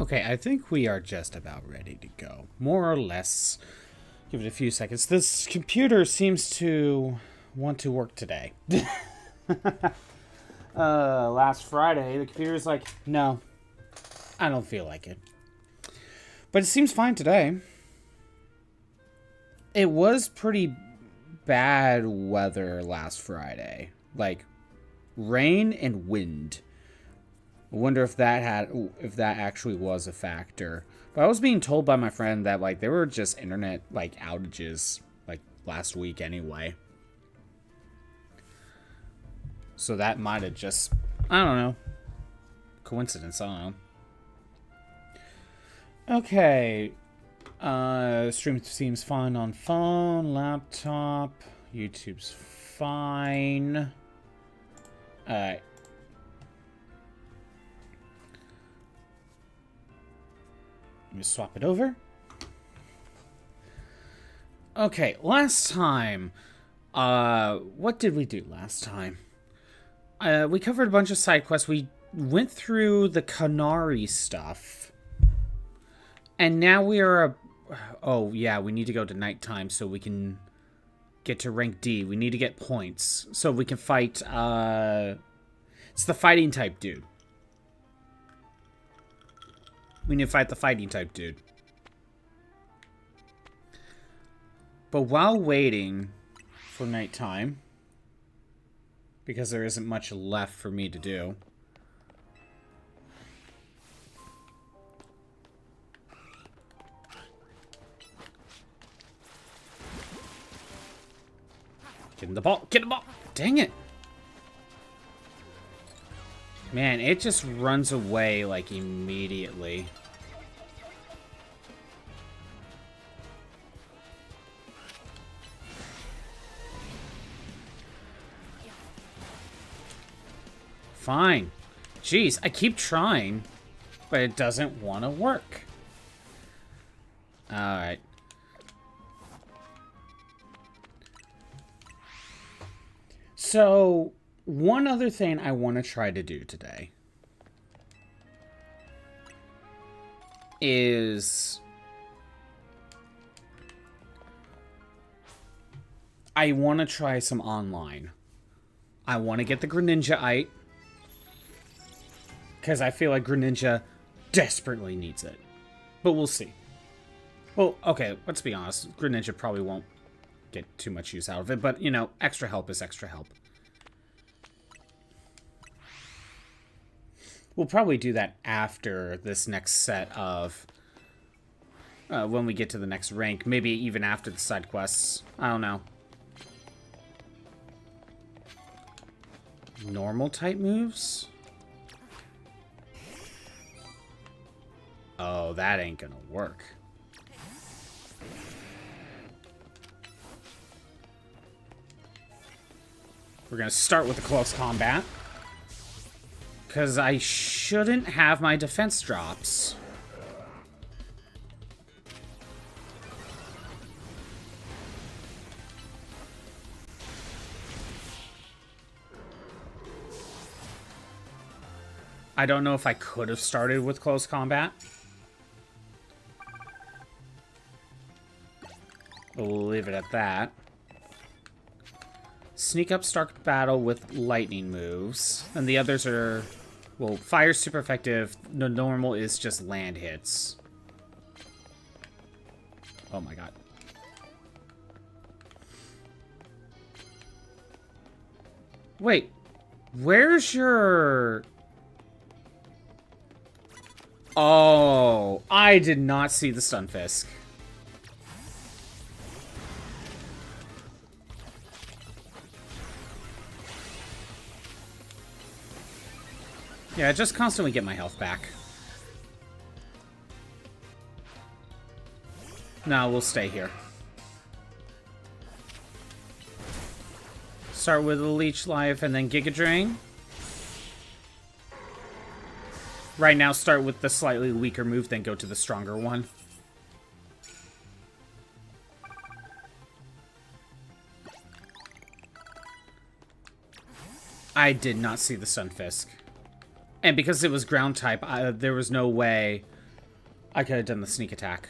Okay, I think we are just about ready to go. More or less. Give it a few seconds. This computer seems to want to work today. Last Friday, the computer's like, no, I don't feel like it. But it seems fine today. It was pretty bad weather last Friday. Like, rain and wind. I wonder if that actually was a factor. But I was being told by my friend that like there were just internet like outages like last week anyway. So that might have just, I don't know, coincidence, I don't know. Okay. Stream seems fine on phone, laptop, YouTube's fine. Alright. Let me swap it over. Okay, last time. What did we do last time? We covered a bunch of side quests. We went through the Canary stuff. And now we are... Oh, yeah, we need to go to nighttime so we can get to rank D. We need to get points so we can fight... It's the fighting type dude. We need to fight the fighting type dude. But while waiting for nighttime, because there isn't much left for me to do, get in the ball! Get in the ball! Dang it! Man, it just runs away, like, immediately. Fine. Jeez, I keep trying, but it doesn't want to work. Alright. So... one other thing I want to try to do today is I want to try some online. I want to get the Grninjaite because I feel like Greninja desperately needs it. But we'll see. Well, okay, let's be honest. Greninja probably won't get too much use out of it, but, you know, extra help is extra help. We'll probably do that after this next set of... when we get to the next rank. Maybe even after the side quests. I don't know. Normal type moves? Oh, that ain't gonna work. We're gonna start with the close combat. Because I shouldn't have my defense drops. I don't know if I could have started with close combat. We'll leave it at that. Sneak up, start battle with lightning moves. And the others are... well, fire's super effective. The normal is just land hits. Oh my god. Wait. Where's your... Oh, I did not see the Stunfisk. Yeah, I just constantly get my health back. No, we'll stay here. Start with a Leech Life and then Giga Drain. Right now, start with the slightly weaker move, then go to the stronger one. I did not see the Stunfisk. And because it was ground type, there was no way I could have done the sneak attack.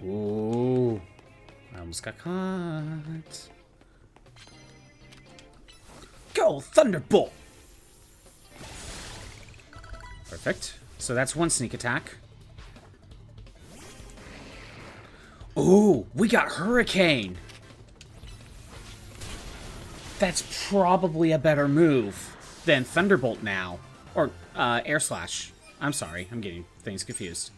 Ooh. I almost got caught. Go, Thunderbolt! Perfect. So that's one sneak attack. Ooh, we got Hurricane! That's probably a better move than Thunderbolt now. Or, Air Slash. I'm sorry, I'm getting things confused.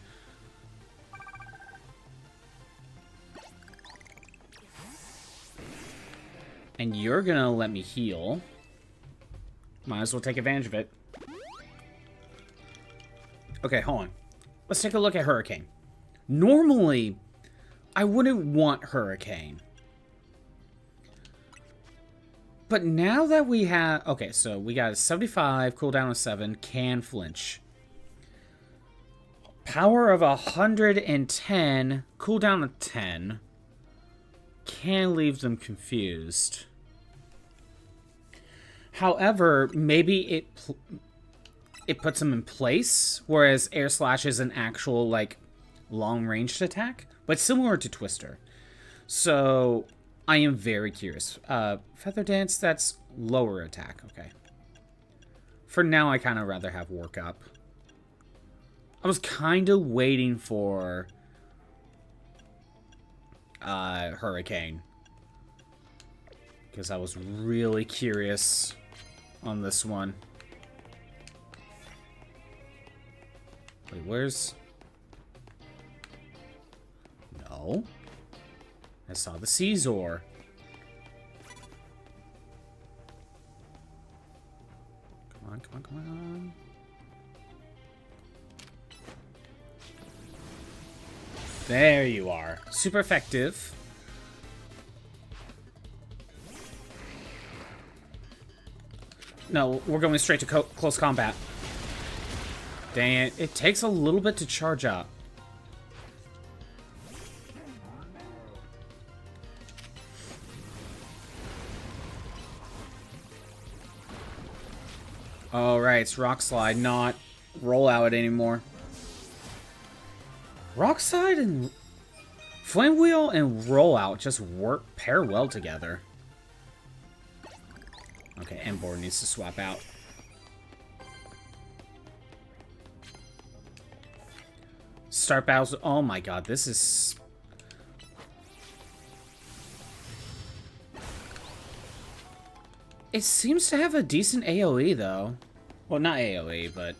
And you're gonna let me heal. Might as well take advantage of it. Okay, hold on. Let's take a look at Hurricane. Normally, I wouldn't want Hurricane. But now that we have... Okay, so we got a 75, cooldown of 7, can flinch. Power of 110, cooldown of 10. Can leave them confused. However, maybe it puts them in place, whereas Air Slash is an actual, like, long-ranged attack, but similar to Twister. So, I am very curious. Feather Dance, that's lower attack, okay. For now, I kind of rather have Work Up. I was kind of waiting for Hurricane, because I was really curious on this one. Wait, where's... No. I saw the Caesar. Come on, come on, come on. There you are. Super effective. No, we're going straight to close combat. Dang it. It takes a little bit to charge up. Oh, right. It's Rock Slide, not Roll Out anymore. Rock Slide and Flame Wheel and Roll Out just pair well together. Okay, Embor needs to swap out. Start battles. Oh my god, this is... It seems to have a decent AoE, though. Well, not AoE, but...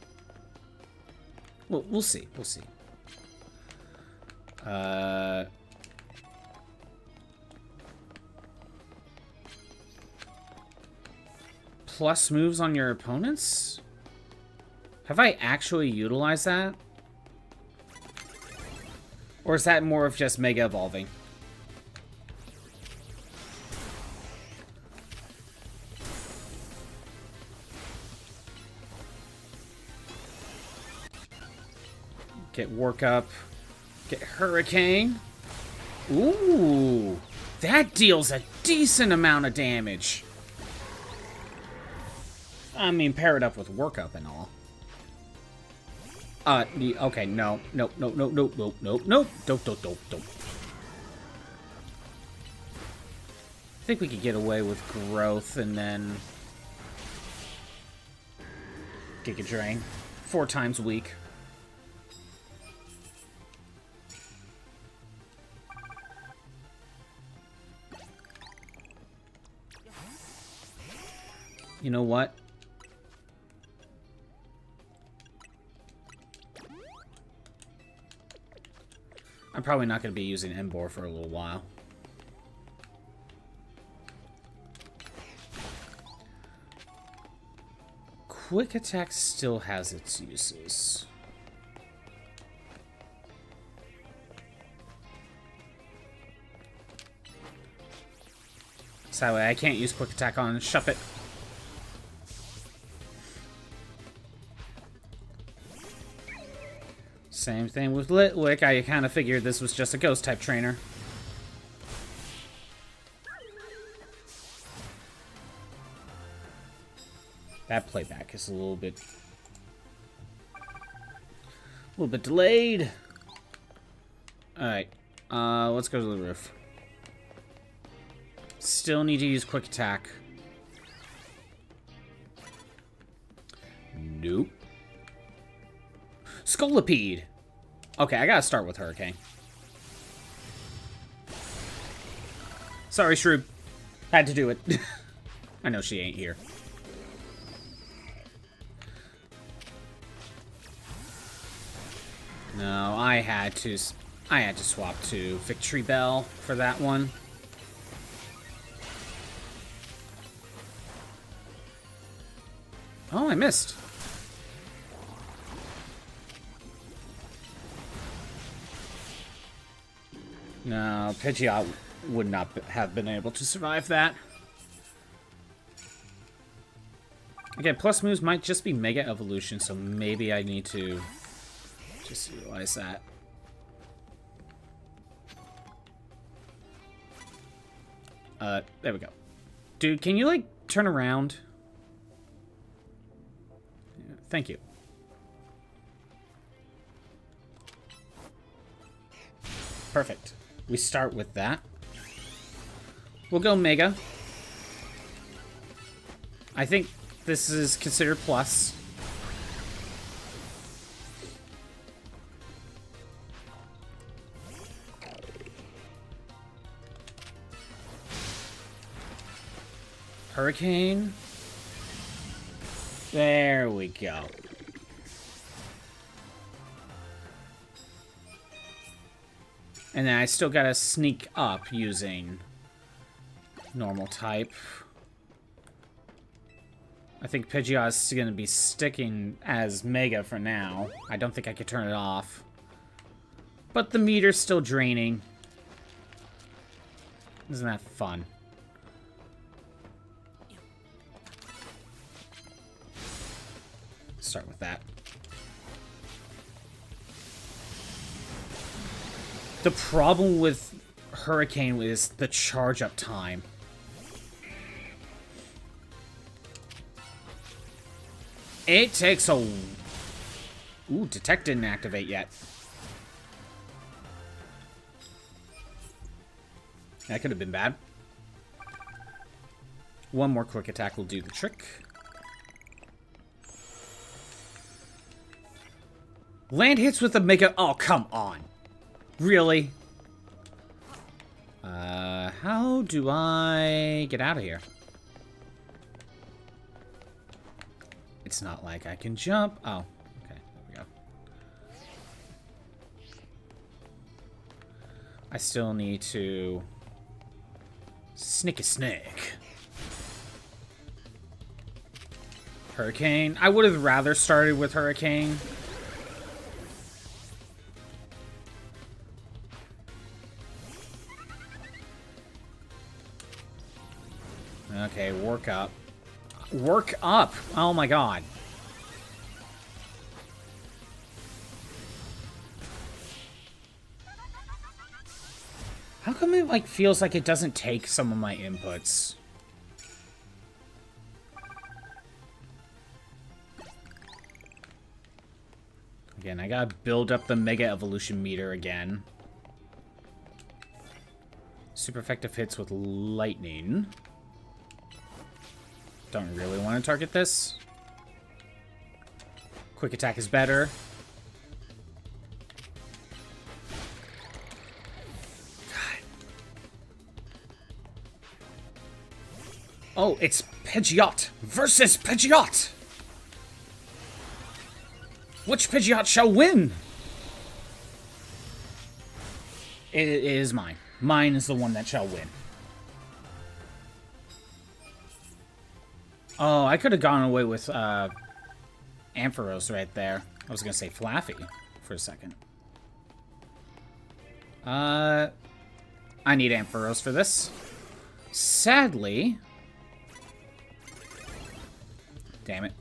Well, we'll see. We'll see. Plus moves on your opponents? Have I actually utilized that? Or is that more of just Mega Evolving? Get Work Up. Get Hurricane. Ooh. That deals a decent amount of damage. I mean, pair it up with Work Up and all. Okay, no. Nope, nope, nope, nope, nope, nope, nope, nope, nope, nope, nope. I think we could get away with Growth and then... Giga Drain. 4 times weak. You know what? I'm probably not going to be using Embor for a little while. Quick Attack still has its uses. So that way I can't use Quick Attack on Shuppet. Same thing with Litwick. I kind of figured this was just a Ghost-type trainer. That playback is a little bit delayed. Alright. Let's go to the roof. Still need to use quick attack. Nope. Scolipede. Okay, I gotta start with Hurricane. Sorry, Shrew. Had to do it. I know she ain't here. No, I had to swap to Victory Bell for that one. Oh, I missed. No, Pidgeot would not have been able to survive that. Again, plus moves might just be Mega Evolution, so maybe I need to just realize that. There we go. Dude, can you, like, turn around? Yeah, thank you. Perfect. We start with that. We'll go Mega. I think this is considered plus. Hurricane. There we go. And then I still gotta sneak up using normal type. I think Pidgeot is gonna be sticking as Mega for now. I don't think I could turn it off. But the meter's still draining. Isn't that fun? Start with that. The problem with Hurricane is the charge up time. It takes a... Ooh, Detect didn't activate yet. That could have been bad. One more quick attack will do the trick. Land hits with a Mega... Oh, come on. Really? How do I get out of here? It's not like I can jump. Oh, okay. There we go. I still need to... Snick. Hurricane. I would have rather started with Hurricane. Okay, work up. Work up! Oh my god. How come it, like, feels like it doesn't take some of my inputs? Again, I gotta build up the Mega Evolution meter again. Super effective hits with lightning. Don't really want to target this. Quick attack is better. God. Oh, it's Pidgeot versus Pidgeot! Which Pidgeot shall win? It is mine. Mine is the one that shall win. Oh, I could have gone away with Ampharos right there. I was going to say Flaffy for a second. I need Ampharos for this. Sadly... Damn it.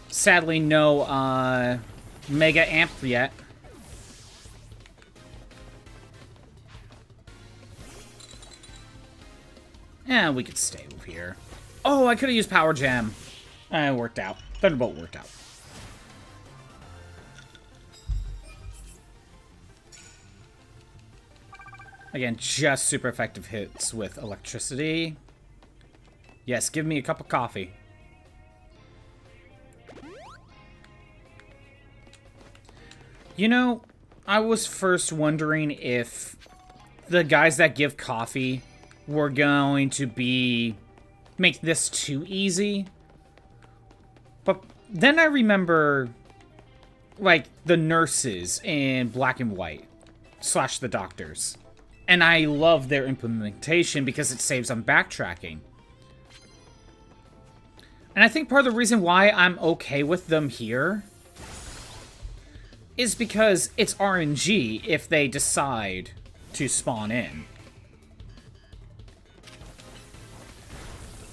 Sadly, no Mega Amp yet. Yeah, we could stay here. Oh, I could have used Power Gem. It worked out. Thunderbolt worked out. Again, just super effective hits with electricity. Yes, give me a cup of coffee. You know, I was first wondering if the guys that give coffee were going to make this too easy. But then I remember, like, the nurses in Black and White, / the doctors. And I love their implementation because it saves on backtracking. And I think part of the reason why I'm okay with them here is because it's RNG if they decide to spawn in.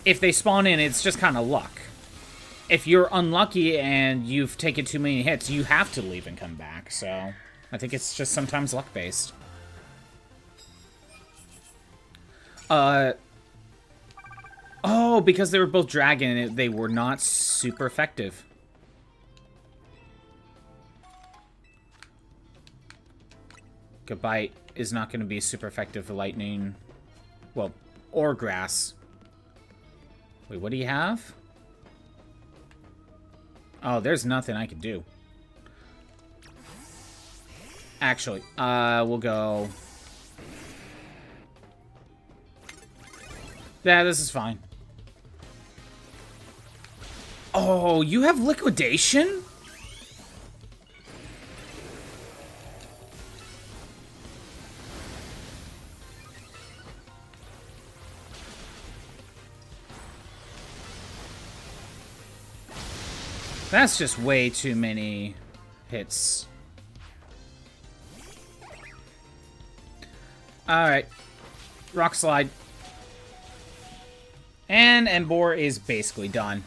If they spawn in, it's just kind of luck. If you're unlucky and you've taken too many hits, you have to leave and come back. So I think it's just sometimes luck-based. Oh, because they were both dragon, they were not super effective. Bite is not going to be super effective for lightning. Well, or grass. Wait, what do you have? Oh, there's nothing I can do. Actually, we'll go... Yeah, this is fine. Oh, you have liquidation? That's just way too many hits. Alright. Rock slide. And Embor is basically done.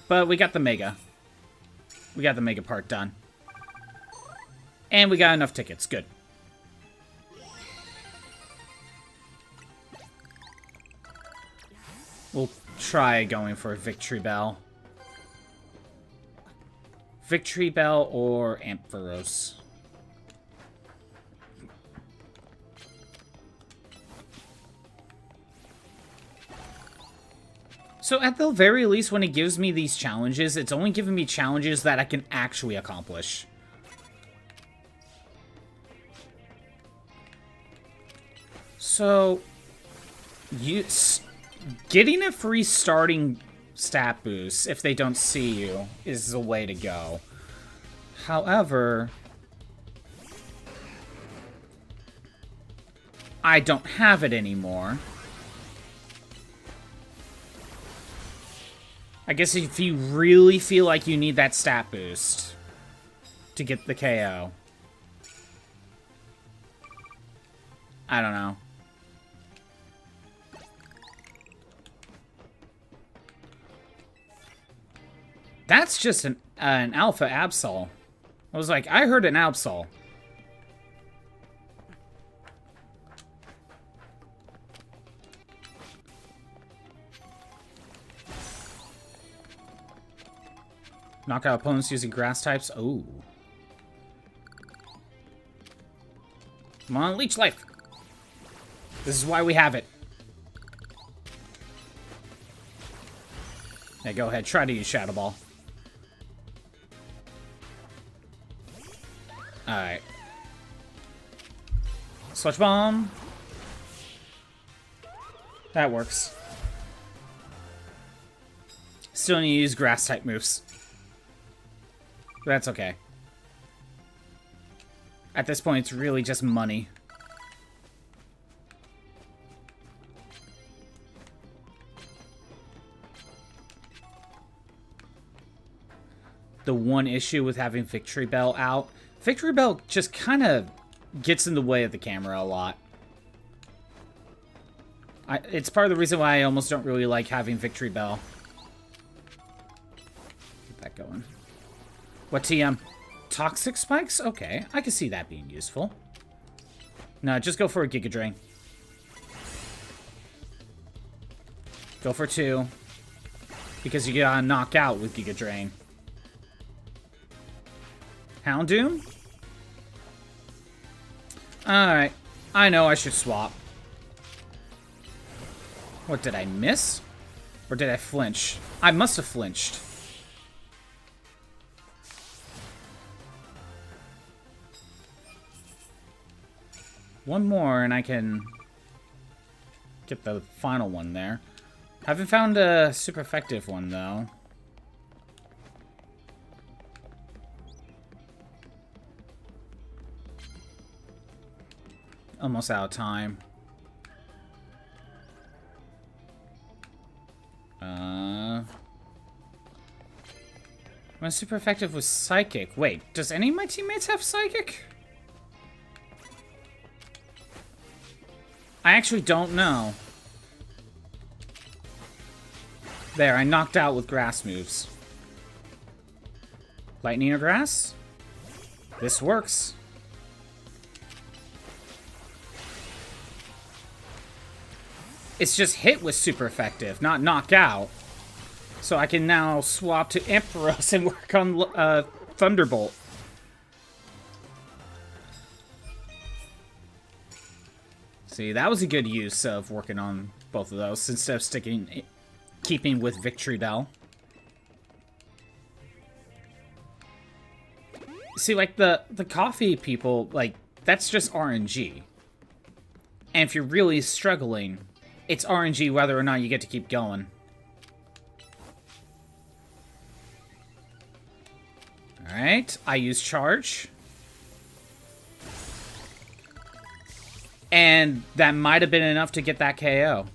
But we got the Mega. We got the Mega part done. And we got enough tickets. Good. We'll try going for a Victory Bell. Victory Bell or Ampharos. So at the very least, when it gives me these challenges, it's only giving me challenges that I can actually accomplish. So, getting a free starting stat boost if they don't see you is the way to go. However, I don't have it anymore. I guess if you really feel like you need that stat boost to get the KO. I don't know. That's just an Alpha Absol. I was like, I heard an Absol. Knock out opponents using grass types. Oh. Come on, Leech Life. This is why we have it. Yeah, go ahead. Try to use Shadow Ball. Alright. Sludge Bomb. That works. Still need to use grass type moves. That's okay. At this point, it's really just money. The one issue with having Victory Bell out, Victory Bell just kind of gets in the way of the camera a lot. It's part of the reason why I almost don't really like having Victory Bell. Get that going. What TM? Toxic Spikes? Okay, I can see that being useful. No, just go for a Giga Drain. Go for 2. Because you gotta knock out with Giga Drain. Houndoom? Alright. I know I should swap. What, did I miss? Or did I flinch? I must have flinched. One more and I can get the final one there. Haven't found a super effective one, though. Almost out of time. My super effective was Psychic. Wait, does any of my teammates have Psychic? I actually don't know. There, I knocked out with grass moves. Lightning or grass? This works. It's just hit with super effective, not knock out. So I can now swap to Ampharos and work on Thunderbolt. See, that was a good use of working on both of those instead of keeping with Victory Bell. See, like, the coffee people, like, that's just RNG. And if you're really struggling, it's RNG whether or not you get to keep going. Alright, I use Charge. And that might have been enough to get that KO.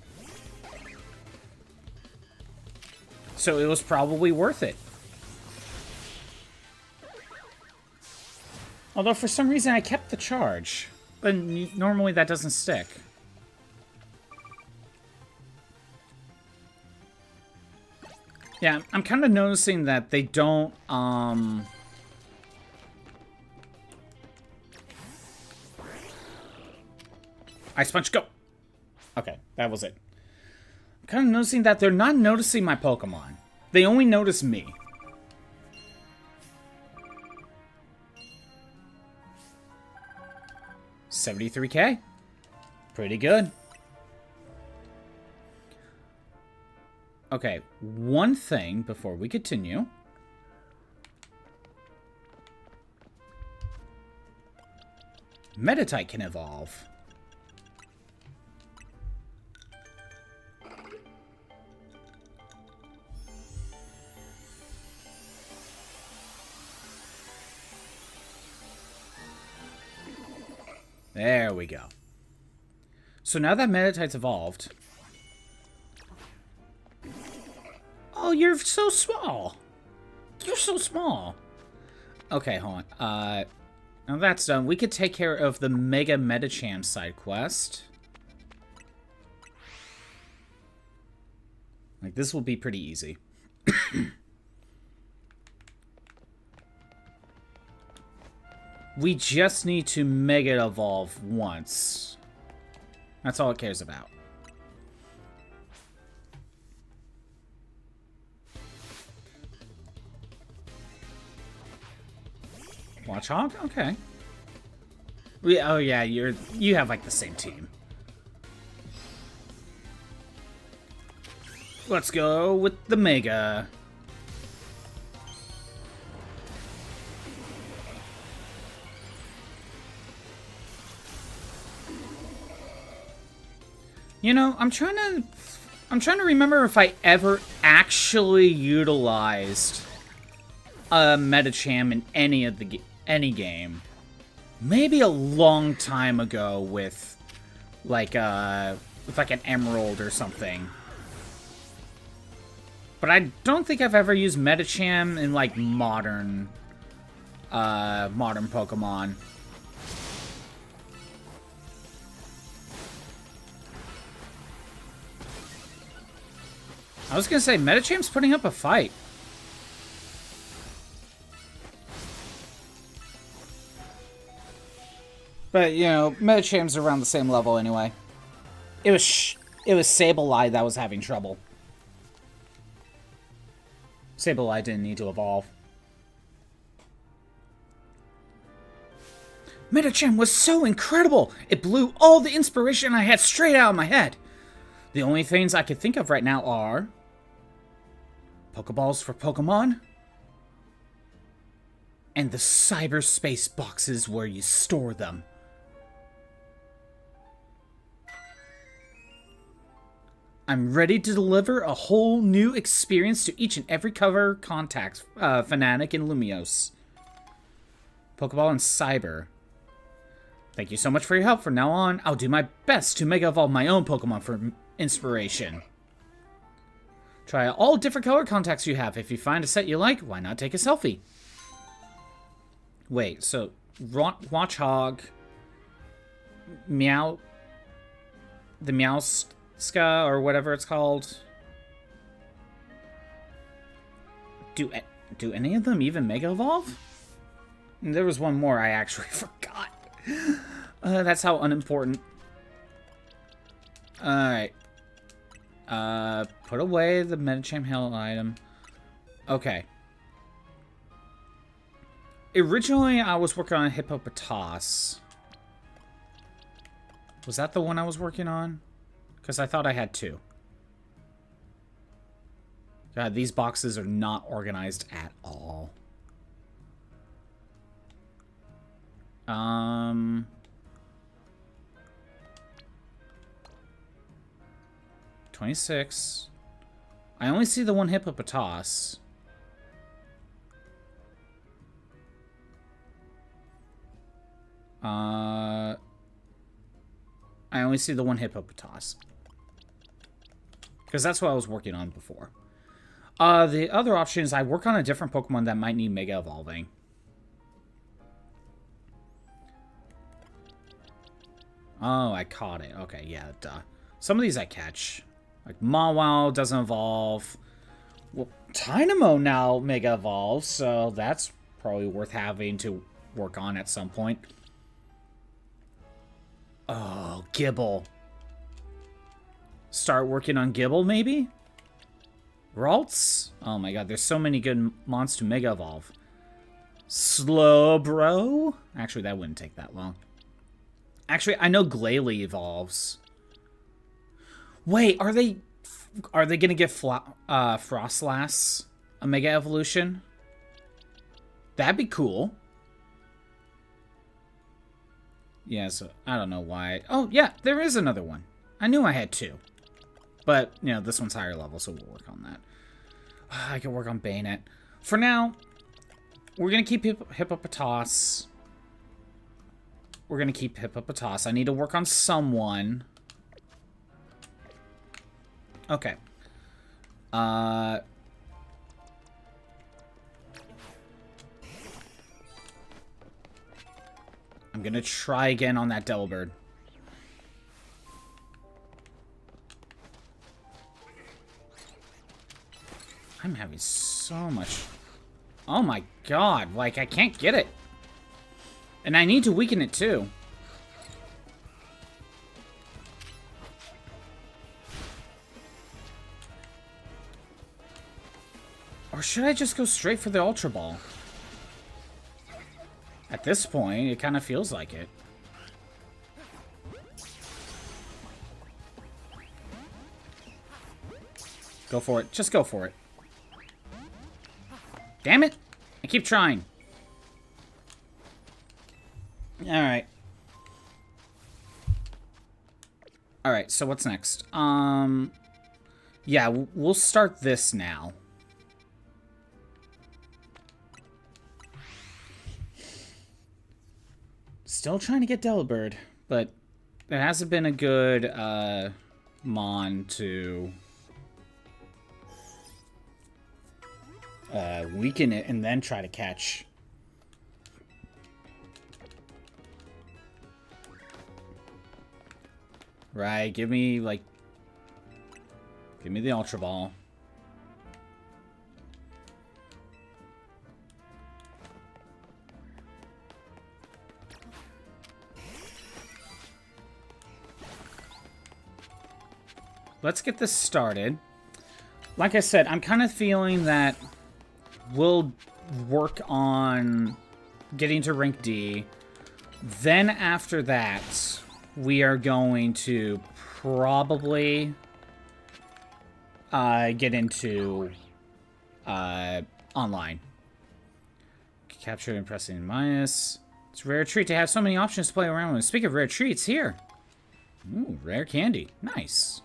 So it was probably worth it. Although for some reason I kept the charge. But normally that doesn't stick. Yeah, I'm kind of noticing that they don't, Ice Punch, go! Okay, that was it. I'm kind of noticing that they're not noticing my Pokemon. They only notice me. $73K. Pretty good. Okay, one thing before we continue. Meditite can evolve. There we go. So now that Meditite's evolved... Oh, you're so small. You're so small. Okay, hold on. Now that's done. We could take care of the Mega Medicham side quest. Like, this will be pretty easy. We just need to Mega Evolve once. That's all it cares about. Watchhog? Okay. Oh yeah, you have like the same team. Let's go with the Mega. You know, I'm trying to remember if I ever actually utilized a Medicham in any game. Maybe a long time ago with like an Emerald or something. But I don't think I've ever used Medicham in like modern Pokemon. I was gonna say, Medicham's putting up a fight. But, you know, Medicham's around the same level anyway. It was Sableye that was having trouble. Sableye didn't need to evolve. Medicham was so incredible! It blew all the inspiration I had straight out of my head. The only things I could think of right now are Pokeballs for Pokemon and the cyberspace boxes where you store them. I'm ready to deliver a whole new experience to each and every cover contact fanatic in Lumiose. Pokeball and Cyber. Thank you so much for your help. From now on, I'll do my best to Mega Evolve my own Pokemon for inspiration. Try all different color contacts you have. If you find a set you like, why not take a selfie? Wait, so Watchog, Meow, the Meowska or whatever it's called. Do any of them even Mega Evolve? There was one more I actually forgot. That's how unimportant. Alright. Put away the Medicham Hill item. Okay. Originally, I was working on Hippopotas. Was that the one I was working on? Because I thought I had two. God, these boxes are not organized at all. 26. I only see the one Hippopotas. I only see the one Hippopotas. Because that's what I was working on before. The other option is I work on a different Pokemon that might need Mega Evolving. Oh, I caught it. Okay, yeah, duh. Some of these I catch. Like, Mawile doesn't evolve. Well, Tynamo now Mega Evolves, so that's probably worth having to work on at some point. Oh, Gibble. Start working on Gibble, maybe? Ralts? Oh my god, there's so many good mons to Mega Evolve. Slowbro? Actually, that wouldn't take that long. Actually, I know Glalie evolves. Wait, are they gonna give Frostlass a Mega Evolution? That'd be cool. Yeah, so I don't know why. Oh, yeah, there is another one. I knew I had two. But, you know, this one's higher level, so we'll work on that. I can work on Bayonet. For now, we're going to keep Hippopotas. We're going to keep Hippopotas. I need to work on someone. Okay. I'm going to try again on that Delibird. I'm having so much... Oh my god, like, I can't get it. And I need to weaken it, too. Or should I just go straight for the Ultra Ball? At this point, it kind of feels like it. Go for it. Just go for it. Damn it! I keep trying. Alright. Alright, so what's next? Yeah, we'll start this now. Still trying to get Delibird, but there hasn't been a good, Mon to... weaken it and then try to catch. Right, give me the Ultra Ball. Let's get this started. Like I said, I'm kind of feeling that we'll work on getting to rank D. Then after that, we are going to probably get into online. Capture and pressing minus. It's a rare treat to have so many options to play around with. Speaking of rare treats, here. Ooh, rare candy. Nice.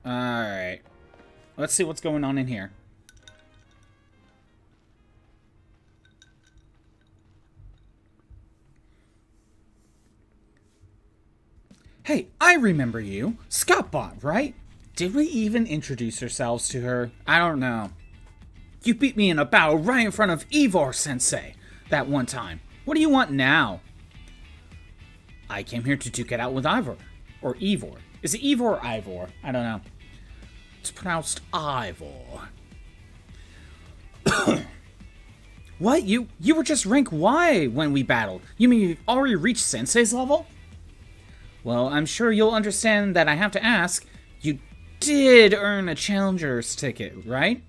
Alright. Let's see what's going on in here. Hey, I remember you. Scottbot, right? Did we even introduce ourselves to her? I don't know. You beat me in a battle right in front of Ivor-sensei that one time. What do you want now? I came here to duke it out with Ivor. Or Ivor. Is it Ivor or Ivor? I don't know. It's pronounced Ivor. What? You were just rank Y when we battled. You mean you've already reached Sensei's level? Well, I'm sure you'll understand that I have to ask. You did earn a challenger's ticket, right?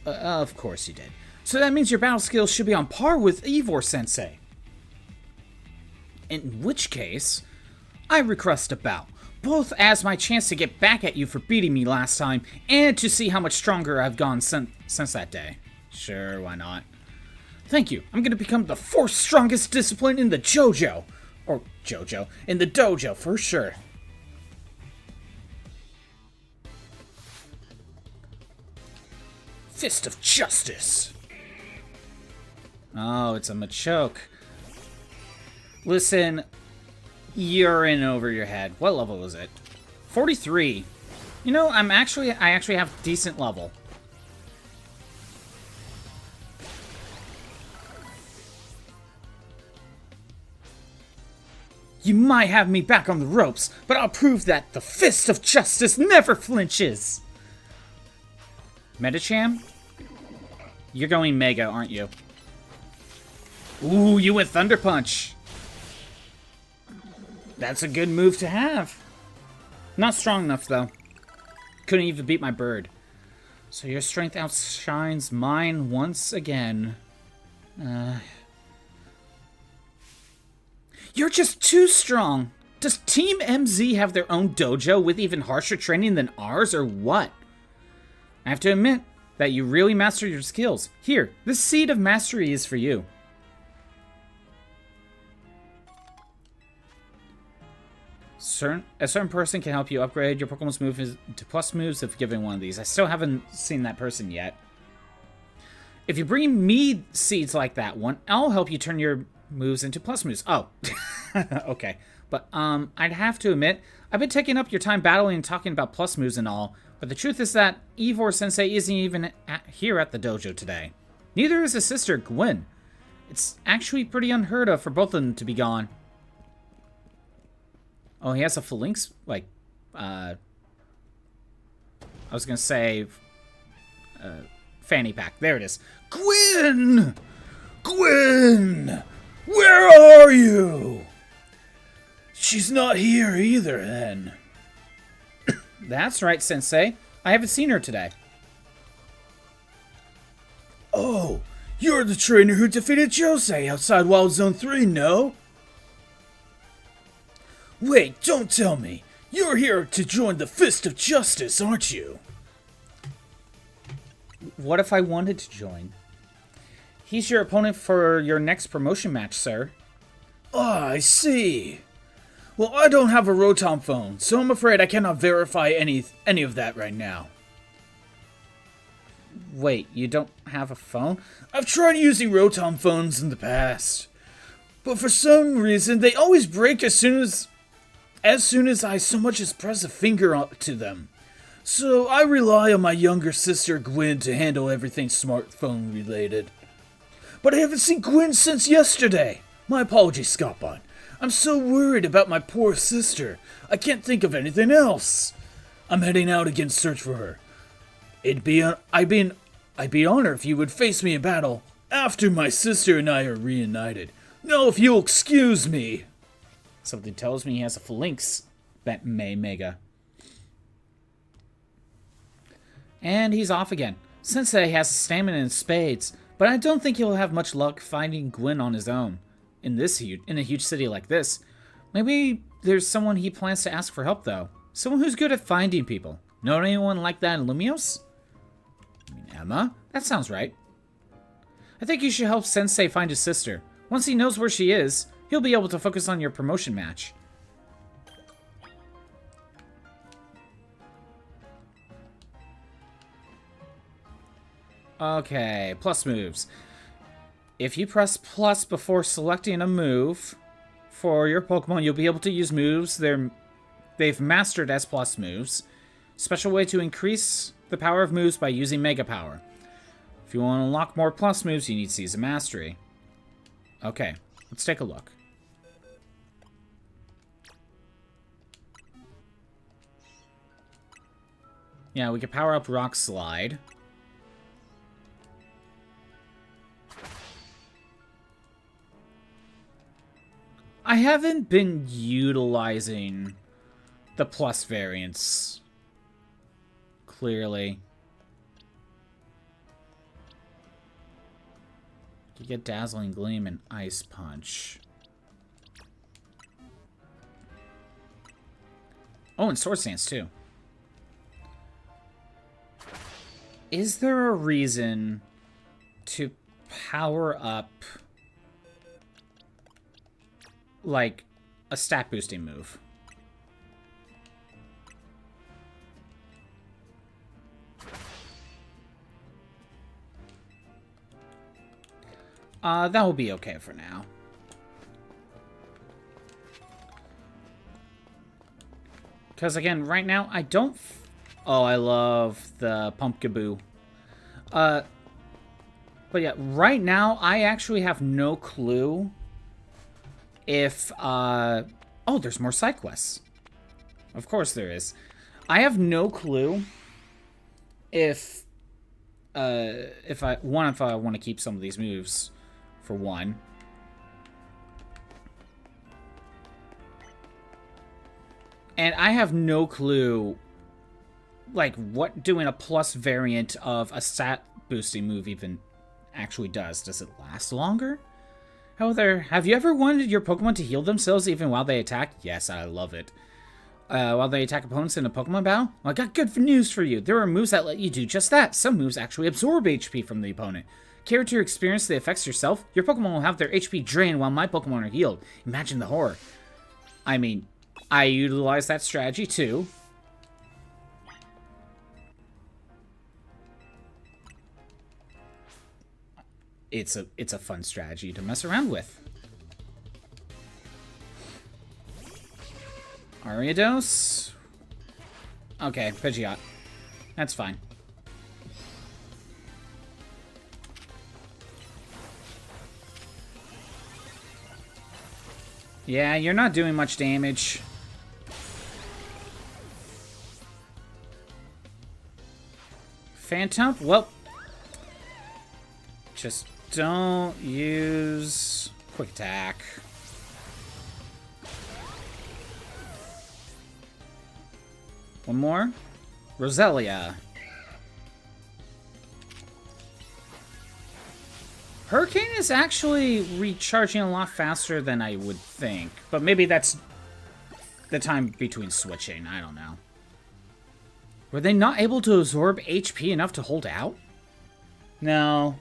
Of course you did. So that means your battle skills should be on par with Ivor-sensei. In which case, I request a bout. Both as my chance to get back at you for beating me last time, and to see how much stronger I've gone since that day. Sure, why not? Thank you. I'm gonna become the 4th strongest discipline in the JoJo. Or JoJo. In the dojo, for sure. Fist of Justice. Oh, it's a Machoke. Listen, you're in over your head. What level is it? 43. You know, I actually have decent level. You might have me back on the ropes, but I'll prove that the Fist of Justice never flinches. Metacham? You're going Mega, aren't you? Ooh, you went Thunder Punch. That's a good move to have. Not strong enough, though. Couldn't even beat my bird. So your strength outshines mine once again. You're just too strong. Does Team MZ have their own dojo with even harsher training than ours, or what? I have to admit that you really mastered your skills. Here, this seed of mastery is for you. A certain person can help you upgrade your Pokemon's moves to plus moves if given one of these. I still haven't seen that person yet. If you bring me seeds like that one, I'll help you turn your moves into plus moves. Oh, okay. But I'd have to admit, I've been taking up your time battling and talking about plus moves and all, but the truth is that Ivor-sensei isn't even here at the dojo today. Neither is his sister, Gwynn. It's actually pretty unheard of for both of them to be gone. Oh, he has a phalanx, like, I was gonna say, fanny pack. There it is. Gwynn! Gwynn! Where are you? She's not here either, then. That's right, Sensei. I haven't seen her today. Oh, you're the trainer who defeated Josei outside Wild Zone 3, no? Wait, don't tell me. You're here to join the Fist of Justice, aren't you? What if I wanted to join? He's your opponent for your next promotion match, sir. Ah, I see. Well, I don't have a Rotom phone, so I'm afraid I cannot verify any of that right now. Wait, you don't have a phone? I've tried using Rotom phones in the past, but for some reason they always break as soon as I so much as press a finger to them. So I rely on my younger sister Gwynn to handle everything smartphone related. But I haven't seen Gwynn since yesterday. My apologies, Scottbot. I'm so worried about my poor sister. I can't think of anything else. I'm heading out again to search for her. I'd be honored if you would face me in battle after my sister and I are reunited. No, if you'll excuse me. Something tells me he has a phalanx. Bet Mega. And he's off again. Sensei has stamina and spades, but I don't think he'll have much luck finding Gwyn on his own. In a huge city like this. Maybe there's someone he plans to ask for help, though. Someone who's good at finding people. Know anyone like that in Lumios? I mean, Emma? That sounds right. I think you should help Sensei find his sister. Once he knows where she is, he'll be able to focus on your promotion match. Okay, plus moves. If you press plus before selecting a move for your Pokemon, you'll be able to use moves they've mastered as plus moves. Special way to increase the power of moves by using Mega Power. If you want to unlock more plus moves, you need Season Mastery. Okay, let's take a look. Yeah, we can power up Rock Slide. I haven't been utilizing the plus variants clearly. You get Dazzling Gleam and Ice Punch. Oh, and Sword Stance too. Is there a reason to power up like a stat boosting move? That will be okay for now. Because again, right now I don't. Oh, I love the Pumpkaboo. But yeah, right now I actually have no clue if oh, there's more side quests. Of course there is. I have no clue if I want to keep some of these moves for one. And I have no clue like what doing a plus variant of a stat boosting move even actually does. Does it last longer? However, have you ever wanted your Pokemon to heal themselves even while they attack? Yes, I love it. While they attack opponents in a Pokemon battle? Well, I got good news for you. There are moves that let you do just that. Some moves actually absorb HP from the opponent. Care to experience the effects yourself? Your Pokemon will have their HP drained while my Pokemon are healed. Imagine the horror. I mean, I utilize that strategy too. It's a fun strategy to mess around with. Ariados? Okay, Pidgeot. That's fine. Yeah, you're not doing much damage. Phantom? Well, just don't use Quick Attack. One more. Roselia. Hurricane is actually recharging a lot faster than I would think. But maybe that's the time between switching. I don't know. Were they not able to absorb HP enough to hold out? No.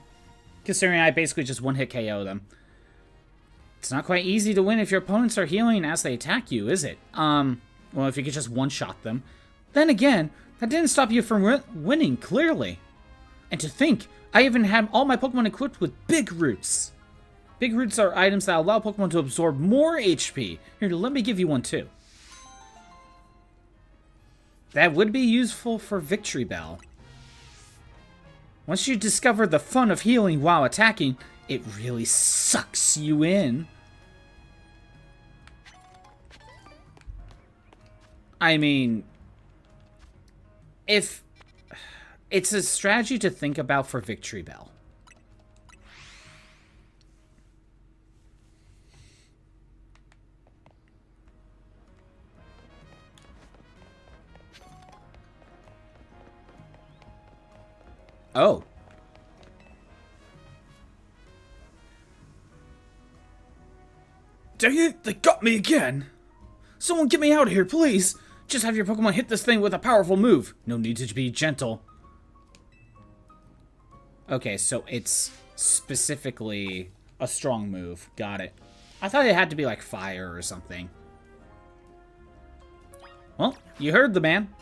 Considering I basically just one-hit KO them. It's not quite easy to win if your opponents are healing as they attack you, is it? Well, if you could just one-shot them. Then again, that didn't stop you from winning, clearly. And to think, I even had all my Pokemon equipped with Big Roots. Big Roots are items that allow Pokemon to absorb more HP. Here, let me give you one too. That would be useful for Victory Bell. Once you discover the fun of healing while attacking, it really sucks you in. I mean, if it's a strategy to think about for Victory Bell. Oh. Dang it, they got me again! Someone get me out of here, please! Just have your Pokemon hit this thing with a powerful move. No need to be gentle. Okay, so it's specifically a strong move. Got it. I thought it had to be like fire or something. Well, you heard the man.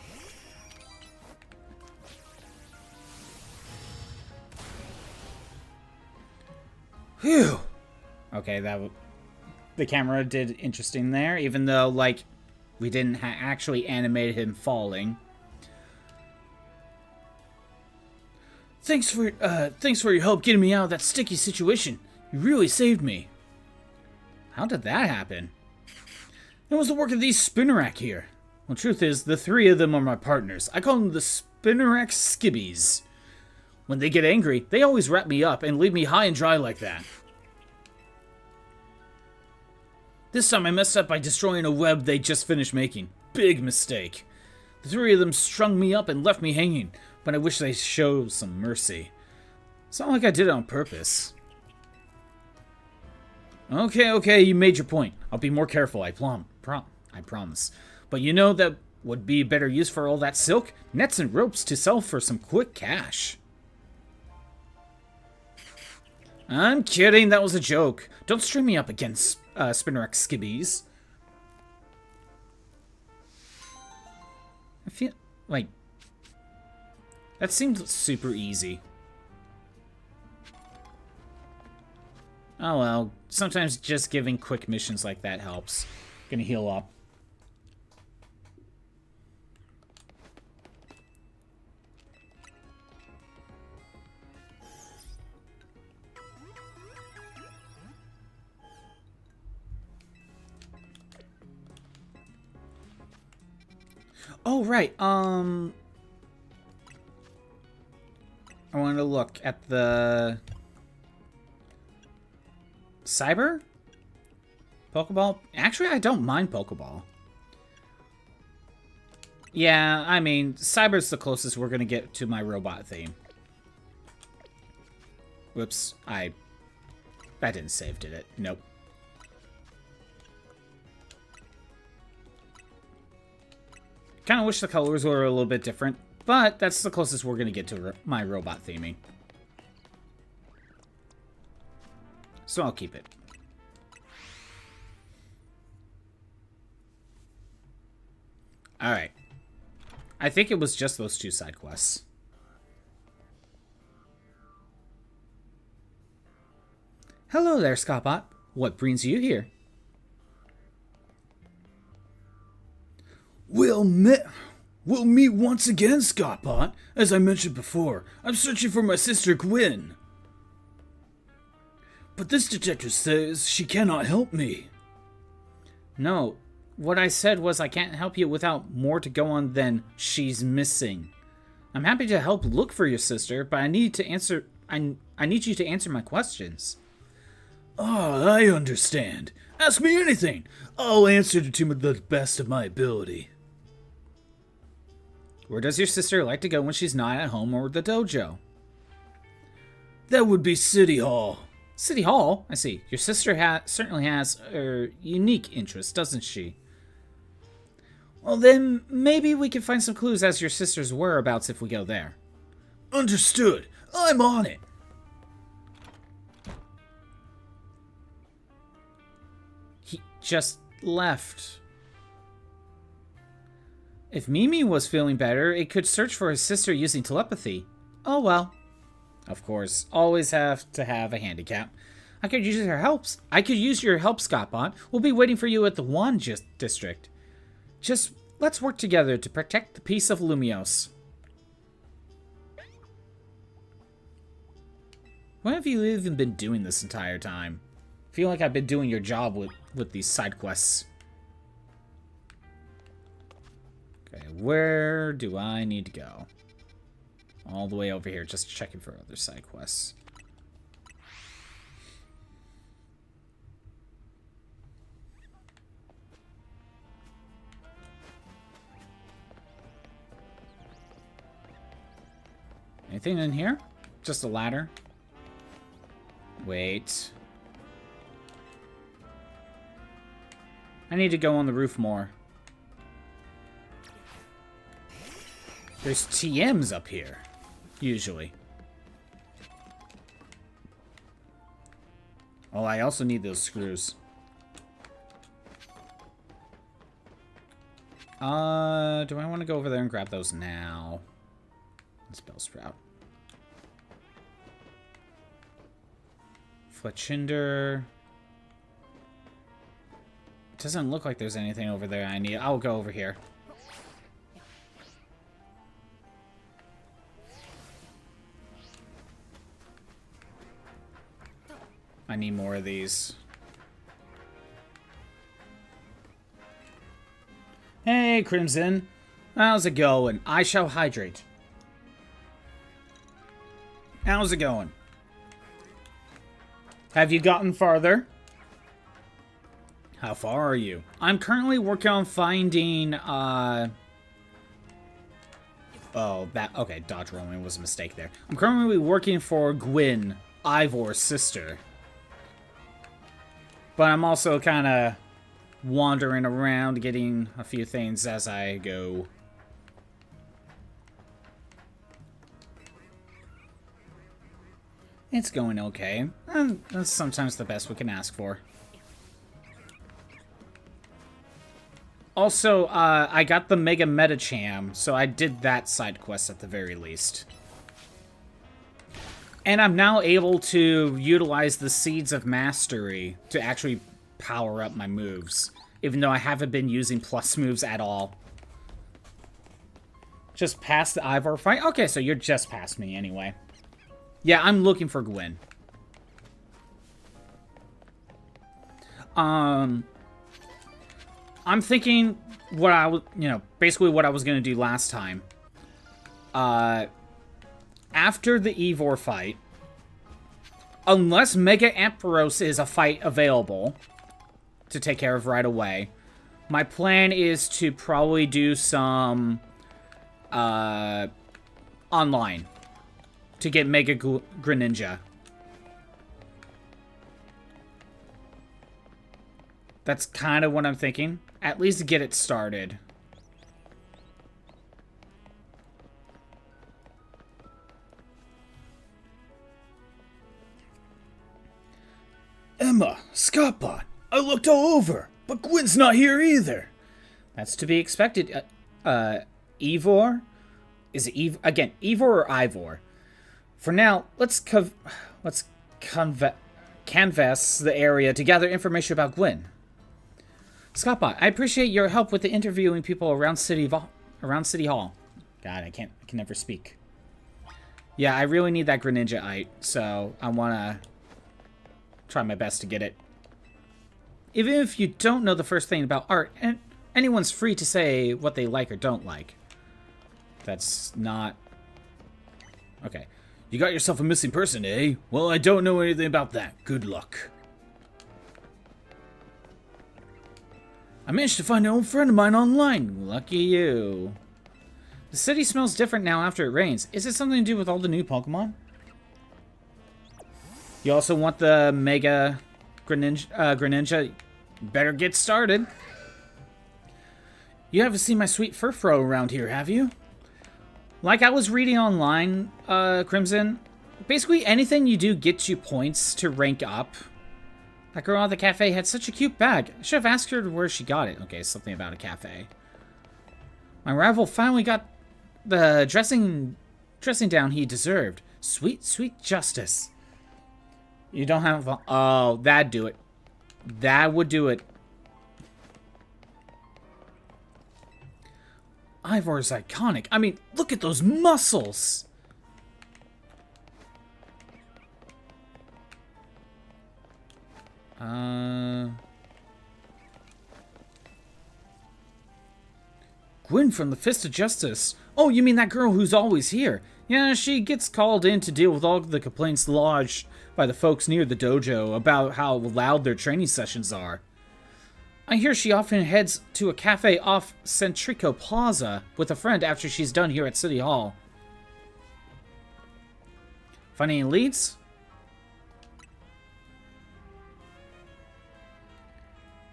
Phew. Okay, the camera did interesting there, even though, like, we didn't actually animate him falling. Thanks for your help getting me out of that sticky situation. You really saved me. How did that happen? It was the work of these Spinnerack here. Well, truth is, the three of them are my partners. I call them the Spinnerack Skibbies. When they get angry, they always wrap me up and leave me high and dry like that. This time I messed up by destroying a web they just finished making. Big mistake. The three of them strung me up and left me hanging, but I wish they showed some mercy. It's not like I did it on purpose. Okay, you made your point. I'll be more careful, I promise. But you know that would be better use for all that silk? Nets and ropes to sell for some quick cash. I'm kidding, that was a joke. Don't string me up against Spinnerack Skibbies. I feel like that seemed super easy. Oh well, sometimes just giving quick missions like that helps. Gonna heal up. Oh, right, I wanted to look at the Cyber? Pokeball? Actually, I don't mind Pokeball. Yeah, I mean, Cyber's the closest we're gonna get to my robot theme. Whoops, that didn't save, did it? Nope. Kind of wish the colors were a little bit different, but that's the closest we're going to get to my robot theming. So I'll keep it. Alright. I think it was just those two side quests. Hello there, Scottbot. What brings you here? We'll meet once again, Scottbot. As I mentioned before, I'm searching for my sister Gwynn. But this detective says she cannot help me. No, what I said was I can't help you without more to go on than she's missing. I'm happy to help look for your sister, but I need to answer. I need you to answer my questions. Ah, I understand. Ask me anything. I'll answer it to the best of my ability. Where does your sister like to go when she's not at home or the dojo? That would be City Hall. City Hall? I see. Your sister certainly has unique interests, doesn't she? Well, then maybe we can find some clues as to your sister's whereabouts if we go there. Understood. I'm on it. He just left. If Mimi was feeling better, it could search for his sister using telepathy. Oh well. Of course, always have to have a handicap. I could use your help. Scottbot. We'll be waiting for you at the Wand District. Just let's work together to protect the peace of Lumiose. What have you even been doing this entire time? I feel like I've been doing your job with these side quests. where do I need to go? All the way over here, just checking for other side quests. Anything in here? Just a ladder? Wait. I need to go on the roof more. There's TMs up here, usually. Oh, I also need those screws. Do I want to go over there and grab those now? Spell sprout. Fletchinder. Doesn't look like there's anything over there I need. I'll go over here. I need more of these. Hey, Crimson. How's it going? I shall hydrate. How's it going? Have you gotten farther? How far are you? I'm currently working on finding, Oh, okay, dodge rolling was a mistake there. I'm currently working for Gwynn, Ivor's sister. But I'm also kind of wandering around, getting a few things as I go. It's going okay. That's sometimes the best we can ask for. Also, I got the Mega Metacham, so I did that side quest at the very least. And I'm now able to utilize the Seeds of Mastery to actually power up my moves, even though I haven't been using plus moves at all. Just past the Ivor fight? Okay, so you're just past me anyway. Yeah, I'm looking for Gwynn. I'm thinking what I was, basically what I was going to do last time. After the Ivor fight, unless Mega Ampharos is a fight available to take care of right away, my plan is to probably do some online to get Mega Greninja. That's kind of what I'm thinking. At least get it started. Emma, Scottbot, I looked all over, but Gwynn's not here either. That's to be expected. Ivor? Is it again, Ivor or Ivor? For now, let's canvass the area to gather information about Gwynn. Scottbot, I appreciate your help with the interviewing people around City Hall. God, I can never speak. Yeah, I really need that Grninjaite, so I want to try my best to get it. Even if you don't know the first thing about art, and anyone's free to say what they like or don't like. That's not... Okay. You got yourself a missing person, eh? Well, I don't know anything about that. Good luck. I managed to find an old friend of mine online. Lucky you. The city smells different now after it rains. Is it something to do with all the new Pokemon? You also want the Mega Greninja? Better get started. You haven't seen my sweet Furfro around here, have you? Like I was reading online, Crimson, basically anything you do gets you points to rank up. That girl at the cafe had such a cute bag. I should have asked her where she got it. Okay, something about a cafe. My rival finally got the dressing down he deserved. Sweet, sweet justice. You don't have... Oh, that'd do it. That would do it. Ivor is iconic. I mean, look at those muscles. Gwynn from the Fist of Justice. Oh, you mean that girl who's always here? Yeah, she gets called in to deal with all the complaints lodged by the folks near the dojo about how loud their training sessions are. I hear she often heads to a cafe off Centrico Plaza with a friend after she's done here at City Hall. Find any leads?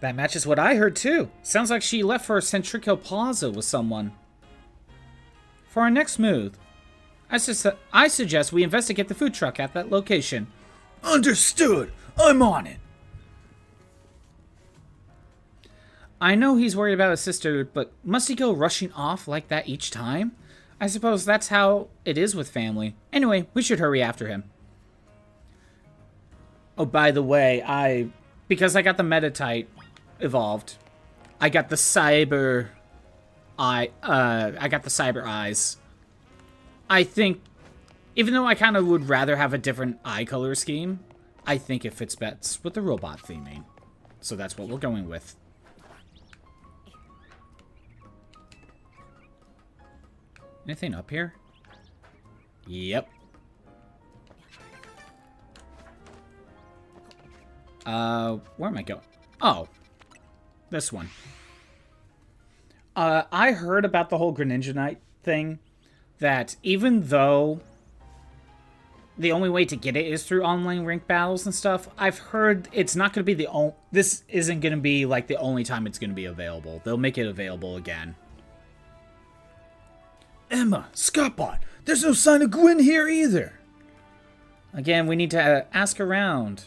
That matches what I heard too. Sounds like she left for Centrico Plaza with someone. For our next move, I suggest we investigate the food truck at that location. Understood. I'm on it. I know he's worried about his sister, but must he go rushing off like that each time? I suppose that's how it is with family. Anyway, we should hurry after him. Oh, by the way, because I got the Metatite evolved, I got the cyber eyes. I think, even though I kind of would rather have a different eye color scheme, I think it fits best with the robot theming. So that's what we're going with. Anything up here? Yep. Where am I going? Oh. This one. I heard about the whole Grninjaite thing, that even though the only way to get it is through online rank battles and stuff, I've heard it's not going to be the only... This isn't going to be, like, the only time it's going to be available. They'll make it available again. Emma, Scottbot, there's no sign of Gwynn here either. Again, we need to ask around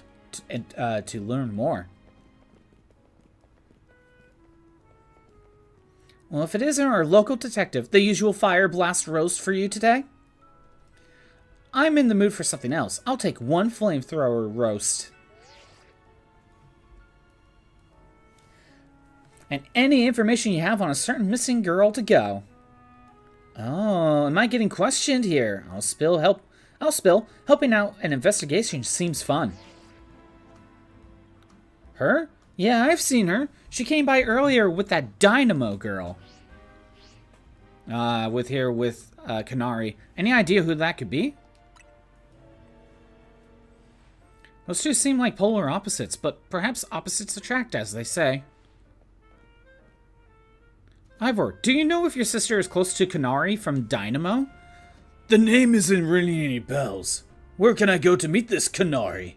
to learn more. Well, if it isn't our local detective, the usual fire blast roast for you today, I'm in the mood for something else. I'll take one flamethrower roast. And any information you have on a certain missing girl to go. Oh, am I getting questioned here? I'll spill. Helping out an investigation seems fun. Her? Yeah, I've seen her. She came by earlier with that Dynamo girl. With Kanari. Any idea who that could be? Those two seem like polar opposites, but perhaps opposites attract, as they say. Ivor, do you know if your sister is close to Kanari from Dynamo? The name isn't ringing any bells. Where can I go to meet this Kanari?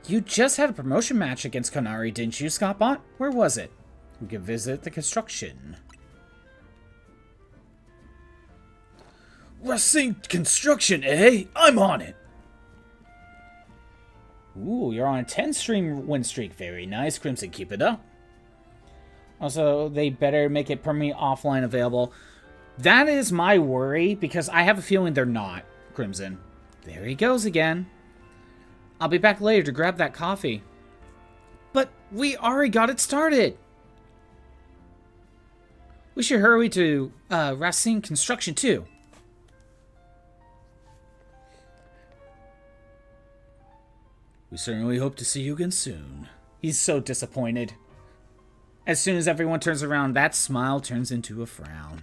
You just had a promotion match against Kanari, didn't you, Scottbot? Where was it? We could visit the construction. Rust Syndicate construction, eh? I'm on it. Ooh, you're on a 10-stream win streak. Very nice, Crimson. Keep it up. Also, they better make it permanently offline available. That is my worry, because I have a feeling they're not, Crimson. There he goes again. I'll be back later to grab that coffee. But we already got it started. We should hurry to Racine Construction too. We certainly hope to see you again soon. He's so disappointed. As soon as everyone turns around, that smile turns into a frown.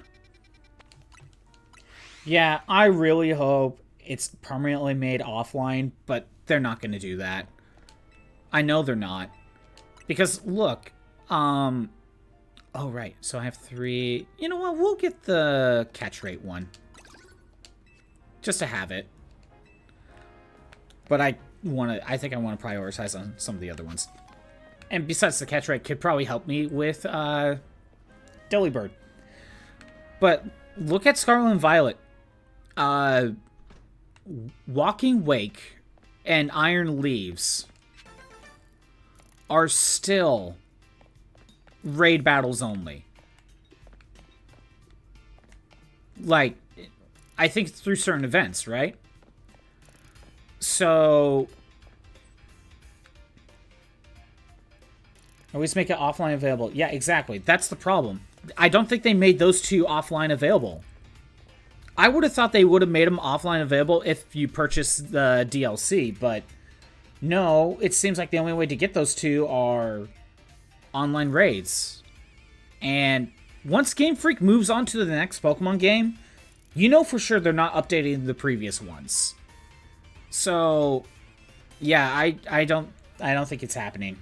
Yeah, I really hope it's permanently made offline, but they're not going to do that. I know they're not. Because, look, oh, right, so I have 3... You know what, we'll get the catch rate one. Just to have it. But I think I want to prioritize on some of the other ones. And besides, the catch rate could probably help me with Delibird. But look at Scarlet and Violet. Walking Wake and Iron Leaves are still raid battles only. Like, I think through certain events, right? So... always make it offline available. Yeah, exactly. That's the problem. I don't think they made those two offline available. I would have thought they would have made them offline available if you purchase the DLC, but no, it seems like the only way to get those two are online raids. And once Game Freak moves on to the next Pokemon game, you know for sure they're not updating the previous ones. So, yeah, I don't think it's happening.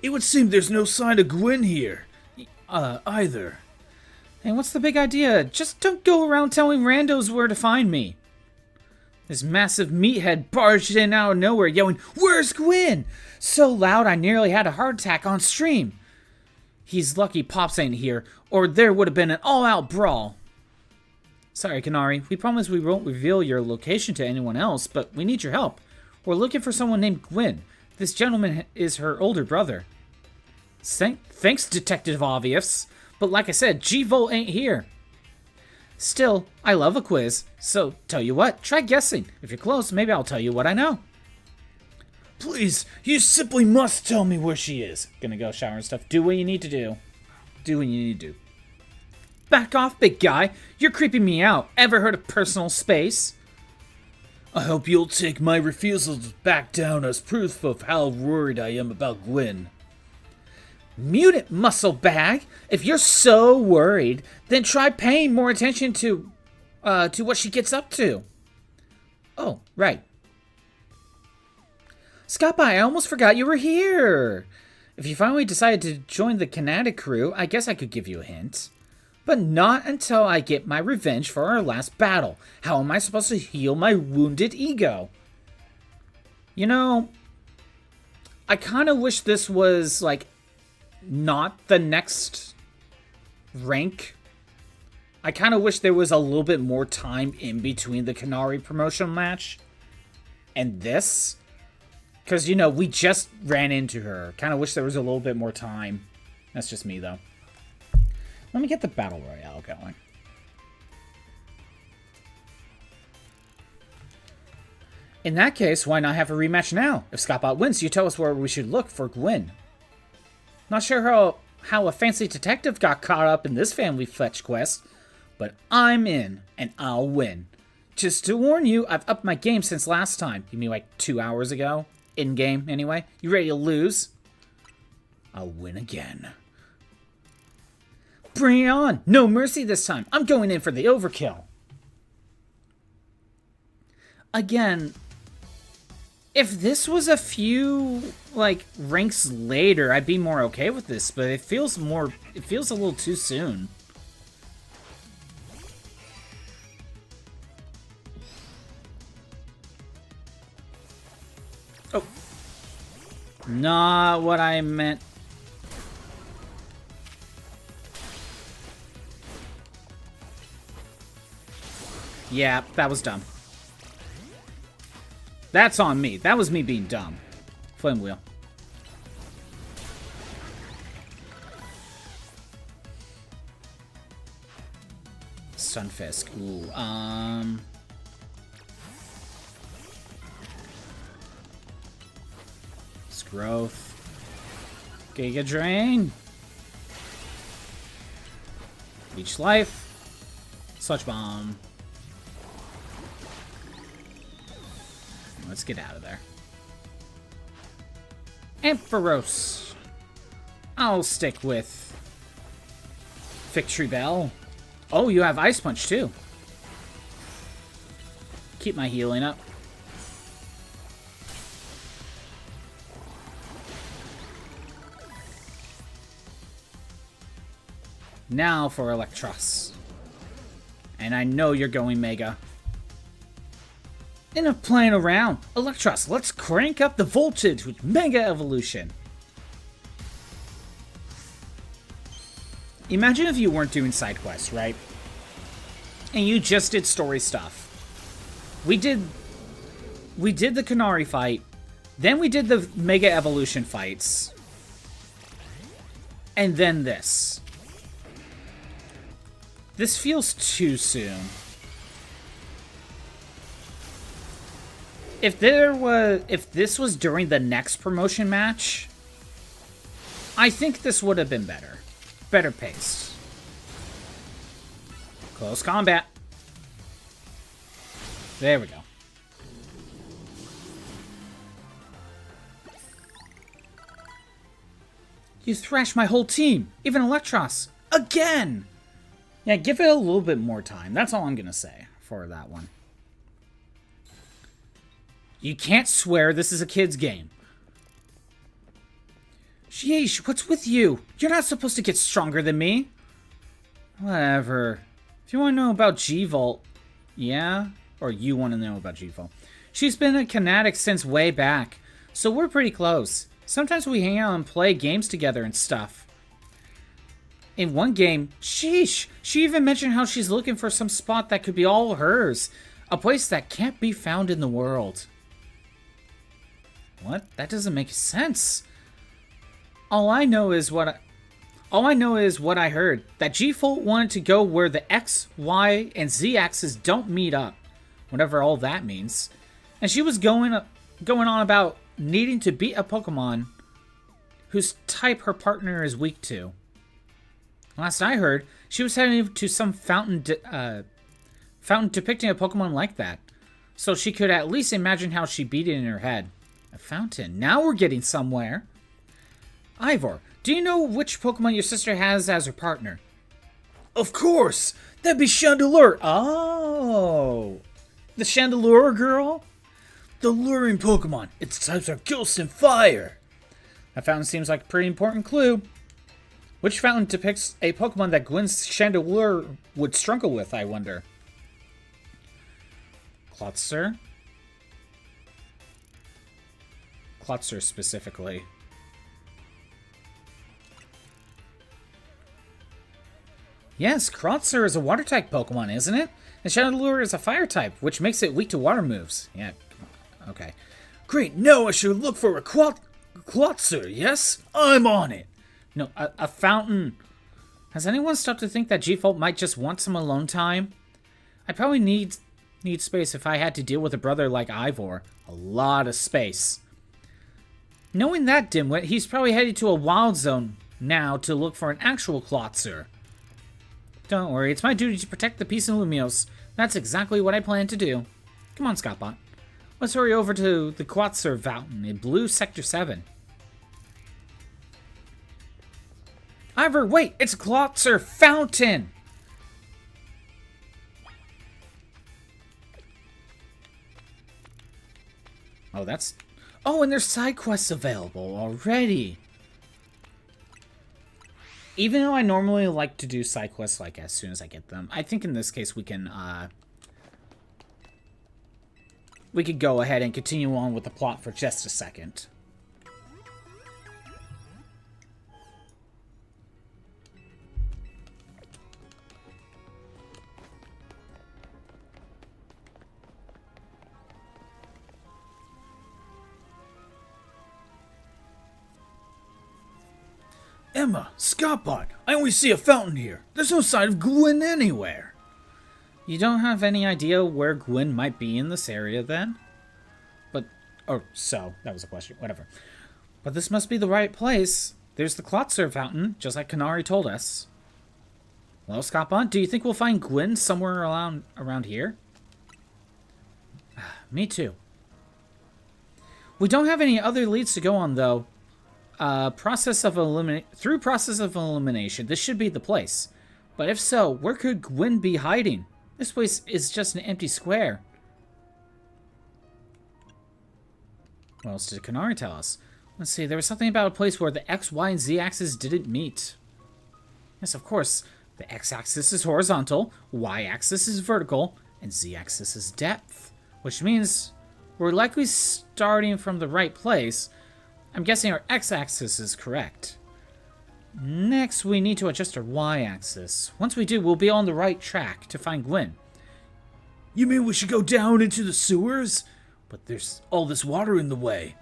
It would seem there's no sign of Gwyn here, either. Hey, what's the big idea? Just don't go around telling randos where to find me. This massive meathead barged in out of nowhere yelling, "Where's Gwyn?" So loud I nearly had a heart attack on stream. He's lucky Pops ain't here, or there would have been an all-out brawl. Sorry, Canary. We promise we won't reveal your location to anyone else, but we need your help. We're looking for someone named Gwyn. This gentleman is her older brother. Thanks, Detective Obvious. But like I said, G-Volt ain't here. Still, I love a quiz, so tell you what, try guessing. If you're close, maybe I'll tell you what I know. Please, you simply must tell me where she is. Gonna go shower and stuff. Do what you need to do. Do what you need to do. Back off, big guy. You're creeping me out. Ever heard of personal space? I hope you'll take my refusal to back down as proof of how worried I am about Gwyn. Mute it, muscle bag. If you're so worried, then try paying more attention to what she gets up to. Oh, right. Scott, I almost forgot you were here. If you finally decided to join the Kinetic crew, I guess I could give you a hint. But not until I get my revenge for our last battle. How am I supposed to heal my wounded ego? You know, I kind of wish this was, like, not the next rank. I kind of wish there was a little bit more time in between the Canary promotion match and this. Because, you know, we just ran into her. Kind of wish there was a little bit more time. That's just me, though. Let me get the Battle Royale going. In that case, why not have a rematch now? If Scottbot wins, you tell us where we should look for Gwyn. Not sure how a fancy detective got caught up in this family fetch quest, but I'm in, and I'll win. Just to warn you, I've upped my game since last time. You mean like 2 hours ago? In-game, anyway. You ready to lose? I'll win again. Bring it on! No mercy this time! I'm going in for the overkill! Again, if this was a few, like, ranks later, I'd be more okay with this, but it feels a little too soon. Oh. Not what I meant. Yeah, that was dumb. That's on me. That was me being dumb. Flame Wheel. Stunfisk. Ooh, Growth. Giga Drain. Leech Life. Sludge Bomb. Let's get out of there. Ampharos. I'll stick with Victory Bell. Oh, you have Ice Punch too. Keep my healing up. Now for Electros. And I know you're going Mega. Enough playing around. Electros, let's crank up the voltage with Mega Evolution. Imagine if you weren't doing side quests, right? And you just did story stuff. We did the Canary fight. Then we did the Mega Evolution fights. And then this. This feels too soon. If this was during the next promotion match, I think this would have been better. Better paced. Close combat. There we go. You thrashed my whole team, even Electros. Again! Yeah, give it a little bit more time. That's all I'm going to say for that one. You can't swear. This is a kid's game. Sheesh, what's with you? You're not supposed to get stronger than me. Whatever. If you want to know about G-Volt, yeah? Or you want to know about G-Volt. She's been a Kinetic since way back, so we're pretty close. Sometimes we hang out and play games together and stuff. In one game, sheesh, she even mentioned how she's looking for some spot that could be all hers. A place that can't be found in the world. What? That doesn't make sense. All I know is what I heard. That G-Volt wanted to go where the X, Y, and Z axes don't meet up. Whatever all that means. And she was going on about needing to beat a Pokemon whose type her partner is weak to. Last I heard, she was heading to some fountain depicting a Pokemon like that. So she could at least imagine how she beat it in her head. A fountain. Now we're getting somewhere. Ivor, do you know which Pokemon your sister has as her partner? Of course! That'd be Chandelure! Oh! The Chandelure girl? The luring Pokemon. Its types are Ghost and Fire. That fountain seems like a pretty important clue. Which fountain depicts a Pokemon that Gwynn's Chandelure would struggle with, I wonder? Klotzer? Klotzer specifically. Yes, Klotzer is a water-type Pokemon, isn't it? And Chandelure is a fire-type, which makes it weak to water moves. Yeah, okay. Great, now I should look for a Klotzer, yes? I'm on it. No, a fountain. Has anyone stopped to think that G-Volt might just want some alone time? I probably need space if I had to deal with a brother like Ivor. A lot of space. Knowing that, Dimwit, he's probably headed to a wild zone now to look for an actual Klotzer. Don't worry, it's my duty to protect the peace in Lumios. That's exactly what I plan to do. Come on, Scottbot. Let's hurry over to the Klotzer Fountain in Blue Sector 7. Ivor, wait! It's a Klotzer Fountain! Oh, that's... Oh, and there's side quests available already! Even though I normally like to do side quests like as soon as I get them, I think in this case we can could go ahead and continue on with the plot for just a second. Emma, Scottbot, I only see a fountain here. There's no sign of Gwynn anywhere. You don't have any idea where Gwynn might be in this area then? But, so, that was a question, whatever. But this must be the right place. There's the Klotzer Fountain, just like Kanari told us. Well, Scottbot, do you think we'll find Gwynn somewhere around here? Me too. We don't have any other leads to go on, though. Through process of elimination, this should be the place. But if so, where could Gwynn be hiding? This place is just an empty square. What else did Kanari tell us? Let's see, there was something about a place where the X, Y, and Z axis didn't meet. Yes, of course. The X axis is horizontal, Y axis is vertical, and Z axis is depth. Which means we're likely starting from the right place. I'm guessing our X-axis is correct. Next, we need to adjust our Y-axis. Once we do, we'll be on the right track to find Gwynn. You mean we should go down into the sewers? But there's all this water in the way.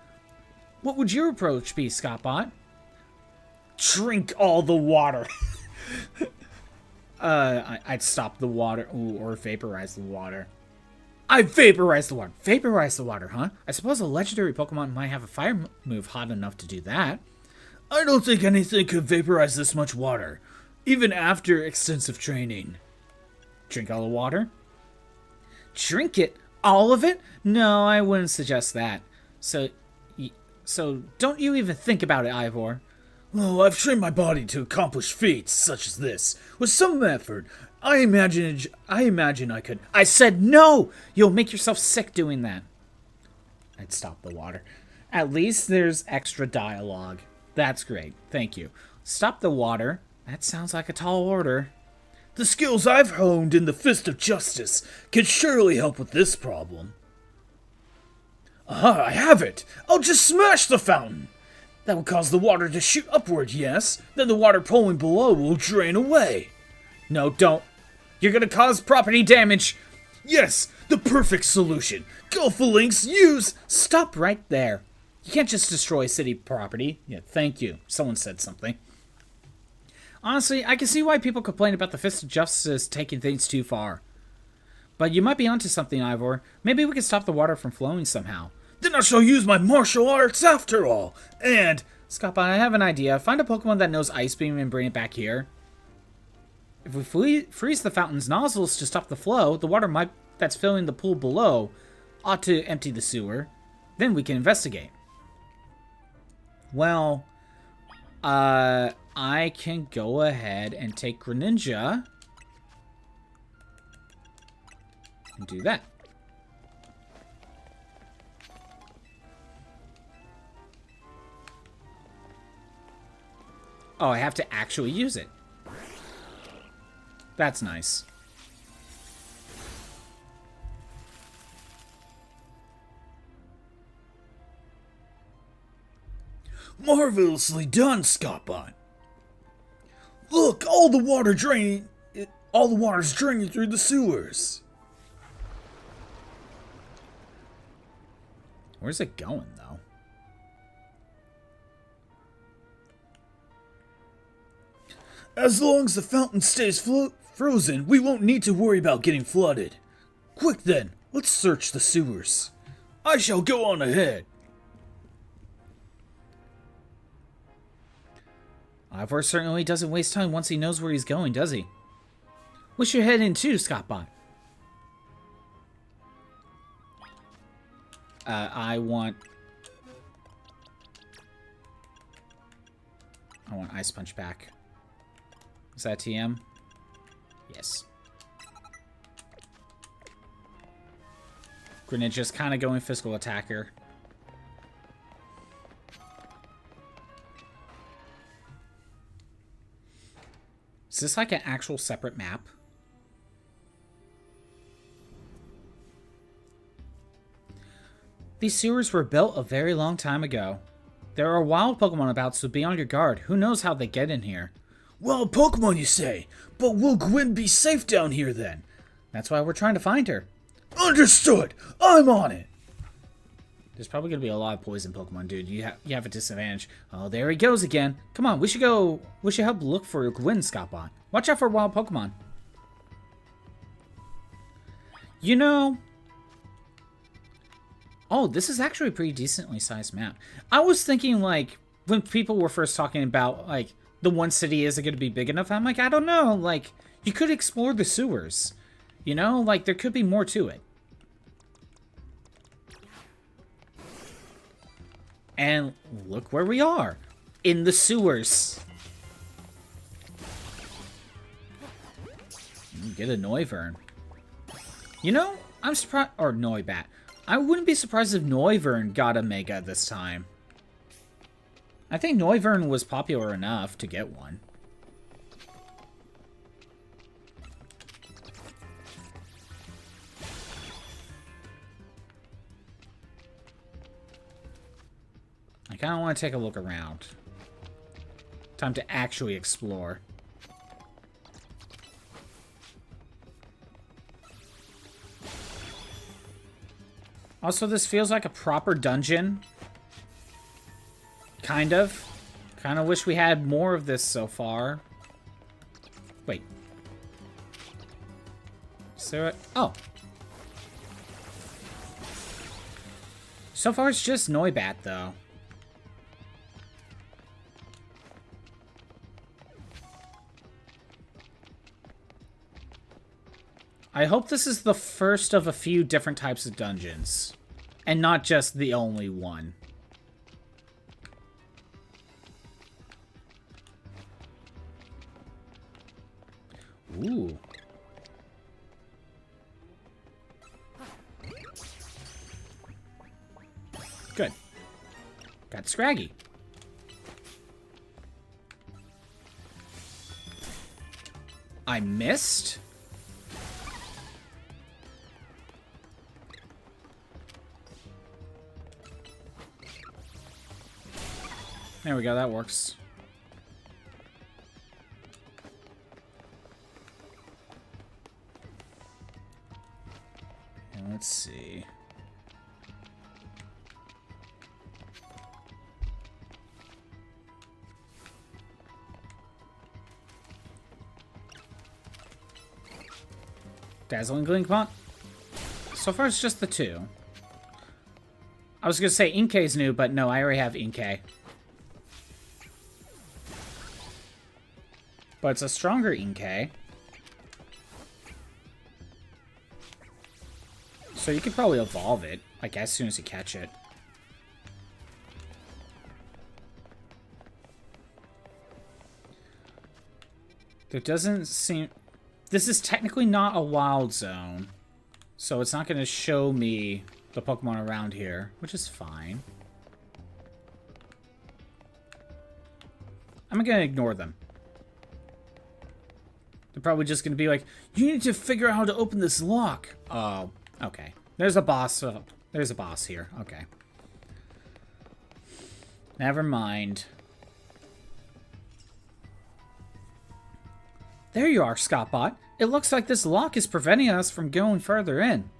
What would your approach be, Scottbot? Drink all the water. I'd stop the water, or vaporize the water. I vaporize the water. Vaporize the water, huh? I suppose a legendary Pokemon might have a fire move hot enough to do that. I don't think anything could vaporize this much water, even after extensive training. Drink all the water? Drink it? All of it? No, I wouldn't suggest that. So don't you even think about it, Ivor. Oh, I've trained my body to accomplish feats such as this. With some effort, I imagine I could... I said no! You'll make yourself sick doing that. I'd stop the water. At least there's extra dialogue. That's great. Thank you. Stop the water. That sounds like a tall order. The skills I've honed in the Fist of Justice can surely help with this problem. Aha, I have it! I'll just smash the fountain! That will cause the water to shoot upward, yes? Then the water pooling below will drain away. No, don't. You're gonna cause property damage. Yes, the perfect solution. Go for links, use... Stop right there. You can't just destroy city property. Yeah, thank you. Someone said something. Honestly, I can see why people complain about the Fist of Justice taking things too far. But you might be onto something, Ivor. Maybe we can stop the water from flowing somehow. Then I shall use my martial arts after all. And... Scappa, I have an idea. Find a Pokemon that knows Ice Beam and bring it back here. If we freeze the fountain's nozzles to stop the flow, the water that's filling the pool below ought to empty the sewer. Then we can investigate. Well, I can go ahead and take Greninja and do that. Oh, I have to actually use it. That's nice. Marvelously done, Scotbot. Look, all the water's draining through the sewers. Where's it going, though? As long as the fountain stays frozen, we won't need to worry about getting flooded. Quick then, let's search the sewers. I shall go on ahead. Ivor certainly doesn't waste time once he knows where he's going, does he? We should head in too, Scotbot. I want Ice Punch back. Is that TM? Yes. Greninja's kind of going physical attacker. Is this like an actual separate map? These sewers were built a very long time ago. There are wild Pokemon about, so be on your guard. Who knows how they get in here? Wild Pokemon, you say? But will Gwyn be safe down here then? That's why we're trying to find her. Understood! I'm on it! There's probably going to be a lot of poison Pokemon, dude. You have a disadvantage. Oh, there he goes again. Come on, we should help look for Gwyn, Scotbot. Watch out for wild Pokemon. You know... Oh, this is actually a pretty decently sized map. I was thinking, like, when people were first talking about, like, the one city isn't going to be big enough, I'm like, I don't know. Like, you could explore the sewers. You know? Like, there could be more to it. And look where we are. In the sewers. Get a Noivern. You know, I'm surprised... Or Noibat. I wouldn't be surprised if Noivern got a Mega this time. I think Noivern was popular enough to get one. I kind of want to take a look around. Time to actually explore. Also, this feels like a proper dungeon. Kind of. Kind of wish we had more of this so far. Wait. Is there a... Oh. So far, it's just Noibat, though. I hope this is the first of a few different types of dungeons. And not just the only one. Ooh. Good. Got Scraggy. I missed? There we go, that works. And let's see. Dazzling Gleam. So far, it's just the two. I was gonna say Inkay's new, but no, I already have Inkay. But it's a stronger Inkay. So you could probably evolve it, like, as soon as you catch it. There doesn't seem... This is technically not a wild zone, so it's not going to show me the Pokemon around here, which is fine. I'm going to ignore them. They're probably just going to be like, you need to figure out how to open this lock. Oh, okay. There's a boss. There's a boss here. Okay. Never mind. There you are, Scottbot. It looks like this lock is preventing us from going further in.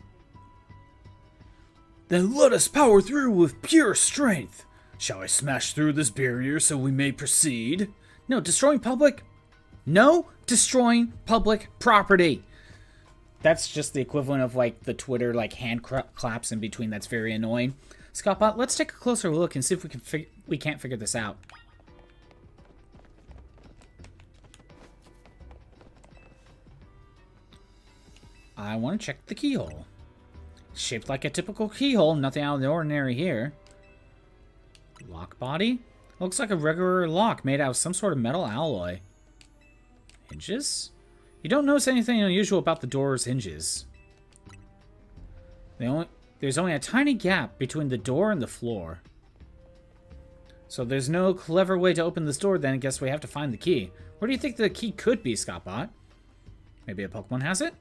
Then let us power through with pure strength. Shall I smash through this barrier so we may proceed? No, destroying public... No destroying public property. That's just the equivalent of, like, the Twitter, like, hand claps in between. That's very annoying. Scottbot, let's take a closer look and see if we can't figure this out. I want to check the keyhole. Shaped like a typical keyhole, nothing out of the ordinary here. Lock body? Looks like a regular lock made out of some sort of metal alloy. Hinges? You don't notice anything unusual about the door's hinges. There's only a tiny gap between the door and the floor. So there's no clever way to open this door, then I guess we have to find the key. Where do you think the key could be, Scottbot? Maybe a Pokemon has it?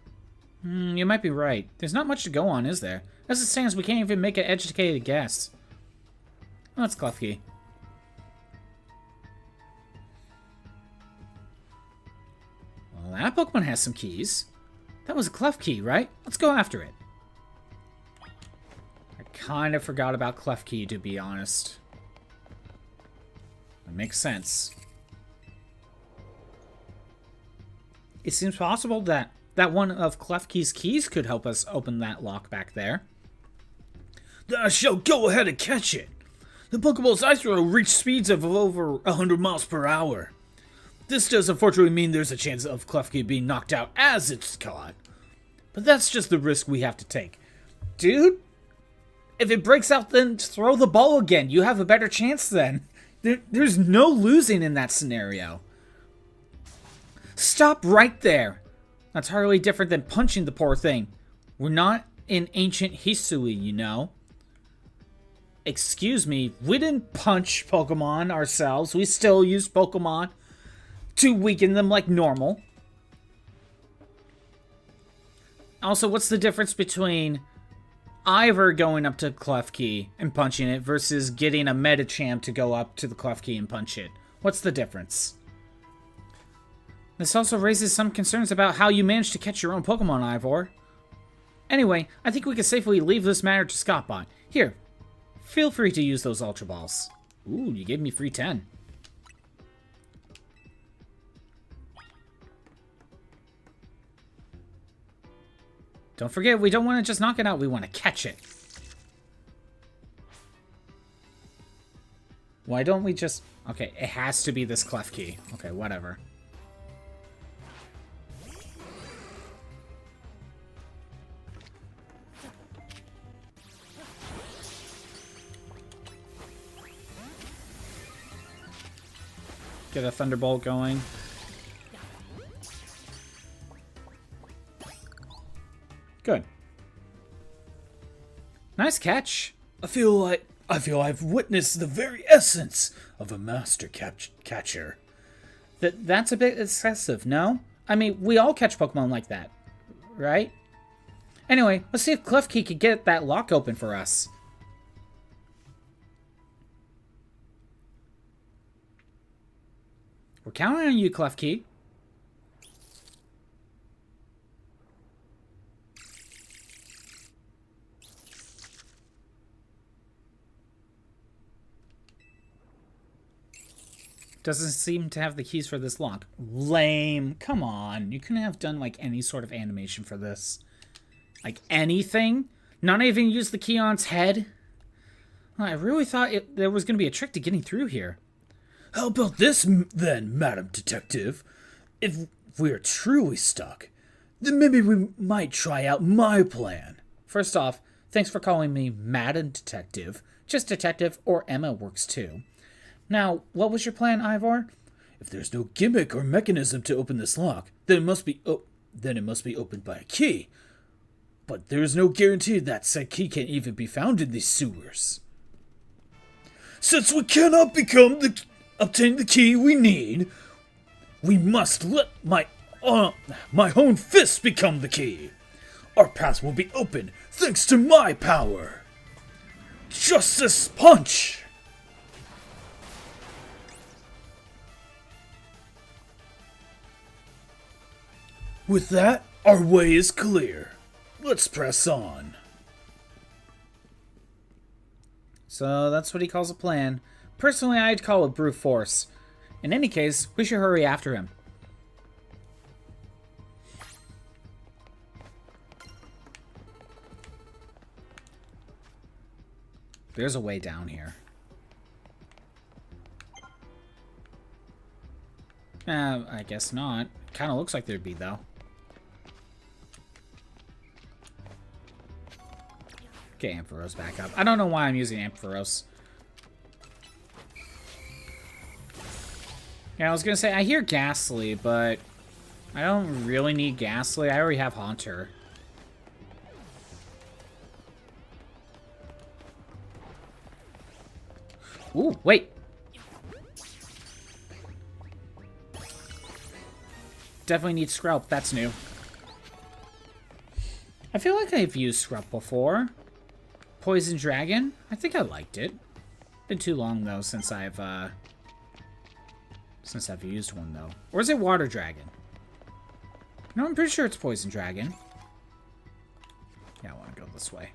You might be right. There's not much to go on, is there? As it stands, we can't even make an educated guess. Oh, it's Klefki. Well, that Pokemon has some keys. That was a Klefki, right? Let's go after it. I kind of forgot about Klefki, to be honest. That makes sense. It seems possible that one of Klefki's keys could help us open that lock back there. Then I shall go ahead and catch it. The Pokeballs I throw reach speeds of over 100 miles per hour. This does unfortunately mean there's a chance of Klefki being knocked out as it's caught. But that's just the risk we have to take. Dude, if it breaks out, then throw the ball again. You have a better chance then. There's no losing in that scenario. Stop right there. That's hardly different than punching the poor thing. We're not in ancient Hisui, you know. Excuse me, we didn't punch Pokemon ourselves. We still use Pokemon to weaken them like normal. Also, what's the difference between Ivor going up to Klefki and punching it versus getting a Medicham to go up to the Klefki and punch it? What's the difference? This also raises some concerns about how you managed to catch your own Pokemon, Ivor. Anyway, I think we can safely leave this matter to Scottbot. Here, feel free to use those Ultra Balls. Ooh, you gave me free 10. Don't forget, we don't want to just knock it out, we want to catch it. Why don't we just... Okay, it has to be this Klefki. Okay, whatever. Get a Thunderbolt going. Nice catch. I feel I've witnessed the very essence of a master catcher. That's a bit excessive, no? I mean, we all catch Pokemon like that, right? Anyway, let's see if Klefki could get that lock open for us. We're counting on you, Klefki. Doesn't seem to have the keys for this lock. Lame. Come on. You couldn't have done, like, any sort of animation for this. Like, anything? Not even use the key on its head? I really thought there was going to be a trick to getting through here. How about this, then, Madam Detective? If we're truly stuck, then maybe we might try out my plan. First off, thanks for calling me Madam Detective. Just Detective or Emma works too. Now, what was your plan, Ivor? If there's no gimmick or mechanism to open this lock, then it must be opened by a key. But there's no guarantee that said key can even be found in these sewers. Since we cannot obtain the key we need, we must let my own fist become the key. Our path will be open thanks to my power. Justice Punch! With that, our way is clear. Let's press on. So that's what he calls a plan. Personally, I'd call it brute force. In any case, we should hurry after him. There's a way down here. I guess not. Kind of looks like there'd be, though. Get Ampharos back up. I don't know why I'm using Ampharos. Yeah, I was gonna say, I hear Ghastly, but I don't really need Ghastly. I already have Haunter. Ooh, wait. Definitely need Scrub. That's new. I feel like I've used Scrub before. Poison Dragon? I think I liked it. Been too long, though, since I've used one, though. Or is it Water Dragon? No, I'm pretty sure it's Poison Dragon. Yeah, I want to go this way.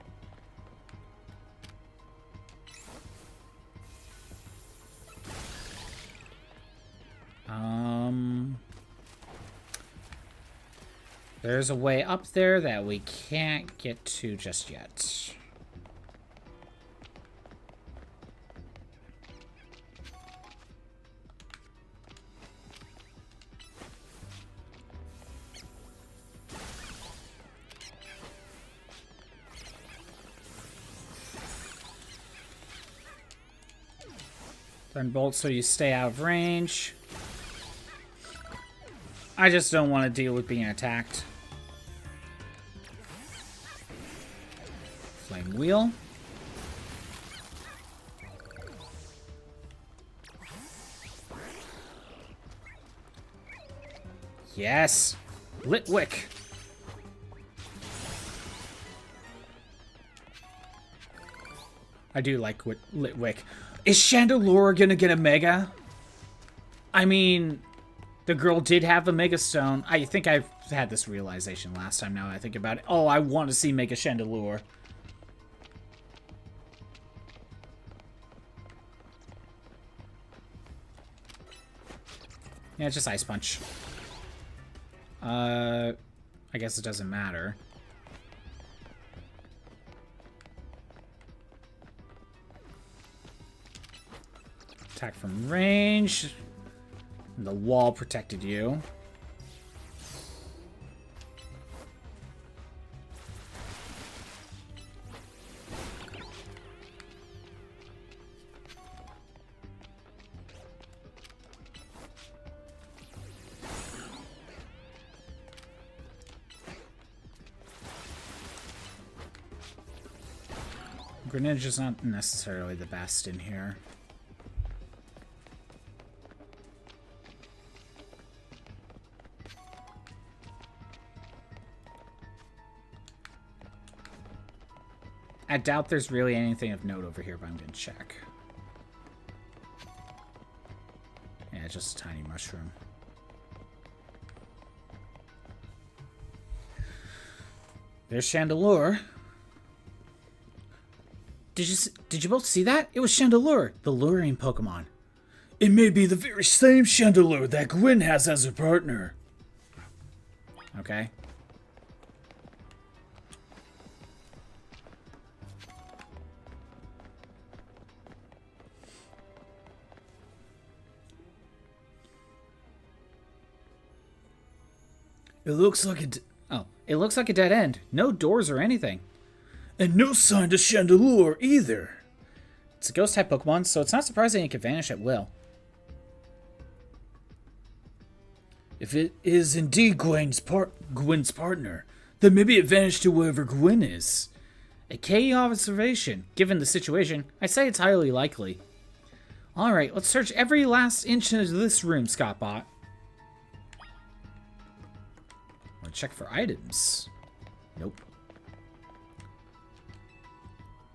There's a way up there that we can't get to just yet. Thunderbolt so you stay out of range. I just don't want to deal with being attacked. Flame Wheel. Yes! Litwick. I do like Litwick. Is Chandelure gonna get a Mega? I mean, the girl did have a Mega Stone. I think I've had this realization last time now I think about it. Oh, I want to see Mega Chandelure. Yeah, just Ice Punch. I guess it doesn't matter. Attack from range. And the wall protected you. Greninja's not necessarily the best in here. I doubt there's really anything of note over here, but I'm going to check. Yeah, just a tiny mushroom. There's Chandelure. Did you both see that? It was Chandelure, the luring Pokemon. It may be the very same Chandelure that Gwyn has as her partner. Okay. It looks like It looks like a dead end. No doors or anything. And no sign to Chandelure either. It's a ghost-type Pokemon, so it's not surprising it could vanish at will. If it is indeed Gwyn's partner, then maybe it vanished to wherever Gwyn is. A key observation. Given the situation, I say it's highly likely. Alright, let's search every last inch of this room, Scottbot. Or check for items. Nope.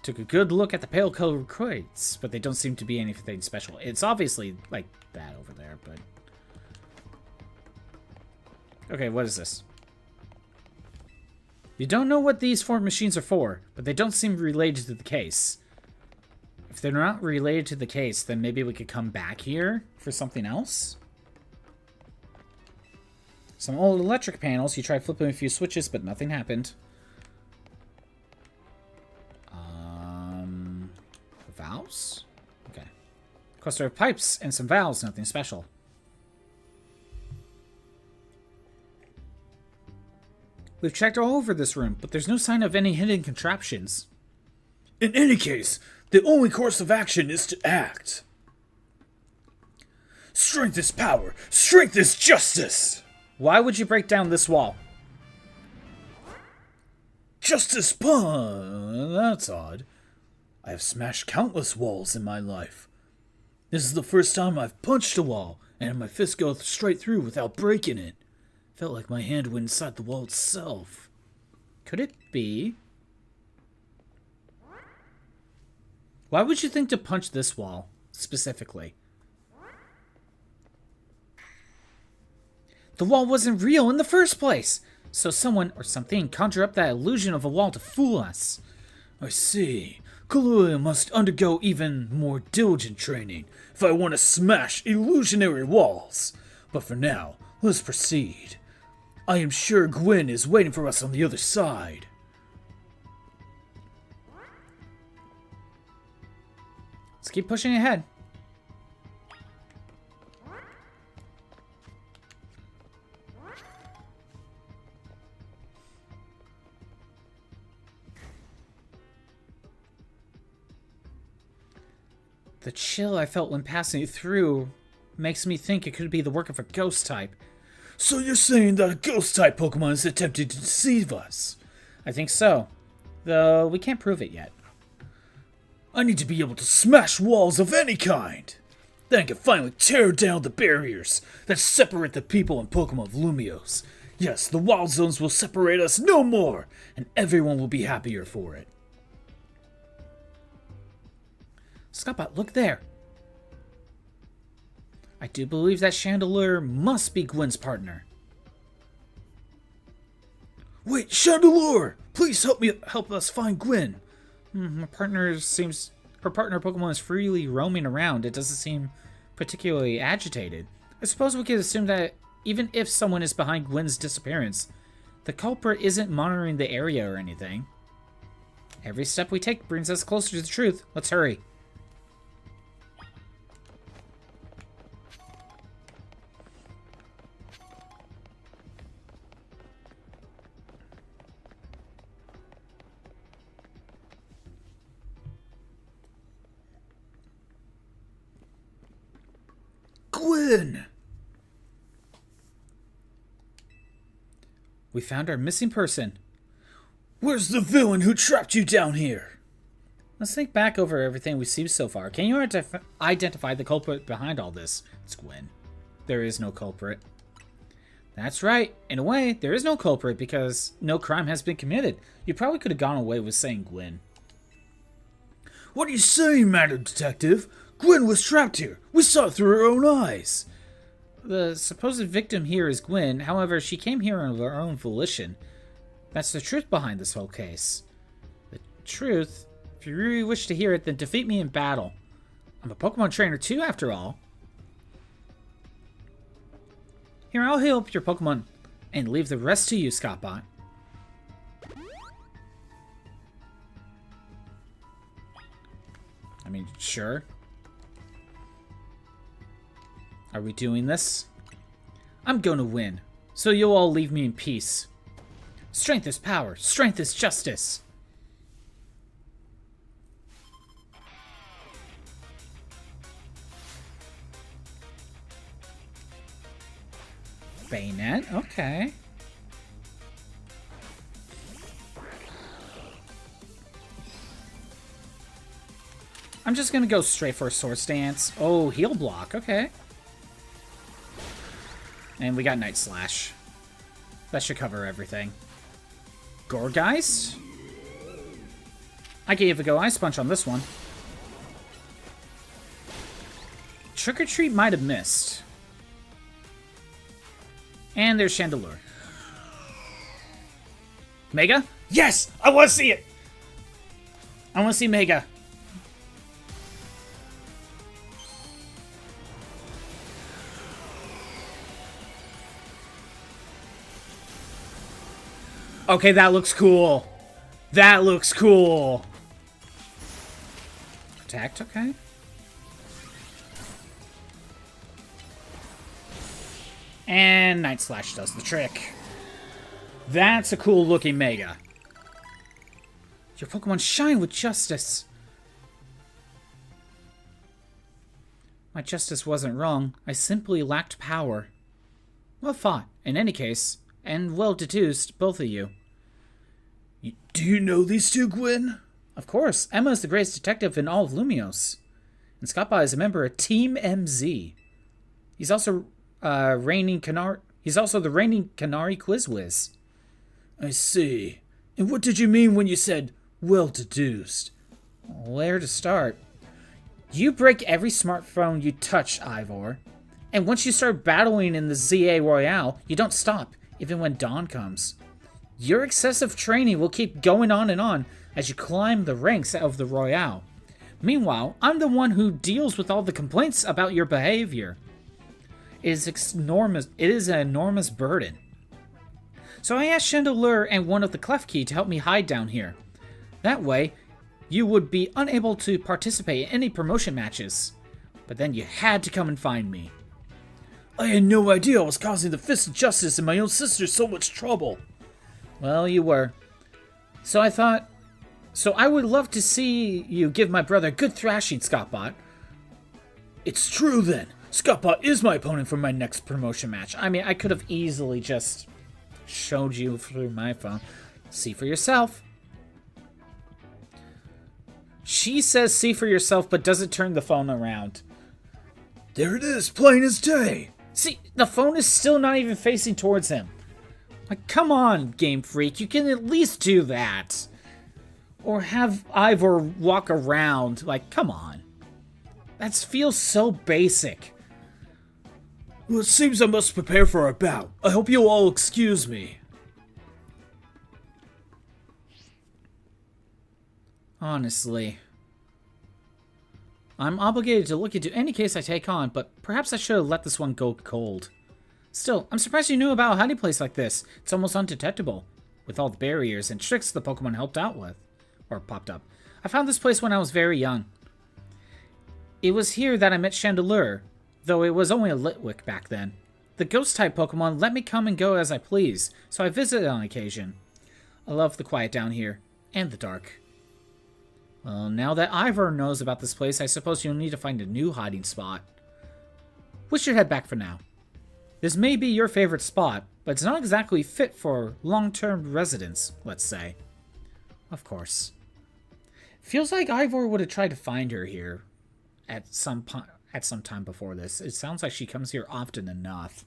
Took a good look at the pale colored crates, but they don't seem to be anything special. It's obviously like that over there, but... Okay, what is this? You don't know what these 4 machines are for, but they don't seem related to the case. If they're not related to the case, then maybe we could come back here for something else? Some old electric panels. You tried flipping a few switches, but nothing happened. Valves? Okay. Cluster of pipes and some valves, nothing special. We've checked all over this room, but there's no sign of any hidden contraptions. In any case, the only course of action is to act. Strength is power. Strength is justice. Why would you break down this wall? Justice pun. That's odd. I have smashed countless walls in my life. This is the first time I've punched a wall and my fist goes straight through without breaking it. Felt like my hand went inside the wall itself. Could it be? Why would you think to punch this wall, specifically? The wall wasn't real in the first place! So someone or something conjured up that illusion of a wall to fool us. I see. Kaluuya must undergo even more diligent training if I want to smash illusionary walls. But for now, let's proceed. I am sure Gwyn is waiting for us on the other side. Let's keep pushing ahead. The chill I felt when passing through makes me think it could be the work of a ghost type. So you're saying that a ghost-type Pokemon is attempting to deceive us? I think so, though we can't prove it yet. I need to be able to smash walls of any kind. Then I can finally tear down the barriers that separate the people and Pokemon of Lumiose. Yes, the wild zones will separate us no more, and everyone will be happier for it. Scottbot, look there. I do believe that Chandelure must be Gwyn's partner. Wait, Chandelure! Please help us find Gwyn. Her partner Pokemon is freely roaming around. It doesn't seem particularly agitated. I suppose we could assume that even if someone is behind Gwyn's disappearance, the culprit isn't monitoring the area or anything. Every step we take brings us closer to the truth. Let's hurry. Gwyn! We found our missing person. Where's the villain who trapped you down here? Let's think back over everything we've seen so far. Can you identify the culprit behind all this? It's Gwynn. There is no culprit. That's right. In a way, there is no culprit because no crime has been committed. You probably could have gone away with saying Gwynn. What are you saying, Madam Detective? Gwynn was trapped here. We saw it through our own eyes. The supposed victim here is Gwynn. However, she came here on her own volition. That's the truth behind this whole case. The truth? If you really wish to hear it, then defeat me in battle. I'm a Pokemon trainer too, after all. Here, I'll heal up your Pokemon and leave the rest to you, Scottbot. I mean, sure. Are we doing this? I'm gonna win, so you'll all leave me in peace. Strength is power. Strength is justice. Bayonet? Okay. I'm just gonna go straight for a sword stance. Oh, heal block. Okay. And we got Night Slash. That should cover everything. Gourgeist? I gave a go Ice Punch on this one. Trick or Treat might have missed. And there's Chandelure. Mega? Yes! I want to see it! I want to see Mega. Okay, that looks cool. That looks cool. Protect, okay. And Night Slash does the trick. That's a cool looking Mega. Your Pokemon shine with justice. My justice wasn't wrong. I simply lacked power. Well fought, in any case. And well deduced, both of you. Do you know these two, Gwynn? Of course. Emma is the greatest detective in all of Lumiose. And Scottbot is a member of Team MZ. He's also He's also the reigning Canary Quiz Whiz. I see. And what did you mean when you said well deduced? Where to start? You break every smartphone you touch, Ivor. And once you start battling in the ZA Royale, you don't stop, even when dawn comes. Your excessive training will keep going on and on as you climb the ranks of the Royale. Meanwhile, I'm the one who deals with all the complaints about your behavior. It is an enormous burden. So I asked Chandelure and one of the Klefki to help me hide down here. That way, you would be unable to participate in any promotion matches. But then you had to come and find me. I had no idea I was causing the Fist of Justice and my own sister so much trouble. Well, you were. So I would love to see you give my brother a good thrashing, Scottbot. It's true then. Scottbot is my opponent for my next promotion match. I mean, I could have easily just showed you through my phone. See for yourself. She says see for yourself, but doesn't turn the phone around. There it is, plain as day. See, the phone is still not even facing towards him. Like, come on, Game Freak, you can at least do that. Or have Ivor walk around. Like, come on. That feels so basic. Well, it seems I must prepare for our bout. I hope you'll all excuse me. Honestly. I'm obligated to look into any case I take on, but perhaps I should have let this one go cold. Still, I'm surprised you knew about a hiding place like this. It's almost undetectable, with all the barriers and tricks the Pokemon helped out with. Or popped up. I found this place when I was very young. It was here that I met Chandelure, though it was only a Litwick back then. The Ghost-type Pokemon let me come and go as I please, so I visited on occasion. I love the quiet down here, and the dark. Well, now that Ivor knows about this place, I suppose you'll need to find a new hiding spot. We should head back for now. This may be your favorite spot, but it's not exactly fit for long-term residence, let's say. Of course. Feels like Ivor would have tried to find her here at some time before this. It sounds like she comes here often enough.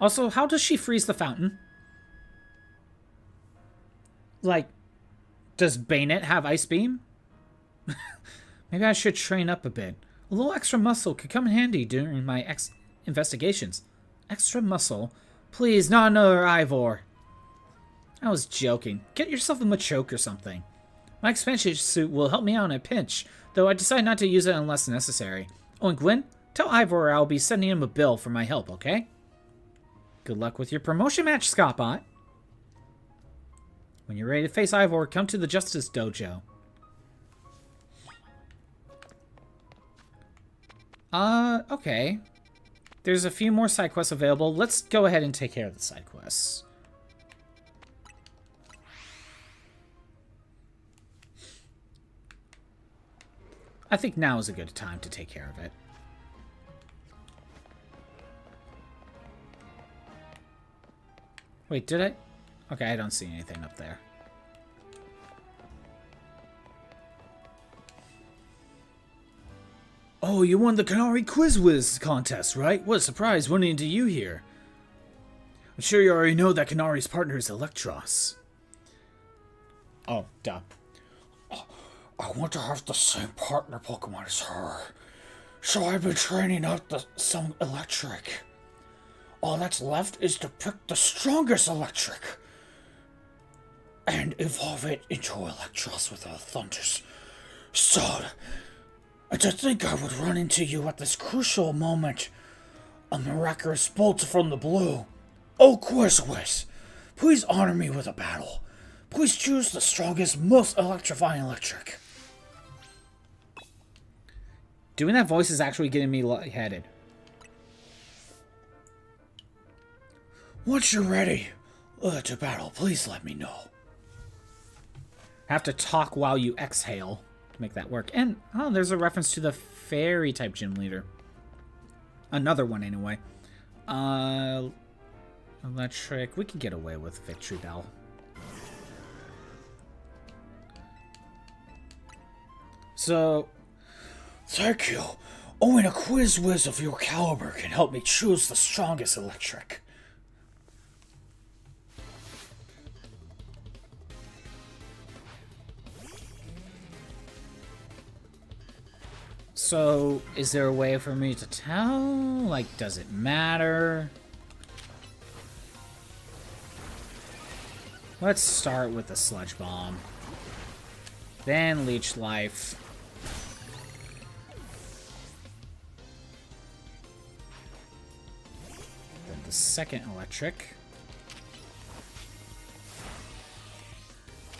Also, how does she freeze the fountain? Like, does Bayonet have Ice Beam? Maybe I should train up a bit. A little extra muscle could come in handy during my investigations. Extra muscle? Please, not another Ivor. I was joking. Get yourself a Machoke or something. My expansion suit will help me out in a pinch, though I decide not to use it unless necessary. Oh, and Gwyn, tell Ivor I'll be sending him a bill for my help, okay? Good luck with your promotion match, Scottbot. When you're ready to face Ivor, come to the Justice Dojo. Okay. There's a few more side quests available. Let's go ahead and take care of the side quests. I think now is a good time to take care of it. Wait, did I? Okay, I don't see anything up there. Oh, you won the Canary Quiz Whiz contest, right? What a surprise running into you here. I'm sure you already know that Canari's partner is Electros. Oh, duh. I want to have the same partner Pokemon as her. So I've been training up some electric. All that's left is to pick the strongest electric. And evolve it into Electros with a Thunder's sword. And to think I would run into you at this crucial moment. A miraculous bolt from the blue. Oh, Quizwiz, please honor me with a battle. Please choose the strongest, most electrifying electric. Doing that voice is actually getting me lightheaded. Once you're ready to battle, please let me know. Have to talk while you exhale to make that work. And, oh, there's a reference to the fairy-type gym leader. Another one, anyway. Electric. We could get away with Victory Bell. So, thank you. Only a Quizwiz of your caliber can help me choose the strongest electric. So, is there a way for me to tell? Like, does it matter? Let's start with the Sludge Bomb. Then Leech Life. Then the second Electric.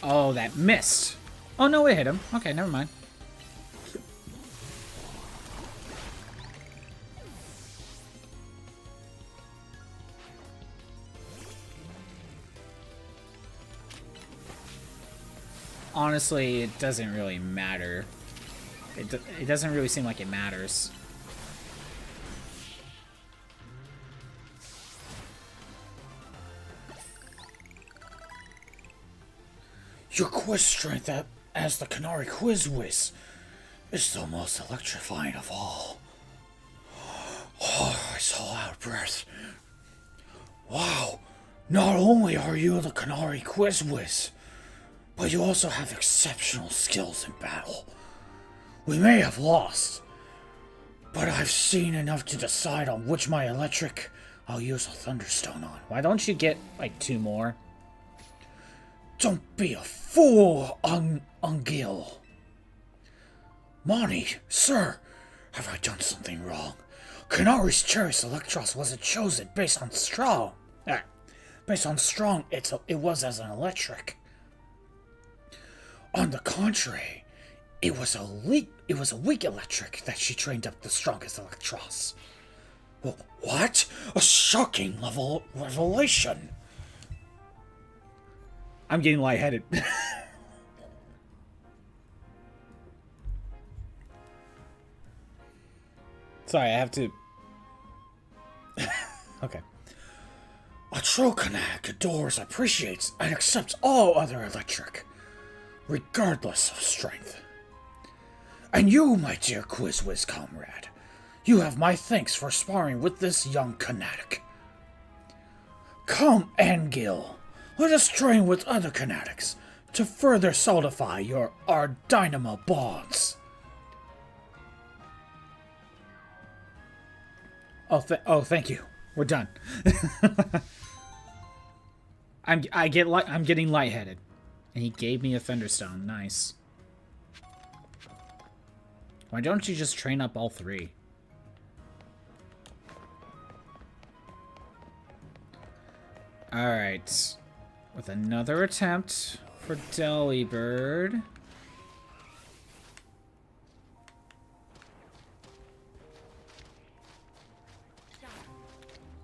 Oh, that missed. Oh, no, it hit him. Okay, never mind. Honestly, it doesn't really matter. It doesn't really seem like it matters. Your quiz strength as the Canary Quizwiz is the most electrifying of all. Oh, I saw out of breath. Wow, not only are you the Canary Quizwiz, but you also have exceptional skills in battle. We may have lost, but I've seen enough to decide on which my electric I'll use a Thunderstone on. Why don't you get, like, 2 more? Don't be a fool, Ungil. Monty, sir, have I done something wrong? Canari's Cherry's Electros wasn't chosen based on strong. Based on strong, it was as an electric. On the contrary, it was a weak electric that she trained up the strongest Electros. Well, what? A shocking revelation. I'm getting lightheaded. Sorry, I have to... Okay. A true Kanak adores, appreciates, and accepts all other electric. regardless of strength. And you, my dear Quizwiz comrade, you have my thanks for sparring with this young Knatic. Come, Angil, let us train with other Knatics to further solidify our dynamo bonds. Oh, thank you. We're done. I'm getting lightheaded, and he gave me a Thunderstone. Nice. Why don't you just train up all three? All right, with another attempt for Delibird.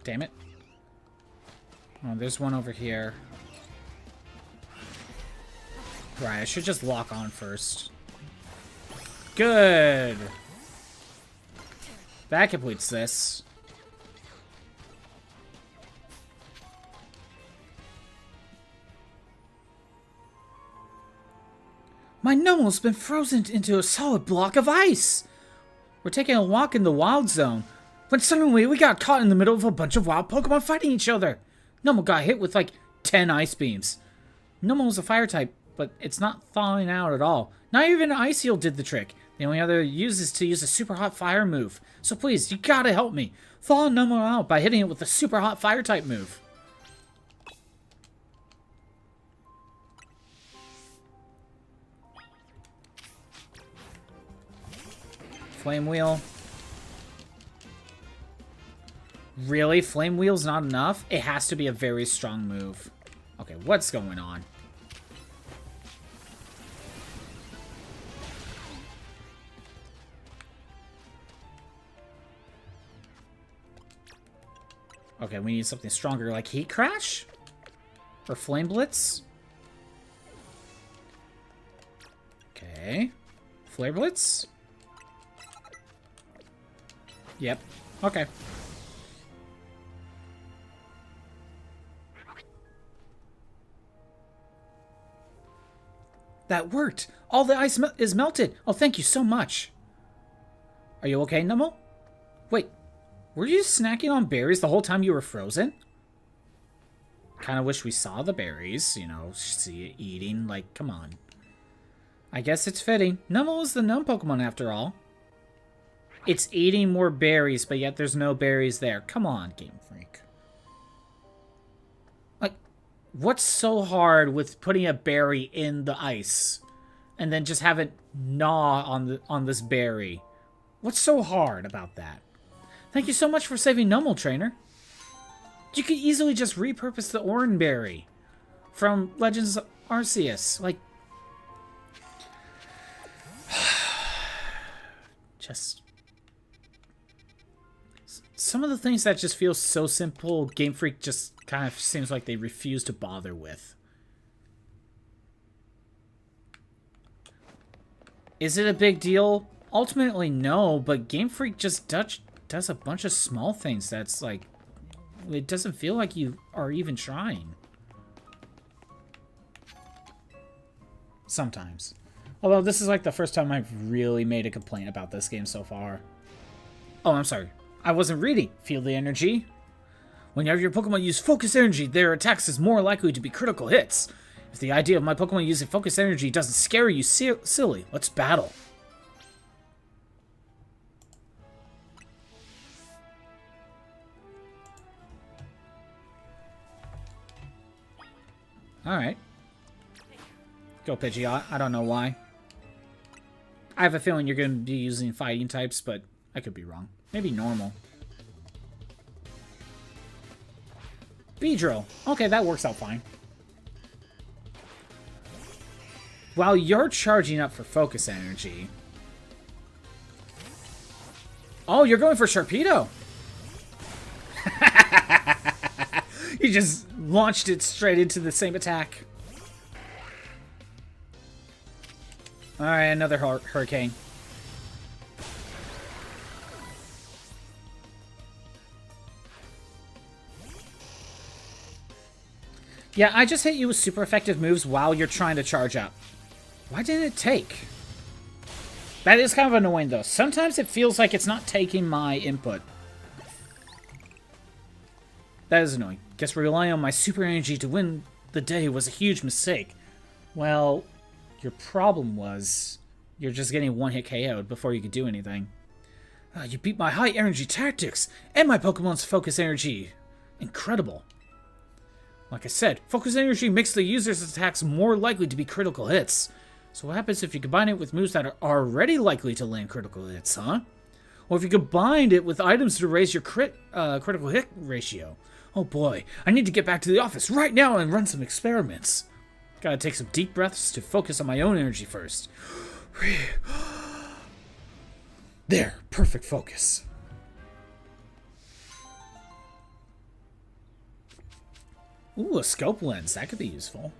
Damn it. Oh, there's one over here. Right, I should just lock on first. Good. That completes this. My Nomel's been frozen into a solid block of ice. We're taking a walk in the wild zone, when suddenly we got caught in the middle of a bunch of wild Pokemon fighting each other. Nomel got hit with like 10 ice beams. Nomel is a fire type, but it's not thawing out at all. Not even an Ice Heal did the trick. The only other use is to use a super hot fire move. So please, you gotta help me. Thaw Nomel out by hitting it with a super hot fire type move. Flame Wheel. Really? Flame Wheel's not enough? It has to be a very strong move. Okay, what's going on? Okay, we need something stronger, like Heat Crash? Or Flame Blitz? Okay. Flare Blitz? Yep. Okay. That worked! All the ice is melted! Oh, thank you so much! Are you okay, Numel? Wait, were you snacking on berries the whole time you were frozen? Kinda wish we saw the berries, you know, see it eating, like, come on. I guess it's fitting. Numel is the gnome Pokemon after all. It's eating more berries, but yet there's no berries there. Come on, Game Freak. Like, what's so hard with putting a berry in the ice and then just have it gnaw on this berry? What's so hard about that? Thank you so much for saving Numel, Trainer. You could easily just repurpose the Oran Berry from Legends Arceus. Like, just some of the things that just feel so simple, Game Freak just kind of seems like they refuse to bother with. Is it a big deal? Ultimately, no, but Game Freak just does a bunch of small things that's like, it doesn't feel like you are even trying. Sometimes. Although this is like the first time I've really made a complaint about this game so far. Oh, I'm sorry. I wasn't reading. Feel the energy? Whenever your Pokemon use Focus Energy, their attacks is more likely to be critical hits. If the idea of my Pokemon using Focus Energy doesn't scare you silly, let's battle. Alright. Go Pidgeot. I don't know why. I have a feeling you're going to be using fighting types, but I could be wrong. Maybe normal. Beedrill. Okay, that works out fine. While you're charging up for Focus Energy... Oh, you're going for Sharpedo! You just launched it straight into the same attack. Alright, another Hurricane. Yeah, I just hit you with super effective moves while you're trying to charge up. Why didn't it take? That is kind of annoying, though. Sometimes it feels like it's not taking my input. That is annoying. Guess relying on my super energy to win the day was a huge mistake. Well, your problem was you're just getting one-hit KO'd before you could do anything. You beat my high energy tactics and my Pokemon's focus energy. Incredible. Like I said, focus energy makes the user's attacks more likely to be critical hits. So what happens if you combine it with moves that are already likely to land critical hits, huh? Or if you combined it with items to raise your critical hit ratio. Oh boy, I need to get back to the office right now and run some experiments. Gotta take some deep breaths to focus on my own energy first. There, perfect focus. Ooh, a scope lens. That could be useful.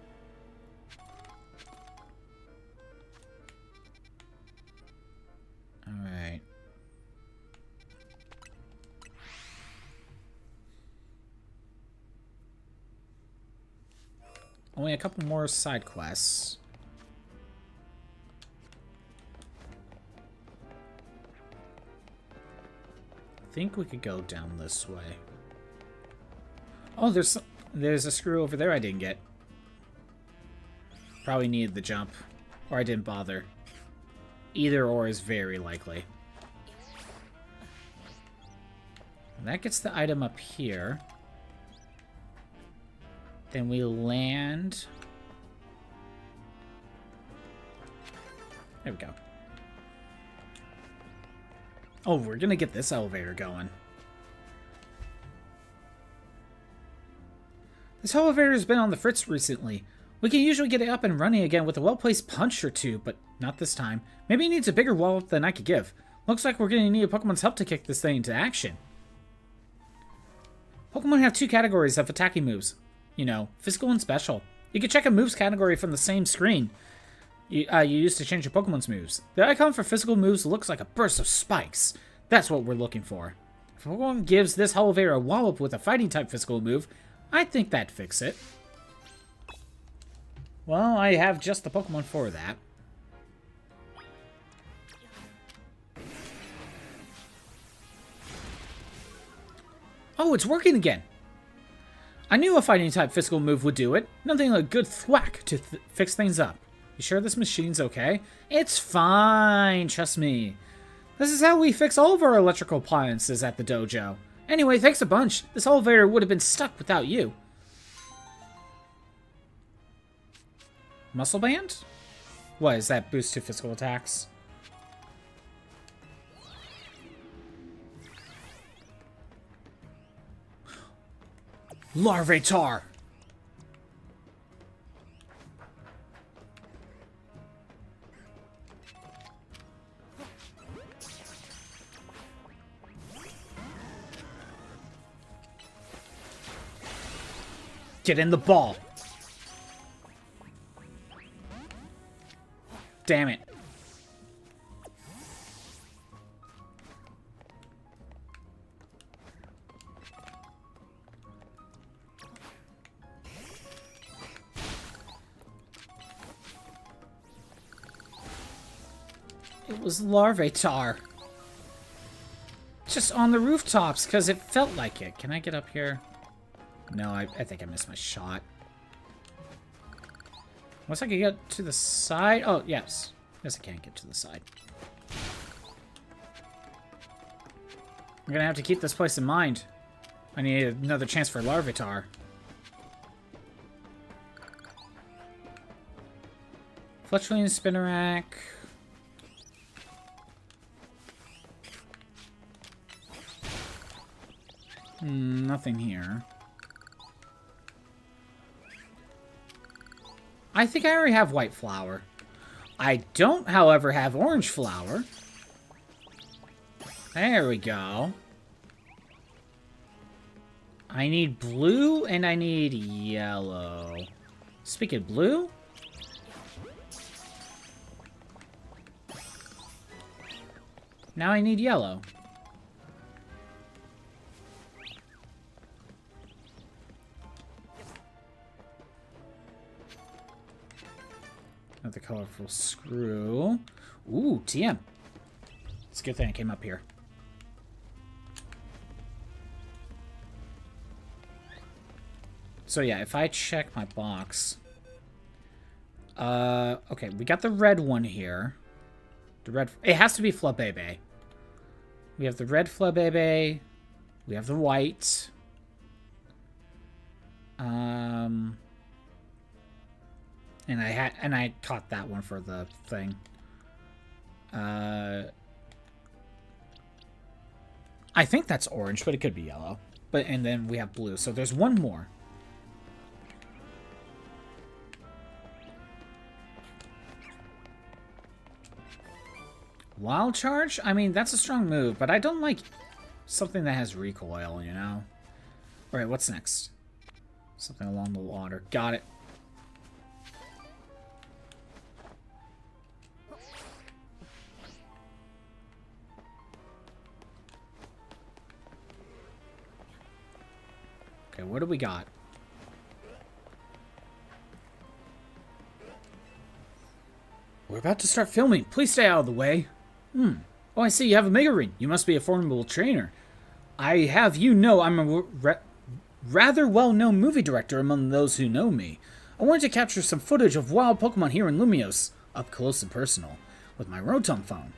Alright. Only a couple more side quests. I think we could go down this way. Oh, there's a screw over there I didn't get. Probably needed the jump. Or I didn't bother. Either or is very likely. That gets the item up here. Then we land... There we go. Oh, we're gonna get this elevator going. This elevator has been on the fritz recently. We can usually get it up and running again with a well-placed punch or two, but not this time. Maybe it needs a bigger wallop than I could give. Looks like we're gonna need a Pokemon's help to kick this thing into action. Pokemon have two categories of attacking moves. You know, physical and special. You can check a moves category from the same screen you use to change your Pokemon's moves. The icon for physical moves looks like a burst of spikes. That's what we're looking for. If Pokemon gives this elevator a wallop with a fighting type physical move, I think that'd fix it. Well, I have just the Pokemon for that. Oh, it's working again! I knew a fighting type physical move would do it. Nothing like a good thwack to fix things up. You sure this machine's okay? It's fine, trust me. This is how we fix all of our electrical appliances at the dojo. Anyway, thanks a bunch. This elevator would have been stuck without you. Muscle Band? What, is that boost to physical attacks? Larvitar! Get in the ball! Damn it. It was Larvitar. Just on the rooftops, because it felt like it. Can I get up here? No, I think I missed my shot. Unless I can get to the side. Oh, yes. Yes, I can get to the side. I'm gonna have to keep this place in mind. I need another chance for Larvitar. Fletchling, Spinarak. Nothing here. I think I already have White Flower. I don't, however, have Orange Flower. There we go. I need blue and I need yellow. Speaking of blue. Now I need yellow. Another colorful screw. Ooh, TM. It's a good thing I came up here. So yeah, if I check my box... okay, we got the red one here. The red... It has to be Flabebe. We have the red Flabebe. We have the white. And I caught that one for the thing. I think that's orange, but it could be yellow. And then we have blue. So there's one more. Wild Charge? I mean, that's a strong move, but I don't like something that has recoil, you know? Alright, what's next? Something along the water. Got it. Okay, what do we got? We're about to start filming. Please stay out of the way. Oh, I see you have a Mega Ring. You must be a formidable trainer. I have you know I'm a rather well-known movie director among those who know me. I wanted to capture some footage of wild Pokemon here in Lumiose, up close and personal, with my Rotom phone.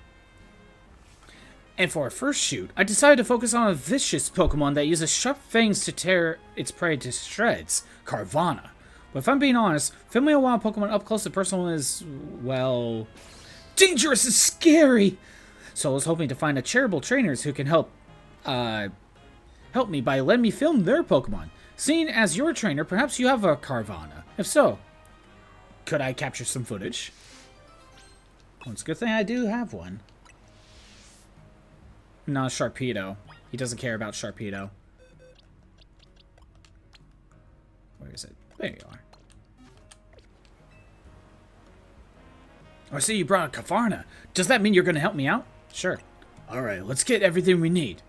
And for our first shoot, I decided to focus on a vicious Pokemon that uses sharp fangs to tear its prey to shreds, Carvanha. But if I'm being honest, filming a wild Pokemon up close and personal is, well, dangerous and scary! So I was hoping to find a charitable trainers who can help me by letting me film their Pokemon. Seeing as your trainer, perhaps you have a Carvanha. If so, could I capture some footage? Well, it's a good thing I do have one. Not Sharpedo. He doesn't care about Sharpedo. Where is it? There you are. I see you brought a Carvanha. Does that mean you're going to help me out? Sure. Alright, let's get everything we need.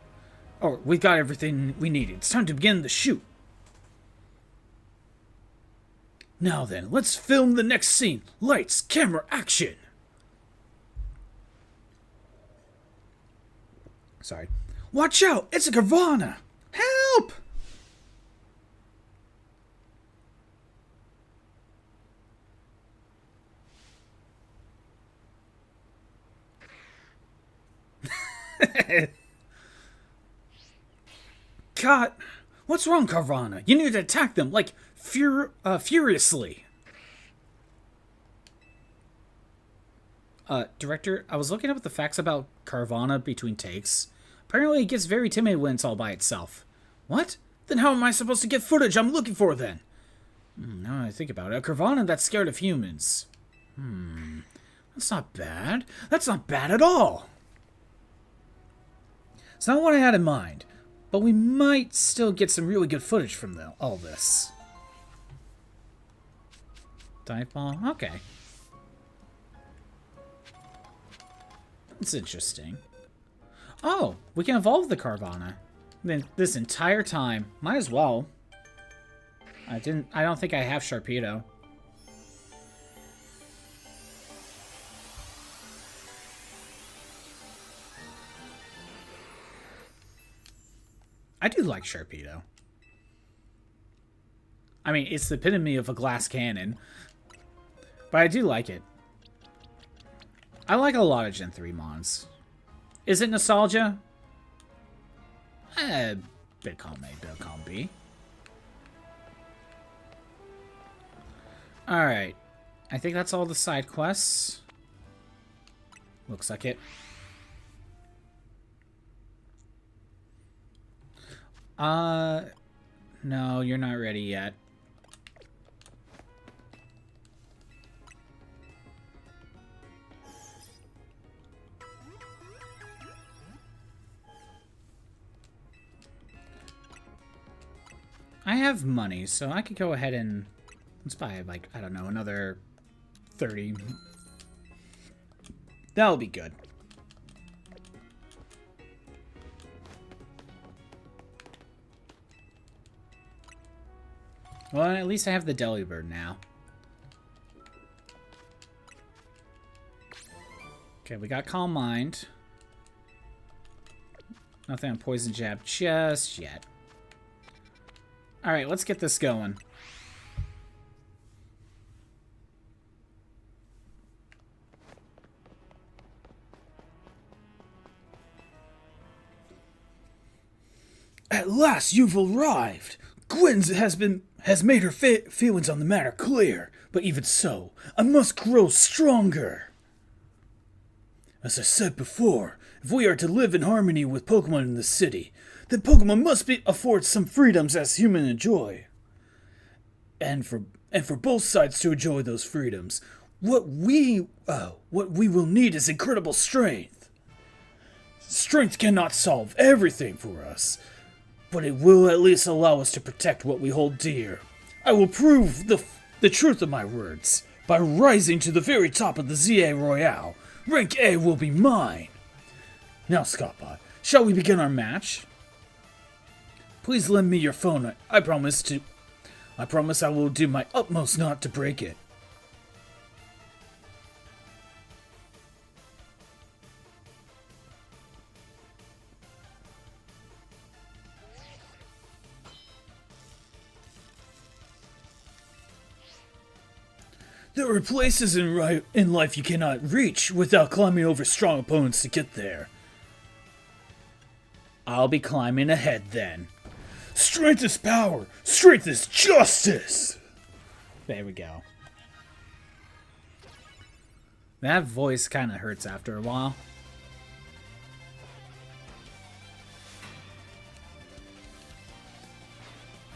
Oh, we got everything we need. It's time to begin the shoot. Now then, let's film the next scene. Lights, camera, action! Sorry. Watch out! It's a Carvanha! Help! God, what's wrong, Carvanha? You need to attack them, like, furiously. Director, I was looking up the facts about Carvanha between takes. Apparently it gets very timid when it's all by itself. What? Then how am I supposed to get footage I'm looking for, then? Now I think about it, a Carvanha that's scared of humans. That's not bad. That's not bad at all. It's not what I had in mind, but we might still get some really good footage from all this. Dive ball? Okay. That's interesting. Oh, we can evolve the Carvanha. Then this entire time, might as well. I don't think I have Sharpedo. I do like Sharpedo. I mean, it's the epitome of a glass cannon. But I do like it. I like a lot of Gen 3 mons. Is it nostalgia? Bit column A, bit column B. Alright. I think that's all the side quests. Looks like it. No, you're not ready yet. I have money, so I could go ahead and let's buy, like, I don't know, another 30. That'll be good. Well, at least I have the Delibird now. Okay, we got Calm Mind. Nothing on Poison Jab just yet. Alright, let's get this going. At last you've arrived! Gwynn has made her feelings on the matter clear, but even so, I must grow stronger. As I said before, if we are to live in harmony with Pokemon in the city, then Pokemon must be afford some freedoms as humans enjoy. And for both sides to enjoy those freedoms, what we will need is incredible strength. Strength cannot solve everything for us, but it will at least allow us to protect what we hold dear. I will prove the truth of my words by rising to the very top of the ZA Royale. Rank A will be mine. Now, Scottbot, shall we begin our match? Please lend me your phone. I promise I will do my utmost not to break it. There are places in life you cannot reach without climbing over strong opponents to get there. I'll be climbing ahead then. Strength is power. Strength is justice. There we go. That voice kind of hurts after a while.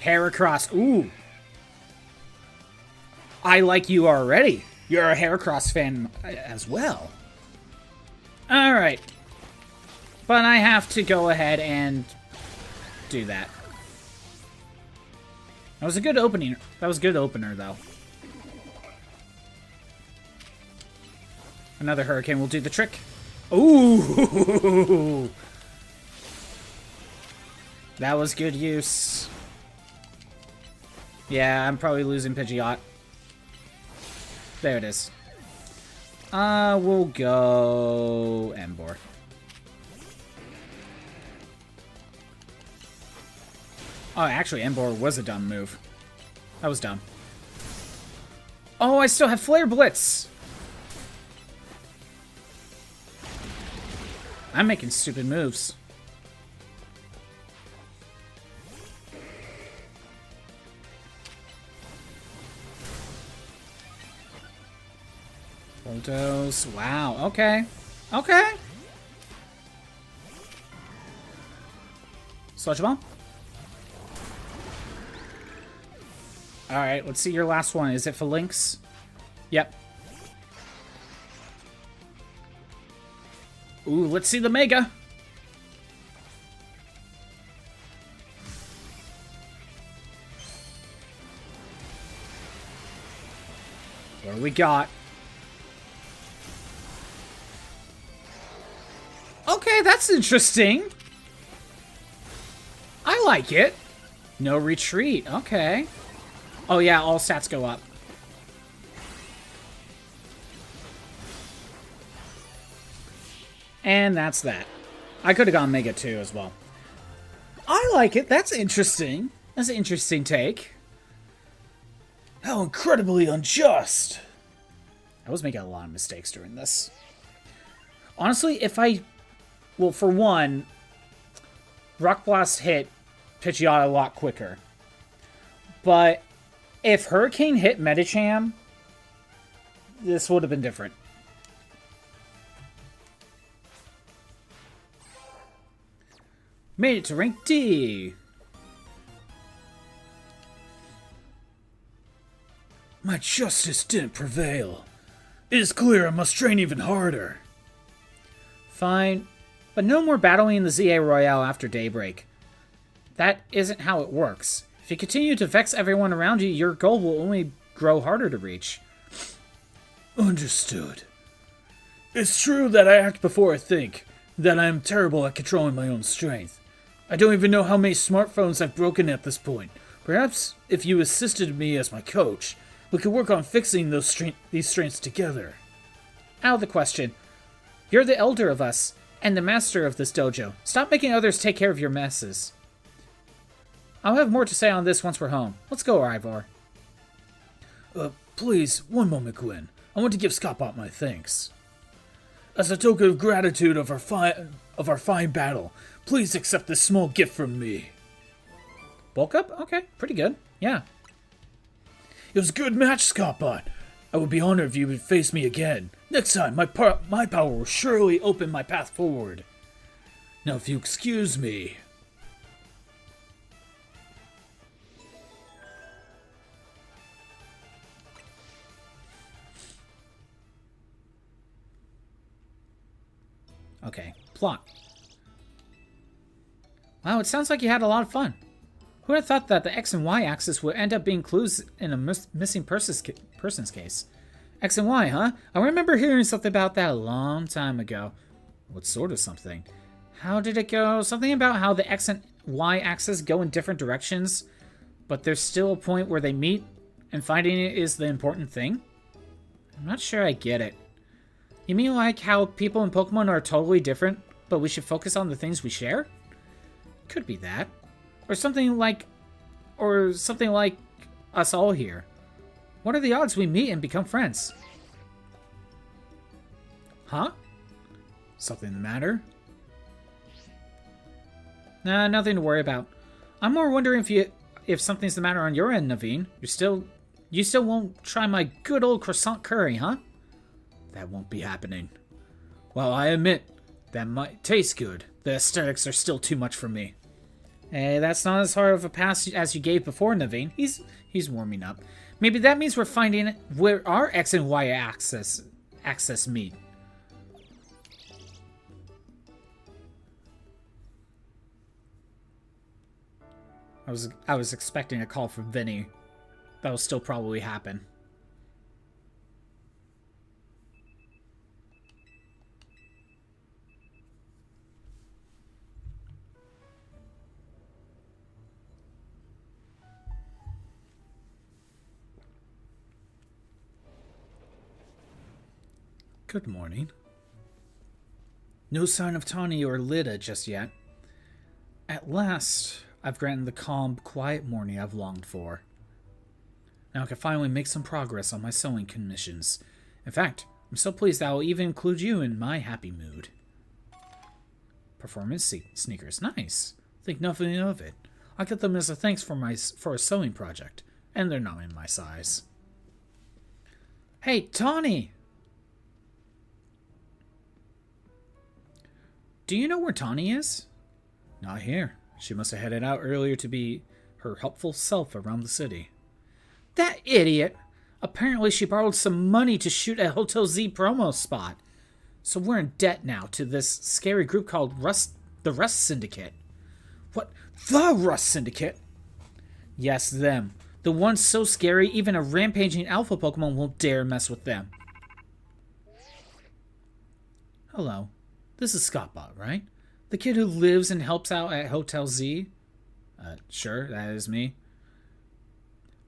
Heracross. Ooh. I like you already. You're a Heracross fan as well. Alright. But I have to go ahead and do that. That was a good opening. That was a good opener, though. Another Hurricane will do the trick. Ooh! That was good use. Yeah, I'm probably losing Pidgeot. There it is. We'll go Emboar. Oh, actually, Emboar was a dumb move. That was dumb. Oh, I still have Flare Blitz! I'm making stupid moves. Bulldoze. Wow, okay. Okay. Sludge Bomb. Alright, let's see your last one. Is it for Lynx? Yep. Ooh, let's see the Mega. What do we got? Okay, that's interesting. I like it. No retreat. Okay. Oh yeah, all stats go up. And that's that. I could have gone Mega 2 as well. I like it. That's interesting. That's an interesting take. How incredibly unjust. I was making a lot of mistakes during this. Honestly, if I... Well, for one, Rock Blast hit Pidgeot a lot quicker. But if Hurricane hit Medicham, this would have been different. Made it to rank D. My justice didn't prevail. It is clear I must train even harder. Fine, but no more battling in the ZA Royale after daybreak. That isn't how it works. If you continue to vex everyone around you, your goal will only grow harder to reach. Understood. It's true that I act before I think, that I am terrible at controlling my own strength. I don't even know how many smartphones I've broken at this point. Perhaps if you assisted me as my coach, we could work on fixing these strengths together. Out of the question. You're the elder of us, and the master of this dojo. Stop making others take care of your messes. I'll have more to say on this once we're home. Let's go, Ivor. Please, one moment, Gwynn. I want to give Scottbot my thanks. As a token of gratitude of our fine battle, please accept this small gift from me. Bulk up? Okay, pretty good. Yeah. It was a good match, Scottbot. I would be honored if you would face me again. Next time, my power will surely open my path forward. Now, if you excuse me... Okay, plot. Wow, it sounds like you had a lot of fun. Who would have thought that the X and Y axis would end up being clues in a missing person's case? X and Y, huh? I remember hearing something about that a long time ago. What sort of something? How did it go? Something about how the X and Y axis go in different directions, but there's still a point where they meet, and finding it is the important thing? I'm not sure I get it. You mean like how people in Pokemon are totally different, but we should focus on the things we share? Could be that. Or something like us all here. What are the odds we meet and become friends? Huh? Something the matter? Nah, nothing to worry about. I'm more wondering if something's the matter on your end, Naveen. You still won't try my good old croissant curry, huh? That won't be happening. Well, I admit, that might taste good. The aesthetics are still too much for me. Hey, that's not as hard of a pass as you gave before, Naveen. He's warming up. Maybe that means we're finding where our X and Y axis meet. I was expecting a call from Vinny. That'll still probably happen. Good morning. No sign of Taunie or Lida just yet. At last, I've granted the calm, quiet morning I've longed for. Now I can finally make some progress on my sewing commissions. In fact, I'm so pleased that I'll even include you in my happy mood. Performance sneakers. Nice. Think nothing of it. I get them as a thanks for a sewing project, and they're not in my size. Hey, Taunie! Do you know where Taunie is? Not here. She must have headed out earlier to be her helpful self around the city. That idiot! Apparently she borrowed some money to shoot a Hotel Z promo spot. So we're in debt now to this scary group called the Rust Syndicate. What? The Rust Syndicate? Yes, them. The ones so scary even a rampaging alpha Pokemon won't dare mess with them. Hello. This is Scottbot, right? The kid who lives and helps out at Hotel Z? Sure, that is me.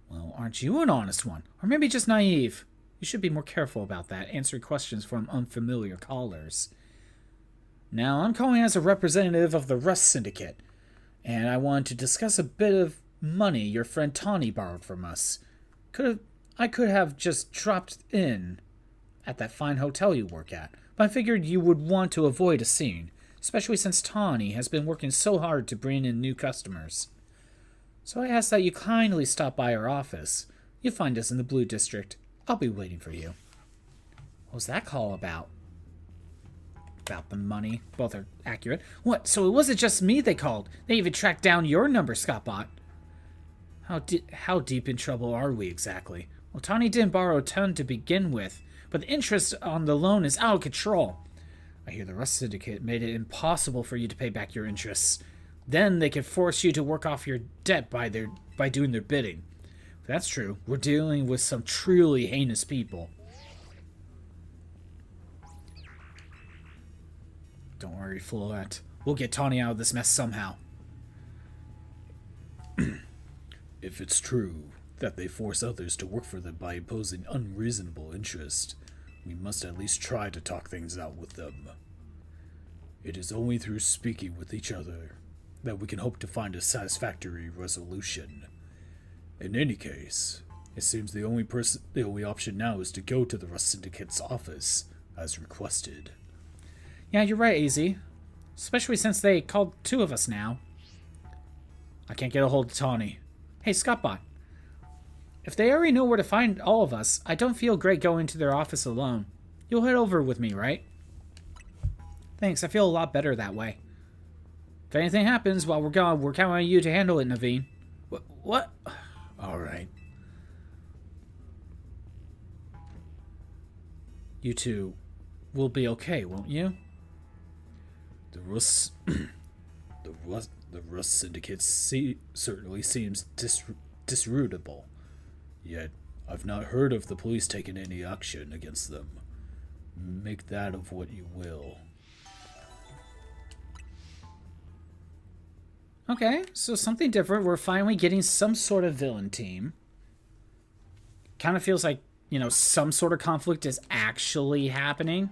Well, aren't you an honest one? Or maybe just naive? You should be more careful about that, answering questions from unfamiliar callers. Now, I'm calling as a representative of the Rust Syndicate, and I wanted to discuss a bit of money your friend Taunie borrowed from us. I could have just dropped in at that fine hotel you work at, but I figured you would want to avoid a scene, especially since Taunie has been working so hard to bring in new customers. So I ask that you kindly stop by our office. You'll find us in the Blue District. I'll be waiting for you. What was that call about? About the money. Both are accurate. What? So it wasn't just me they called. They even tracked down your number, Scottbot. How deep in trouble are we exactly? Well, Taunie didn't borrow a ton to begin with, but the interest on the loan is out of control. I hear the Rust Syndicate made it impossible for you to pay back your interests. Then they could force you to work off your debt by doing their bidding. If that's true, we're dealing with some truly heinous people. Don't worry, Floette. We'll get Taunie out of this mess somehow. If it's true that they force others to work for them by imposing unreasonable interest, We must at least try to talk things out with them. It is only through speaking with each other that we can hope to find a satisfactory resolution. In any case, it seems the only option now is to go to the Rust Syndicate's office, as requested. Yeah, you're right, AZ. Especially since they called 2 of us now. I can't get a hold of Taunie. Hey, Scottbot. If they already know where to find all of us, I don't feel great going to their office alone. You'll head over with me, right? Thanks, I feel a lot better that way. If anything happens while we're gone, we're counting on you to handle it, Naveen. What? Alright. You two will be okay, won't you? The Rust Syndicate certainly seems disreputable. Yet, I've not heard of the police taking any action against them. Make that of what you will. Okay, so something different. We're finally getting some sort of villain team. Kind of feels like, you know, some sort of conflict is actually happening.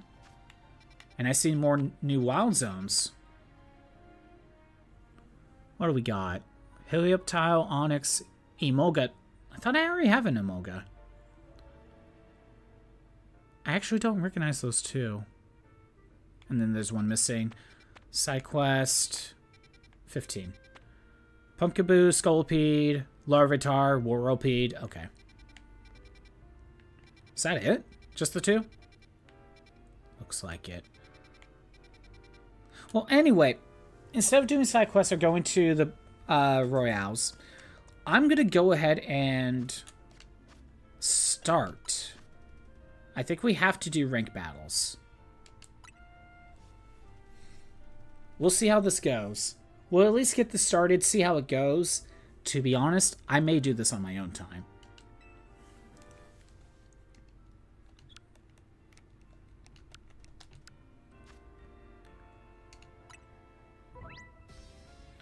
And I see more new wild zones. What do we got? Helioptile, Onyx, Emolga. I thought I already have an Emolga. I actually don't recognize those 2. And then there's one missing. Side quest 15. Pumpkaboo, Scolipede, Larvitar, Whirlpede. Okay. Is that it? Just the 2? Looks like it. Well, anyway, instead of doing side quests or going to the Royales, I'm going to go ahead and start. I think we have to do rank battles. We'll see how this goes. We'll at least get this started, see how it goes. To be honest, I may do this on my own time.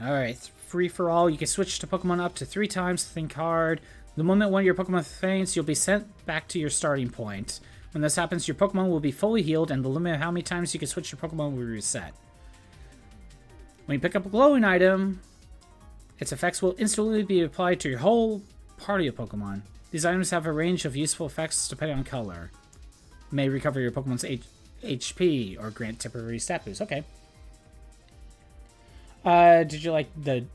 Alright, free for all. You can switch to Pokemon up to 3 times. Think hard. The moment one of your Pokemon faints, you'll be sent back to your starting point. When this happens, your Pokemon will be fully healed, and the limit of how many times you can switch your Pokemon will reset. When you pick up a glowing item, its effects will instantly be applied to your whole party of Pokemon. These items have a range of useful effects depending on color. May recover your Pokemon's HP or grant temporary stat boosts. Okay. Did you like the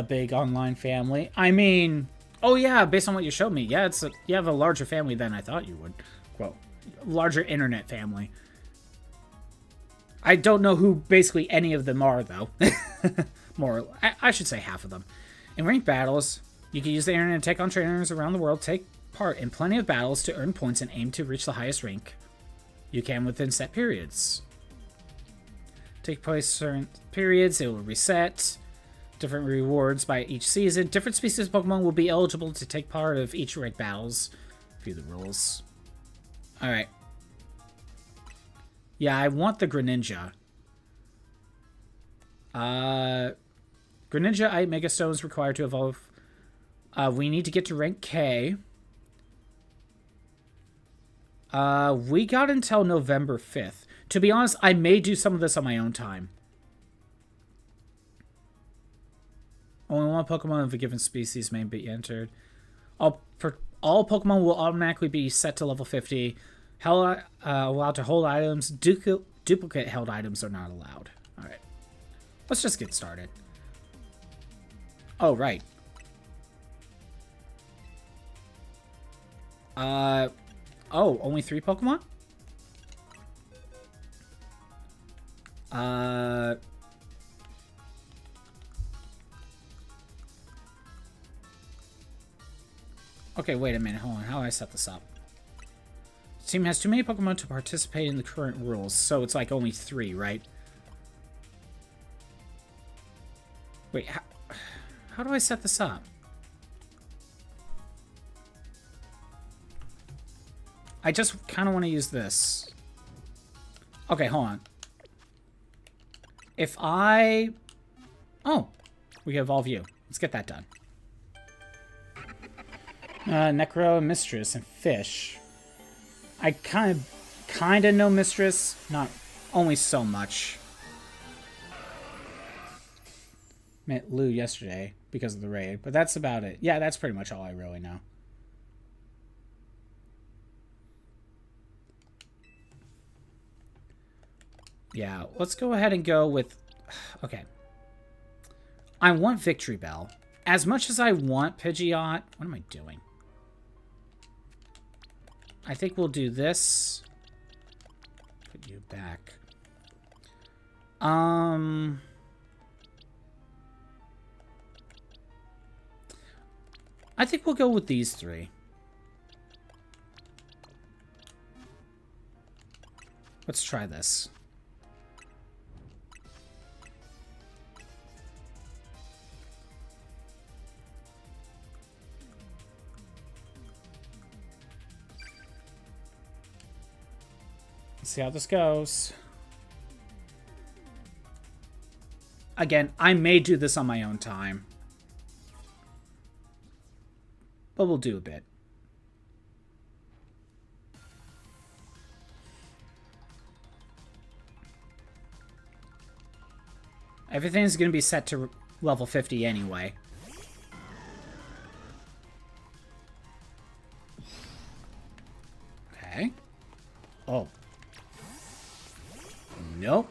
big online family? I mean, oh yeah, based on what you showed me, yeah, you have a larger family than I thought you would. Quote, larger internet family. I don't know who basically any of them are, though. I should say half of them. In ranked battles, you can use the internet to take on trainers around the world, take part in plenty of battles to earn points and aim to reach the highest rank you can within set periods. Take place certain periods, it will reset. Different rewards by each season. Different species of Pokemon will be eligible to take part of each ranked battles. View the rules. Alright. Yeah, I want the Greninja. Greninjaite Mega Stones required to evolve. We need to get to rank K. We got until November 5th. To be honest, I may do some of this on my own time. Only one Pokemon of a given species may be entered. All Pokemon will automatically be set to level 50. Allowed to hold items. Duplicate held items are not allowed. Alright. Let's just get started. Oh, right. Oh, only 3 Pokemon? Okay, wait a minute. Hold on. How do I set this up? The team has too many Pokemon to participate in the current rules, so it's like only 3, right? Wait, how do I set this up? I just kind of want to use this. Okay, hold on. If I... Oh, we can evolve you. Let's get that done. Necro, Mistress, and Fish. I kind Kinda no mistress, not only so much. Met Lou yesterday because of the raid, but that's about it. Yeah, that's pretty much all I really know. Yeah, let's go ahead and go with... Okay. I want Victory Bell. As much as I want Pidgeot... What am I doing? I think we'll do this. Put you back. I think we'll go with these three. Let's try this. Let's see how this goes. Again, I may do this on my own time. But we'll do a bit. Everything's going to be set to level 50 anyway. Okay. Oh. Nope.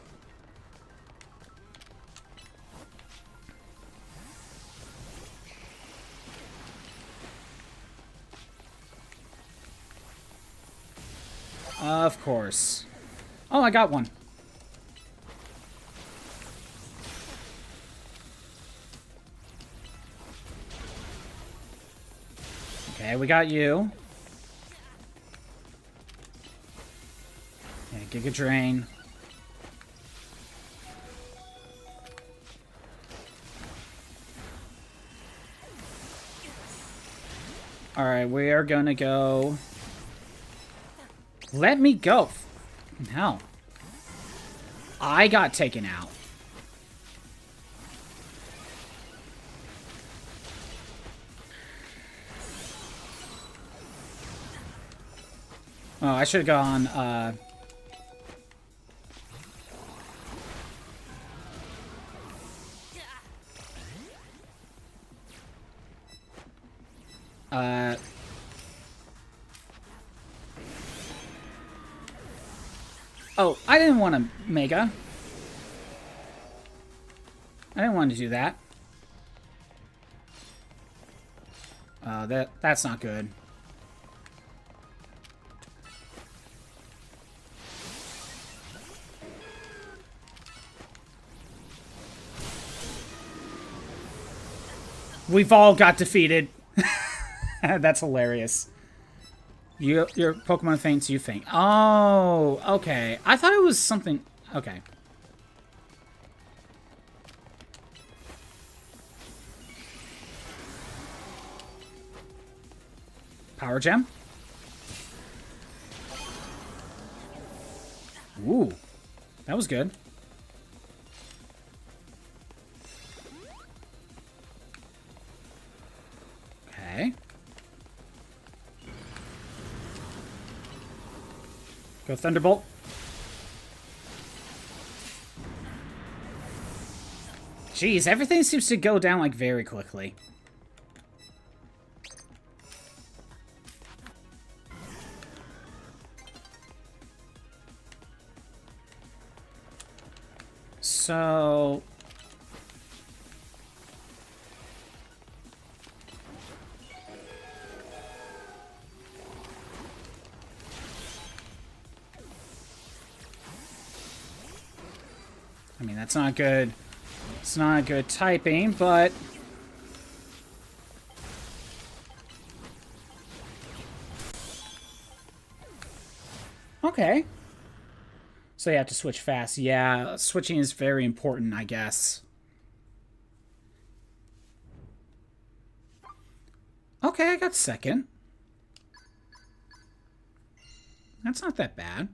Of course. Oh, I got one. Okay, we got you. Okay, Giga Drain. Alright, we are gonna go... Let me go. Hell. I got taken out. Oh, I should have gone, Oh, I didn't want to Mega. I didn't want to do that. That's not good. We've all got defeated. That's hilarious. Your Pokemon faints, you faint. Oh, okay. I thought it was something... Okay. Power Gem? Ooh. That was good. Okay. Go Thunderbolt. Jeez, everything seems to go down, like, very quickly. So... I mean, that's not good. It's not good typing, but... Okay. So you have to switch fast. Yeah, switching is very important, I guess. Okay, I got second. That's not that bad.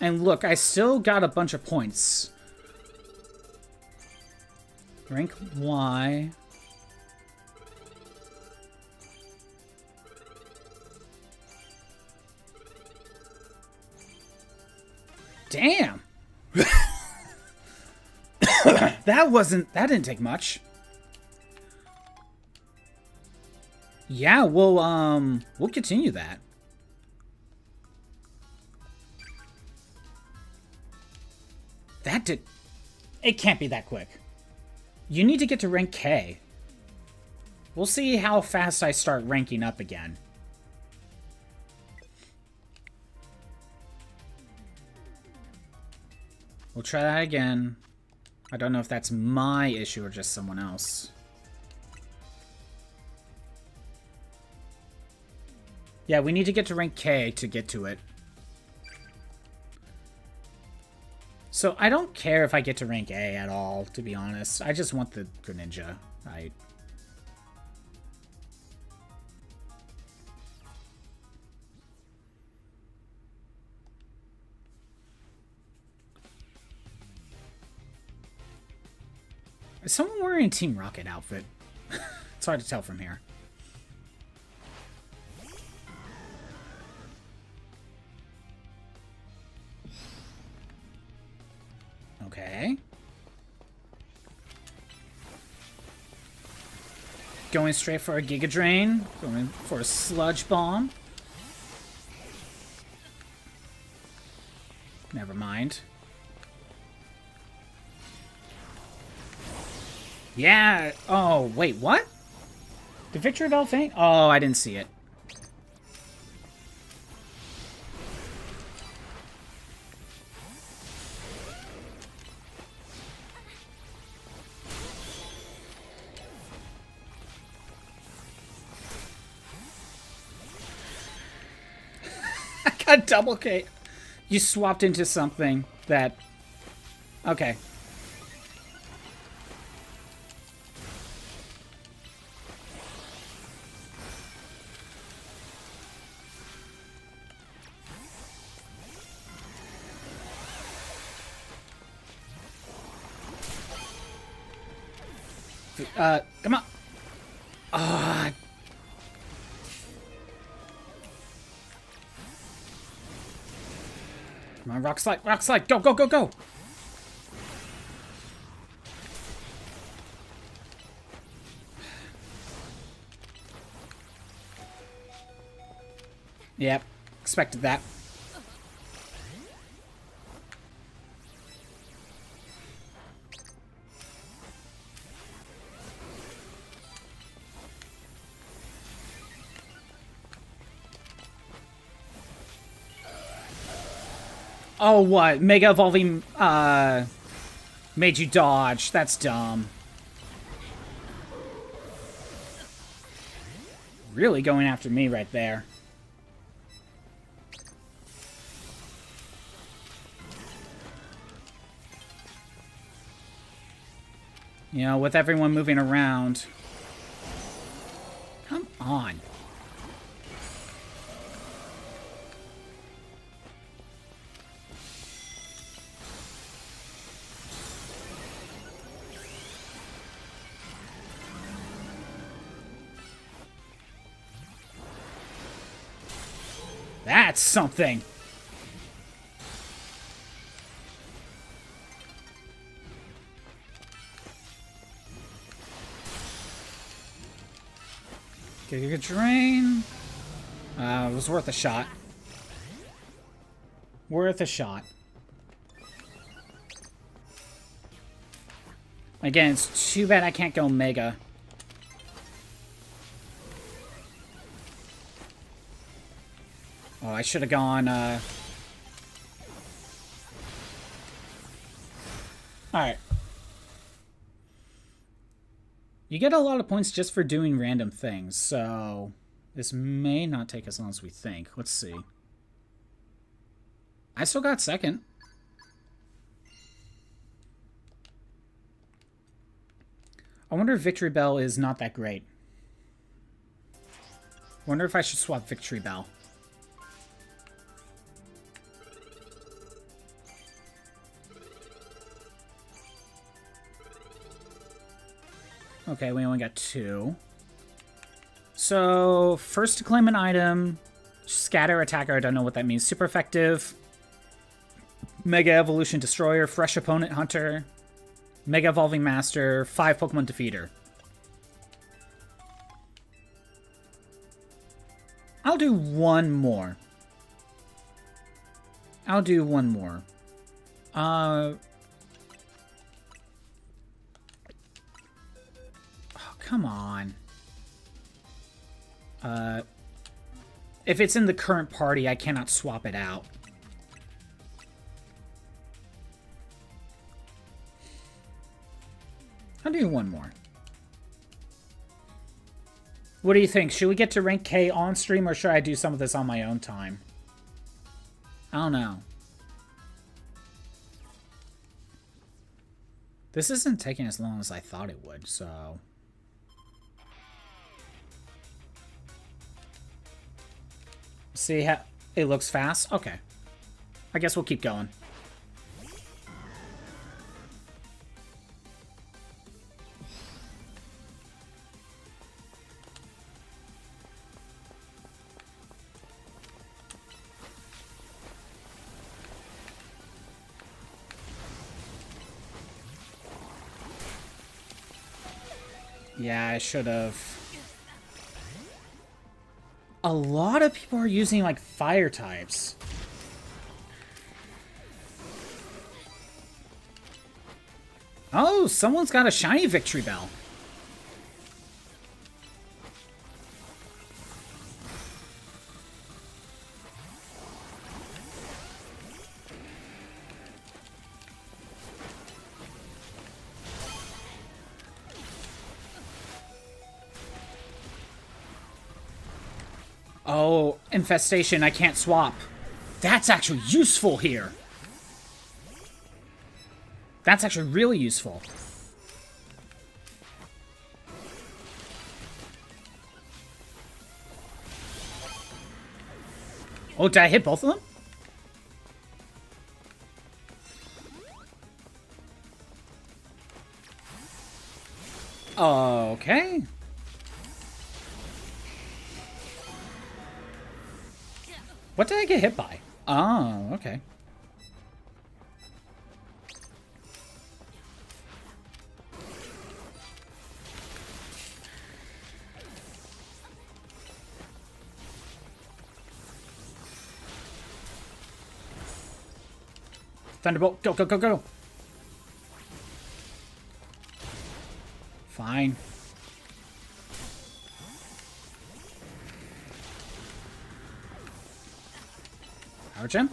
And look, I still got a bunch of points. Rank Y. Damn. That didn't take much. Yeah, we'll continue that. It can't be that quick. You need to get to rank K. We'll see how fast I start ranking up again. We'll try that again. I don't know if that's my issue or just someone else. Yeah, we need to get to rank K to get to it. So I don't care if I get to rank A at all, to be honest. I just want the Greninja, right? Is someone wearing a Team Rocket outfit? It's hard to tell from here. Okay. Going straight for a Giga Drain. Going for a Sludge Bomb. Never mind. Yeah. Oh, wait, what? Did Victory Bell faint? Oh, I didn't see it. I got double K. You swapped into something that... Okay. Come on. Come on, Rock Slide, Rock Slide, go, go, go, go! Yep, expected that. Oh, what? Mega Evolving, made you dodge. That's dumb. Really going after me right there. You know, with everyone moving around. Come on. That's something. Giga Drain. It was worth a shot. Worth a shot. Again, it's too bad I can't go Mega. Oh, I should have gone, Alright. You get a lot of points just for doing random things, so... This may not take as long as we think. Let's see. I still got second. I wonder if Victory Bell is not that great. Wonder if I should swap Victory Bell. Okay, we only got 2. So, first to claim an item, scatter attacker, I don't know what that means. Super effective. Mega Evolution Destroyer, Fresh Opponent Hunter, Mega Evolving Master, 5 Pokemon Defeater. I'll do one more. Oh, come on. If it's in the current party, I cannot swap it out. I'll do one more. What do you think? Should we get to rank K on stream, or should I do some of this on my own time? I don't know. This isn't taking as long as I thought it would, so... See how it looks fast? Okay. I guess we'll keep going. Yeah, I should have. A lot of people are using, like, fire types. Oh, someone's got a shiny Victory Bell. Oh, Infestation, I can't swap. That's actually useful here. That's actually really useful. Oh, did I hit both of them? Okay. What did I get hit by? Oh, okay. Thunderbolt, go, go, go, go. Fine. Power Gem.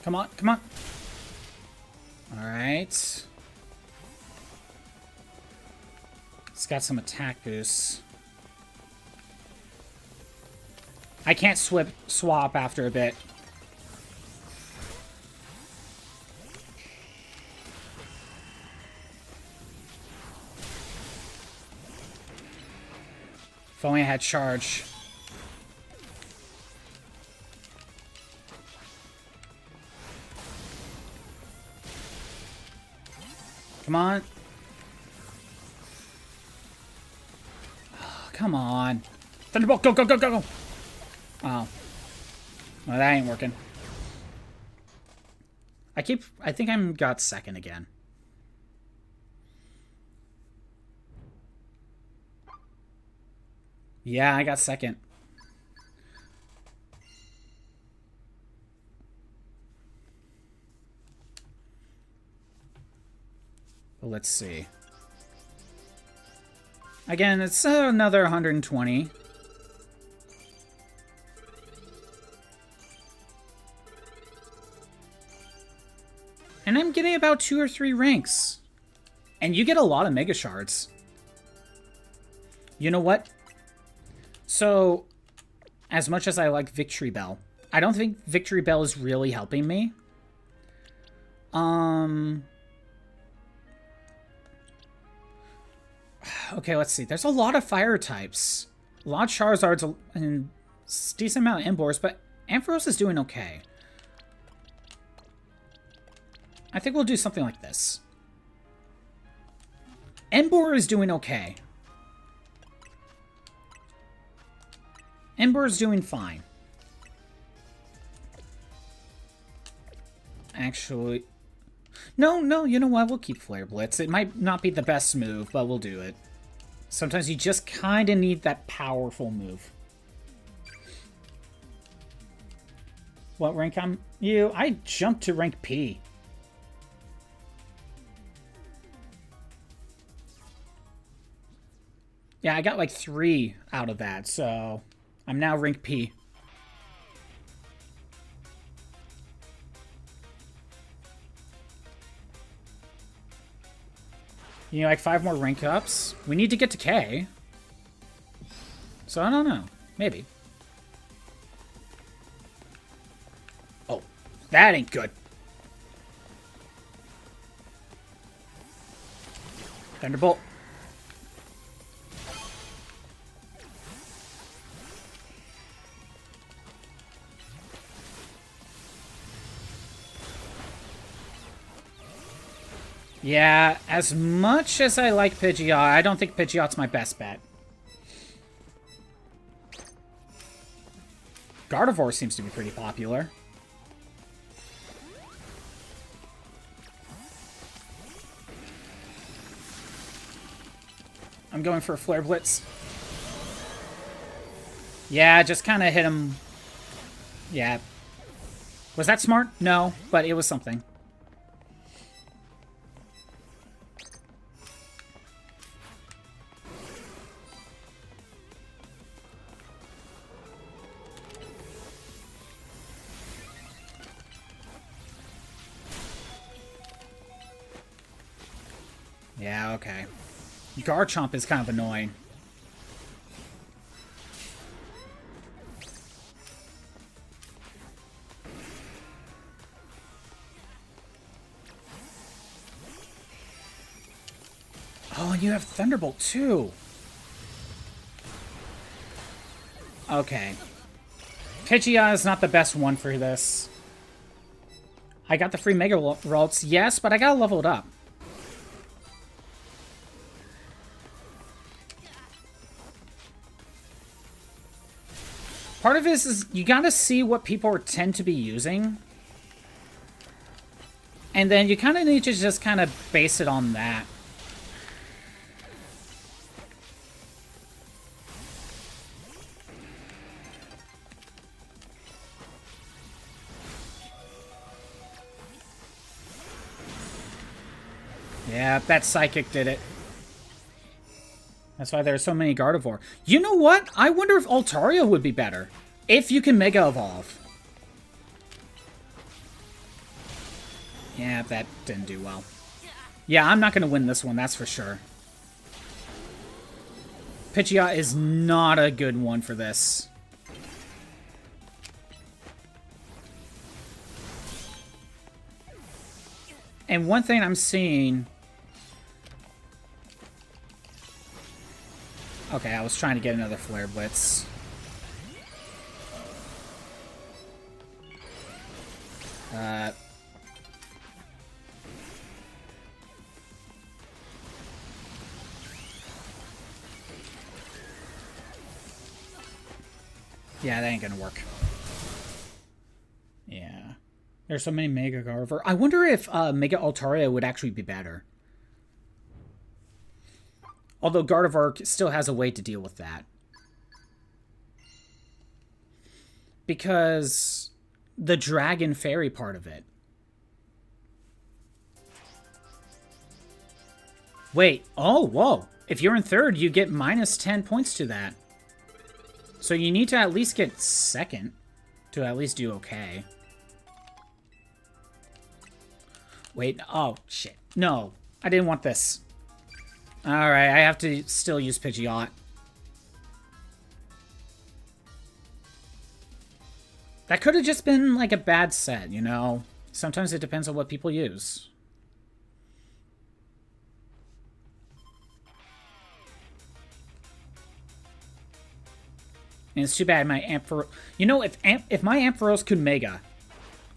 Come on, come on. All right. It's got some attack boosts. I can't swap after a bit. If only I had charge. Come on. Oh, come on. Thunderbolt, go, go, go, go, go. Oh. Well, that ain't working. I think I'm got second again. Yeah, I got second. Well, let's see. Again, it's another 120. And I'm getting about 2 or 3 ranks. And you get a lot of Mega Shards. You know what? So, as much as I like Victory Bell, I don't think Victory Bell is really helping me. Okay, let's see. There's a lot of fire types. A lot of Charizards and a decent amount of Emboars, but Ampharos is doing okay. I think we'll do something like this. Emboar is doing okay. Emboar is doing fine. Actually... No, you know what? We'll keep Flare Blitz. It might not be the best move, but we'll do it. Sometimes you just kind of need that powerful move. What rank am you? I jumped to rank P. Yeah, I got like 3 out of that, so I'm now rank P. You know, like 5 more rank ups. We need to get to K. So I don't know. Maybe. Oh, that ain't good. Thunderbolt. Yeah, as much as I like Pidgeot, I don't think Pidgeot's my best bet. Gardevoir seems to be pretty popular. I'm going for a Flare Blitz. Yeah, just kind of hit him. Yeah. Was that smart? No, but it was something. Yeah, okay. Garchomp is kind of annoying. Oh, and you have Thunderbolt too. Okay. Pidgeot is not the best one for this. I got the free Mega Rolls, yes, but I gotta level it up. Part of this is you gotta see what people tend to be using. And then you kind of need to just kind of base it on that. Yeah, that Psychic did it. That's why there are so many Gardevoir. You know what? I wonder if Altaria would be better. If you can Mega Evolve. Yeah, that didn't do well. Yeah, I'm not going to win this one, that's for sure. Pidgeot is not a good one for this. And one thing I'm seeing... Okay, I was trying to get another Flare Blitz. Yeah, that ain't gonna work. Yeah. There's so many Mega Gardevoir. I wonder if Mega Altaria would actually be better. Although Gardevoir still has a way to deal with that. Because the Dragon Fairy part of it. Wait, oh, whoa. If you're in third, you get minus 10 points to that. So you need to at least get second to at least do okay. Wait, oh, shit. No, I didn't want this. Alright, I have to still use Pidgeot. That could have just been like a bad set, you know? Sometimes it depends on what people use. And it's too bad my Ampharos... You know, if my Ampharos could Mega,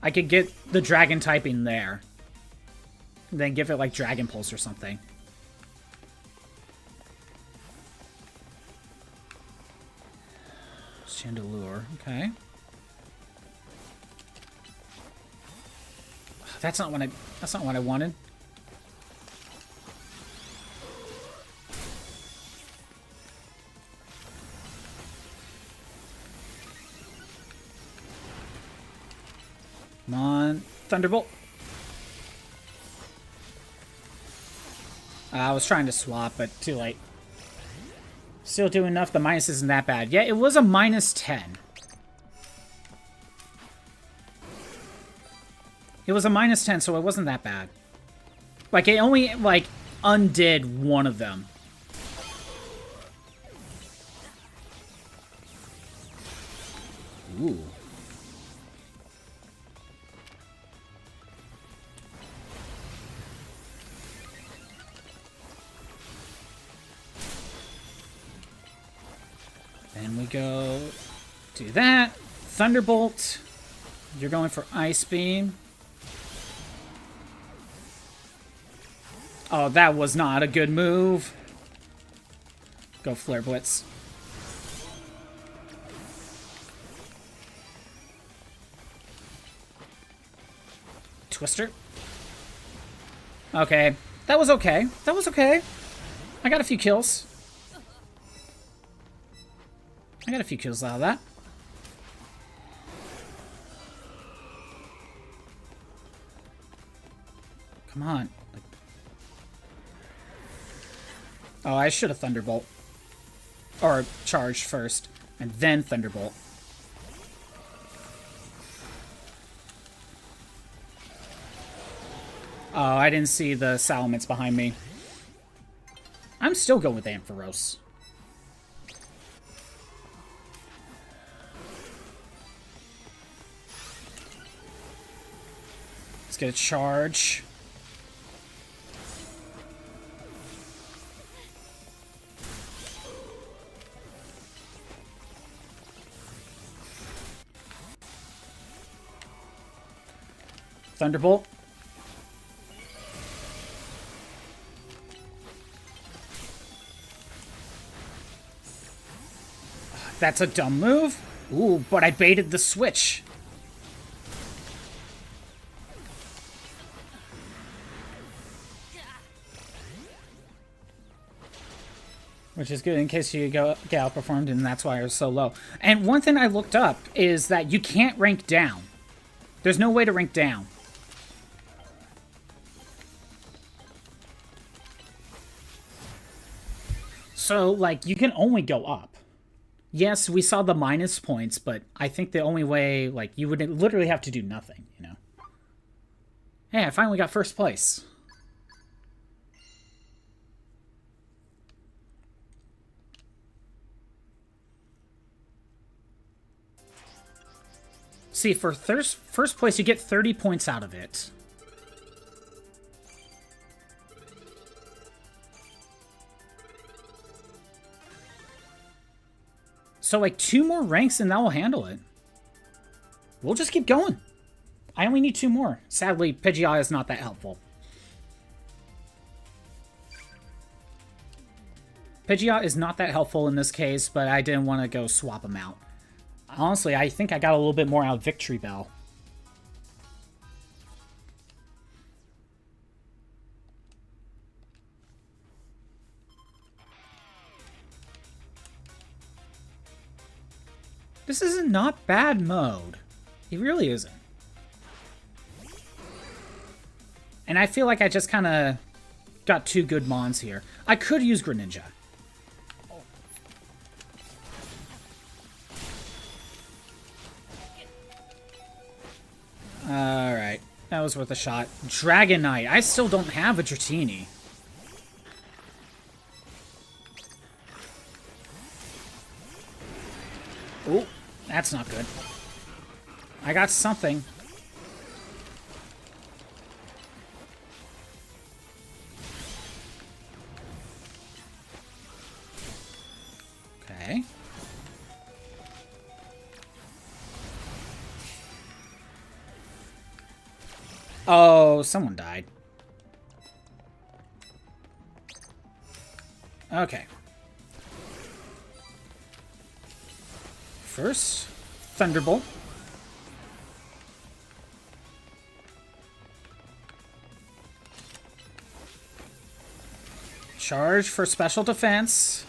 I could get the Dragon typing there. Then give it, like, Dragon Pulse or something. Chandelure, okay. That's not what I wanted. Come on, Thunderbolt. I was trying to swap, but too late. Still doing enough. The minus isn't that bad. Yeah, it was a -10. It was a -10, so it wasn't that bad. Like, it only, like, undid one of them. Ooh. Then we go do that. Thunderbolt. You're going for Ice Beam. Oh, that was not a good move. Go Flare Blitz. Twister. Okay. That was okay. That was okay. I got a few kills. I got a few kills out of that. Come on. Oh, I should have Thunderbolt. Or charged first, and then Thunderbolt. Oh, I didn't see the Salamence behind me. I'm still going with Ampharos. Let's get a charge. Thunderbolt. That's a dumb move. Ooh, but I baited the switch. Which is good in case you get outperformed, and that's why I was so low. And one thing I looked up is that you can't rank down. There's no way to rank down. So, like, you can only go up. Yes, we saw the minus points, but I think the only way, like, you would literally have to do nothing, you know? Hey, I finally got first place. See, for first place, you get 30 points out of it. So, like, 2 more ranks and that will handle it. We'll just keep going. I only need 2 more. Sadly, Pidgeot is not that helpful. Pidgeot is not that helpful in this case, but I didn't want to go swap him out. Honestly, I think I got a little bit more out of Victory Bell. This is a not bad mode. It really isn't. And I feel like I just kind of got 2 good mons here. I could use Greninja. Alright. That was worth a shot. Dragonite. I still don't have a Dratini. Oh, that's not good. I got something. Okay. Oh, someone died. Okay. First, Thunderbolt. Charge for special defense.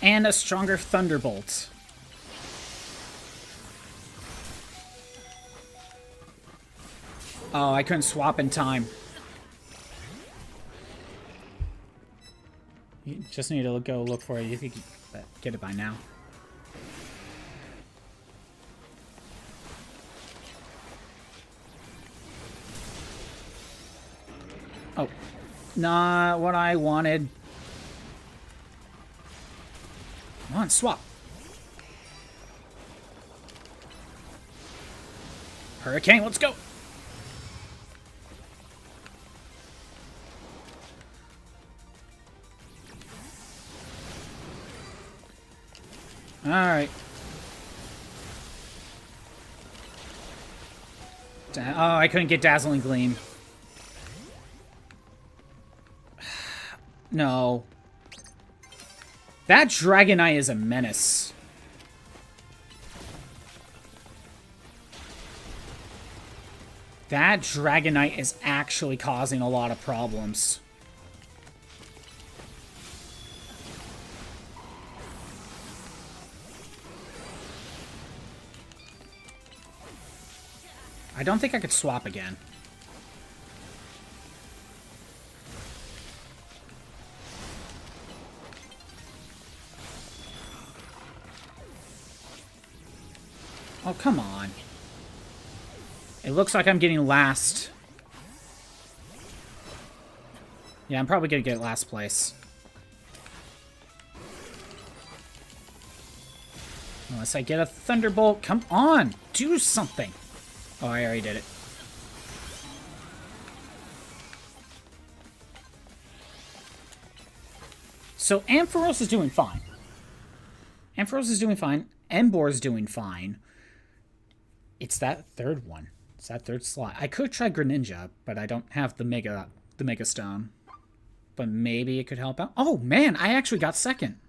And a stronger Thunderbolt. Oh, I couldn't swap in time. You just need to go look for it. You think you get it by now. Oh, not what I wanted. Come on, swap. Hurricane, let's go. Alright. Oh, I couldn't get Dazzling Gleam. No. That Grninjaite is a menace. That Grninjaite is actually causing a lot of problems. I don't think I could swap again. Oh, come on. It looks like I'm getting last. Yeah, I'm probably gonna get last place. Unless I get a Thunderbolt. Come on! Do something! Oh, I already did it. So, Ampharos is doing fine. Ampharos is doing fine. Embor is doing fine. It's that third one. It's that third slot. I could try Greninja, but I don't have the Mega Stone. But maybe it could help out. Oh, man, I actually got second.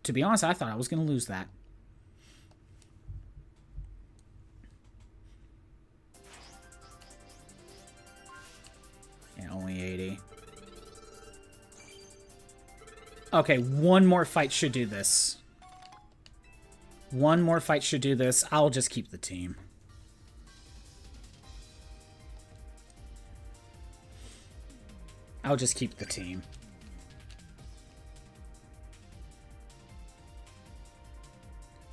To be honest, I thought I was going to lose that. Yeah, only 80. Okay, one more fight should do this. One more fight should do this. I'll just keep the team. I'll just keep the team.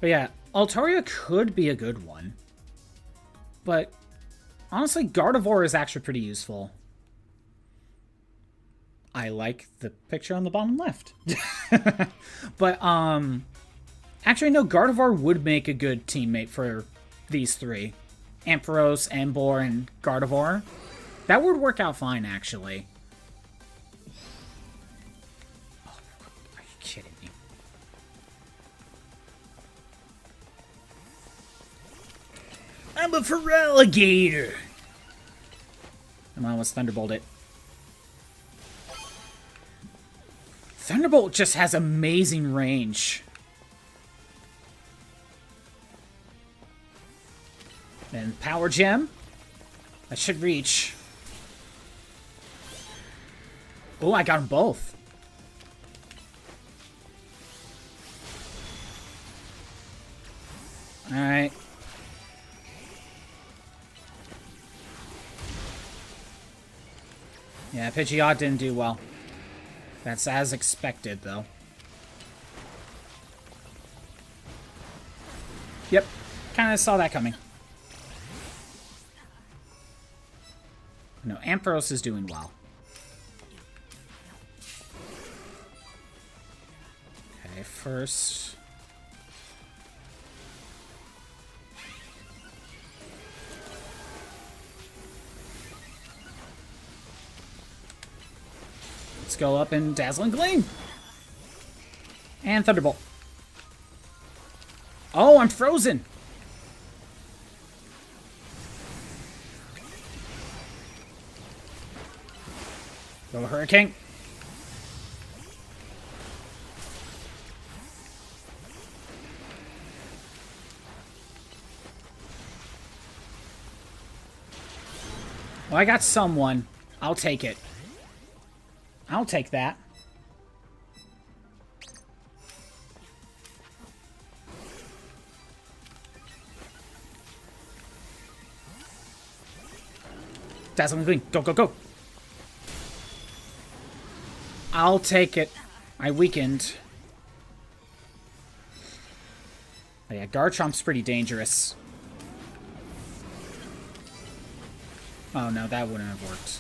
But yeah, Altaria could be a good one. But honestly, Gardevoir is actually pretty useful. I like the picture on the bottom left. But, actually, no, Gardevoir would make a good teammate for these three. Ampharos, Embor, and Gardevoir. That would work out fine, actually. Oh, are you kidding me? I'm a Feraligatr! Come on, let's Thunderbolt it. Thunderbolt just has amazing range. Then Power Gem. That should reach. Oh, I got them both. Alright. Yeah, Pidgeot didn't do well. That's as expected, though. Yep. Kind of saw that coming. No, Ampharos is doing well. Okay, first... Let's go up in Dazzling Gleam. And Thunderbolt. Oh, I'm frozen. Go Hurricane. Well, I got someone. I'll take it. I'll take that. Dazzling Gleam. Go, go, go. I'll take it. I weakened. Oh, yeah, Garchomp's pretty dangerous. Oh no, that wouldn't have worked.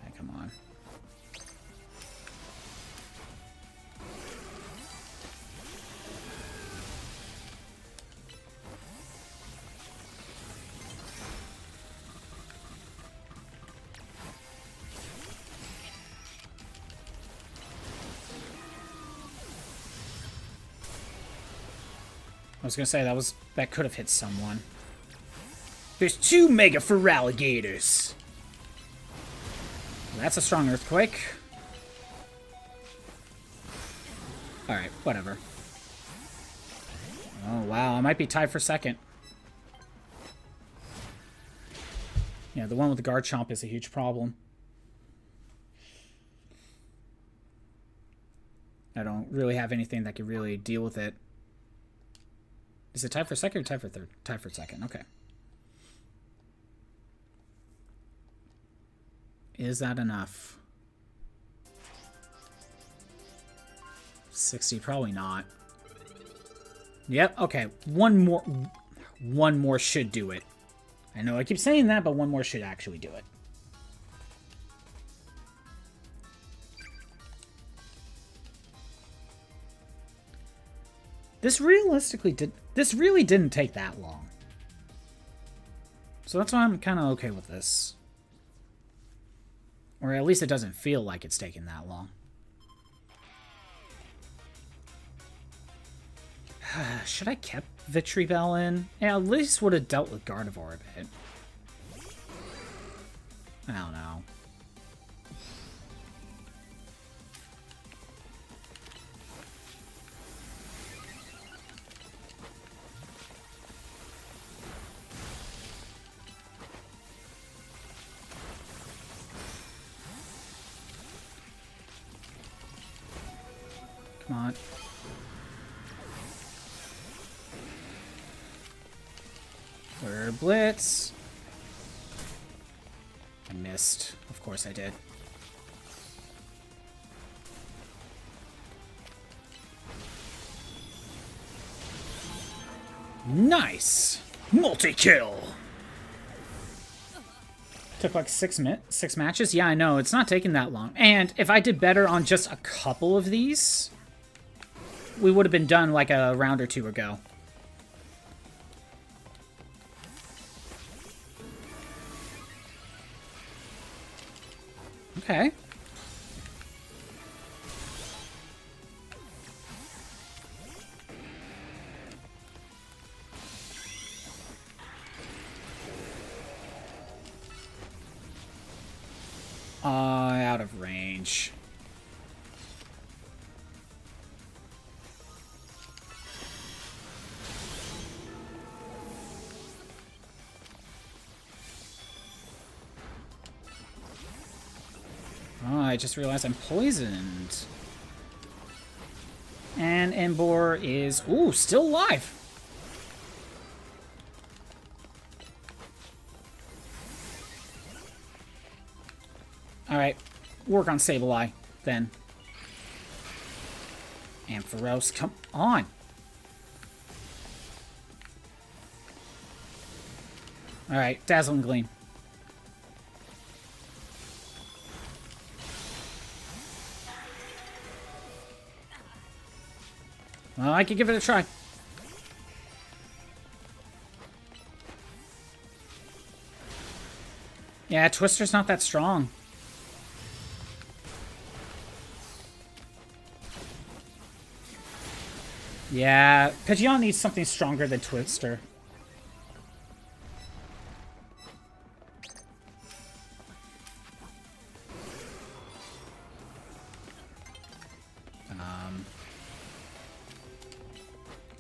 Okay, come on. I was gonna say that could have hit someone. There's 2 Mega Feraligators. That's a strong earthquake. Alright, whatever. Oh wow, I might be tied for second. Yeah, the one with the Garchomp is a huge problem. I don't really have anything that could really deal with it. Is it tied for second or tied for third? Tied for second, okay. Is that enough? 60, probably not. Yep, okay. One more should do it. I know I keep saying that, but one more should actually do it. This really didn't take that long. So that's why I'm kind of okay with this. Or at least it doesn't feel like it's taking that long. Should I kept Vitribell in? Yeah, at least would have dealt with Gardevoir a bit. I don't know. Come on. Flare Blitz. I missed. Of course I did. Nice! Multi-kill! Took like 6 matches? Yeah, I know. It's not taking that long. And if I did better on just a couple of these, we would have been done like a round or 2 ago. Okay. Out of range. Oh, I just realized I'm poisoned. And Embor is... Ooh, still alive! Alright, work on Sableye, then. Ampharos, come on! Alright, Dazzling Gleam. Well, I could give it a try. Yeah, Twister's not that strong. Yeah, Pidgeot needs something stronger than Twister.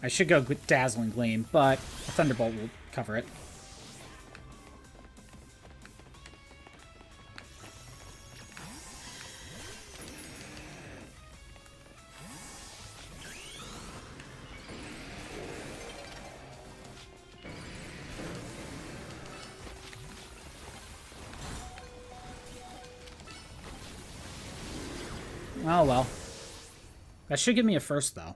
I should go with Dazzling Gleam, but a Thunderbolt will cover it. Oh well. That should give me a first, though.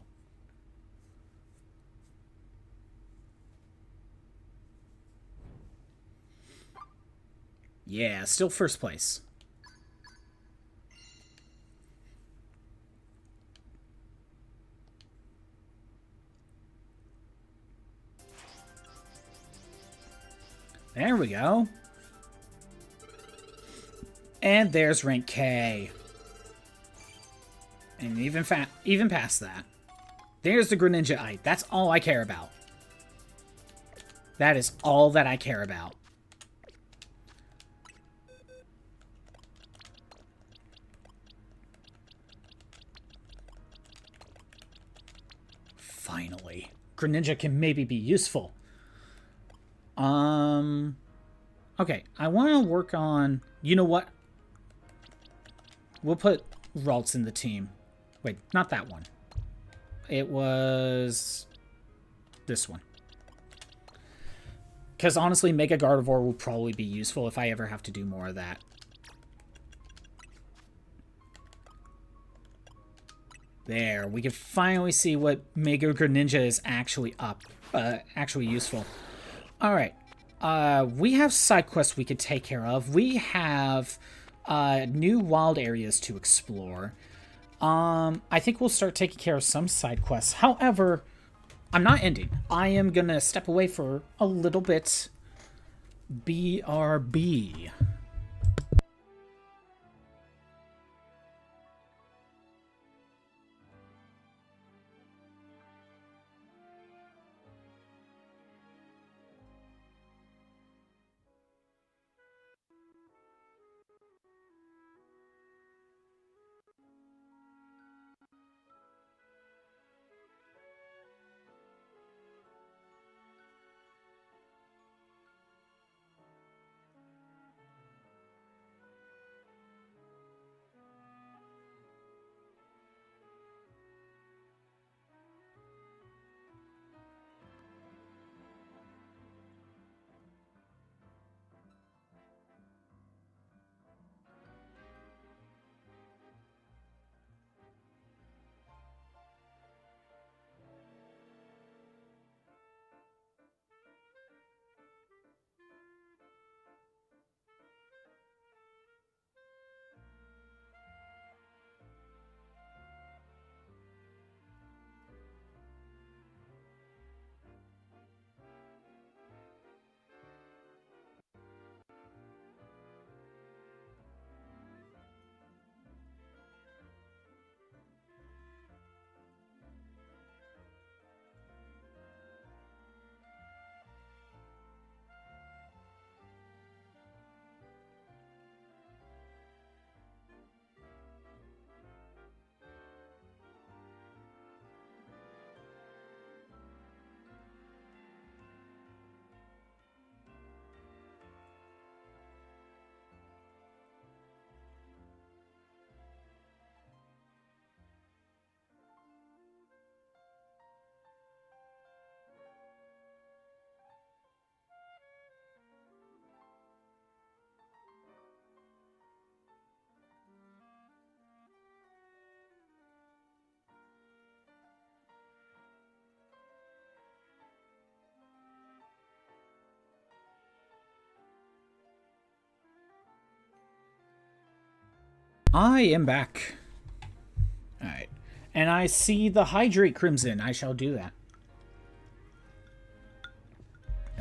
Yeah, still first place. There we go. And there's rank K. And even past that. There's the Grninjaite. That's all I care about. That is all that I care about. Finally. Greninja can maybe be useful. Okay, I want to work on... You know what? We'll put Ralts in the team. Wait, not that one. It was... this one. Because honestly, Mega Gardevoir will probably be useful if I ever have to do more of that. There, we can finally see what Mega Greninja is actually actually useful. Alright, we have side quests we could take care of. We have new wild areas to explore. I think we'll start taking care of some side quests. However, I'm not ending. I am going to step away for a little bit. BRB. I am back. Alright. And I see the Hydrate Crimson. I shall do that.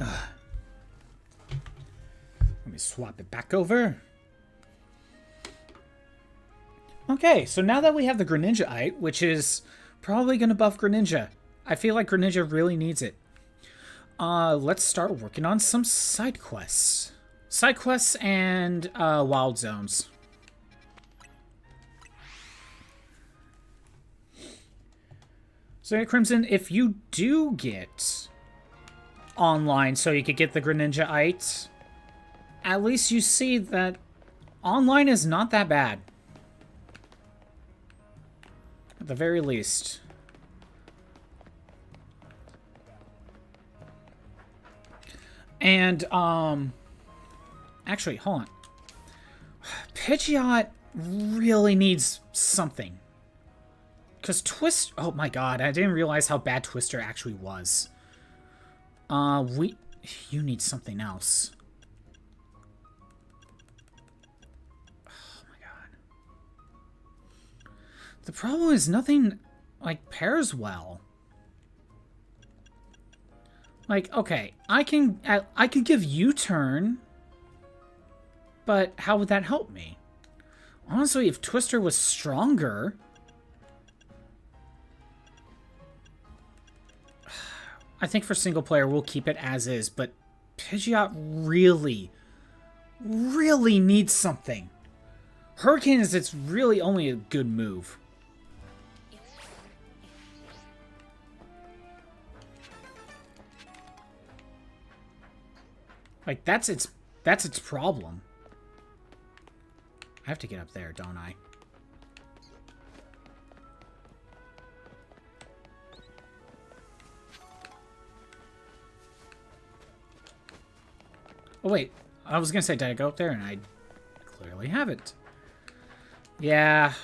Ugh. Let me swap it back over. Okay, so now that we have the Grninjaite, which is probably going to buff Greninja, I feel like Greninja really needs it. Let's start working on some side quests. Side quests and wild zones. So, Crimson, if you do get online so you could get the Grninjaite, at least you see that online is not that bad. At the very least. And, actually, hold on. Pidgeot really needs something. Because oh my god, I didn't realize how bad Twister actually was. You need something else. Oh my god. The problem is nothing, like, pairs well. Like, okay, I can give U-turn, but how would that help me? Honestly, if Twister was stronger, I think for single player we'll keep it as is, but Pidgeot really, really needs something. Hurricane is it's really only a good move. Like, that's its problem. I have to get up there, don't I? Oh, wait. I was gonna say, did I go up there? And I clearly haven't. Yeah.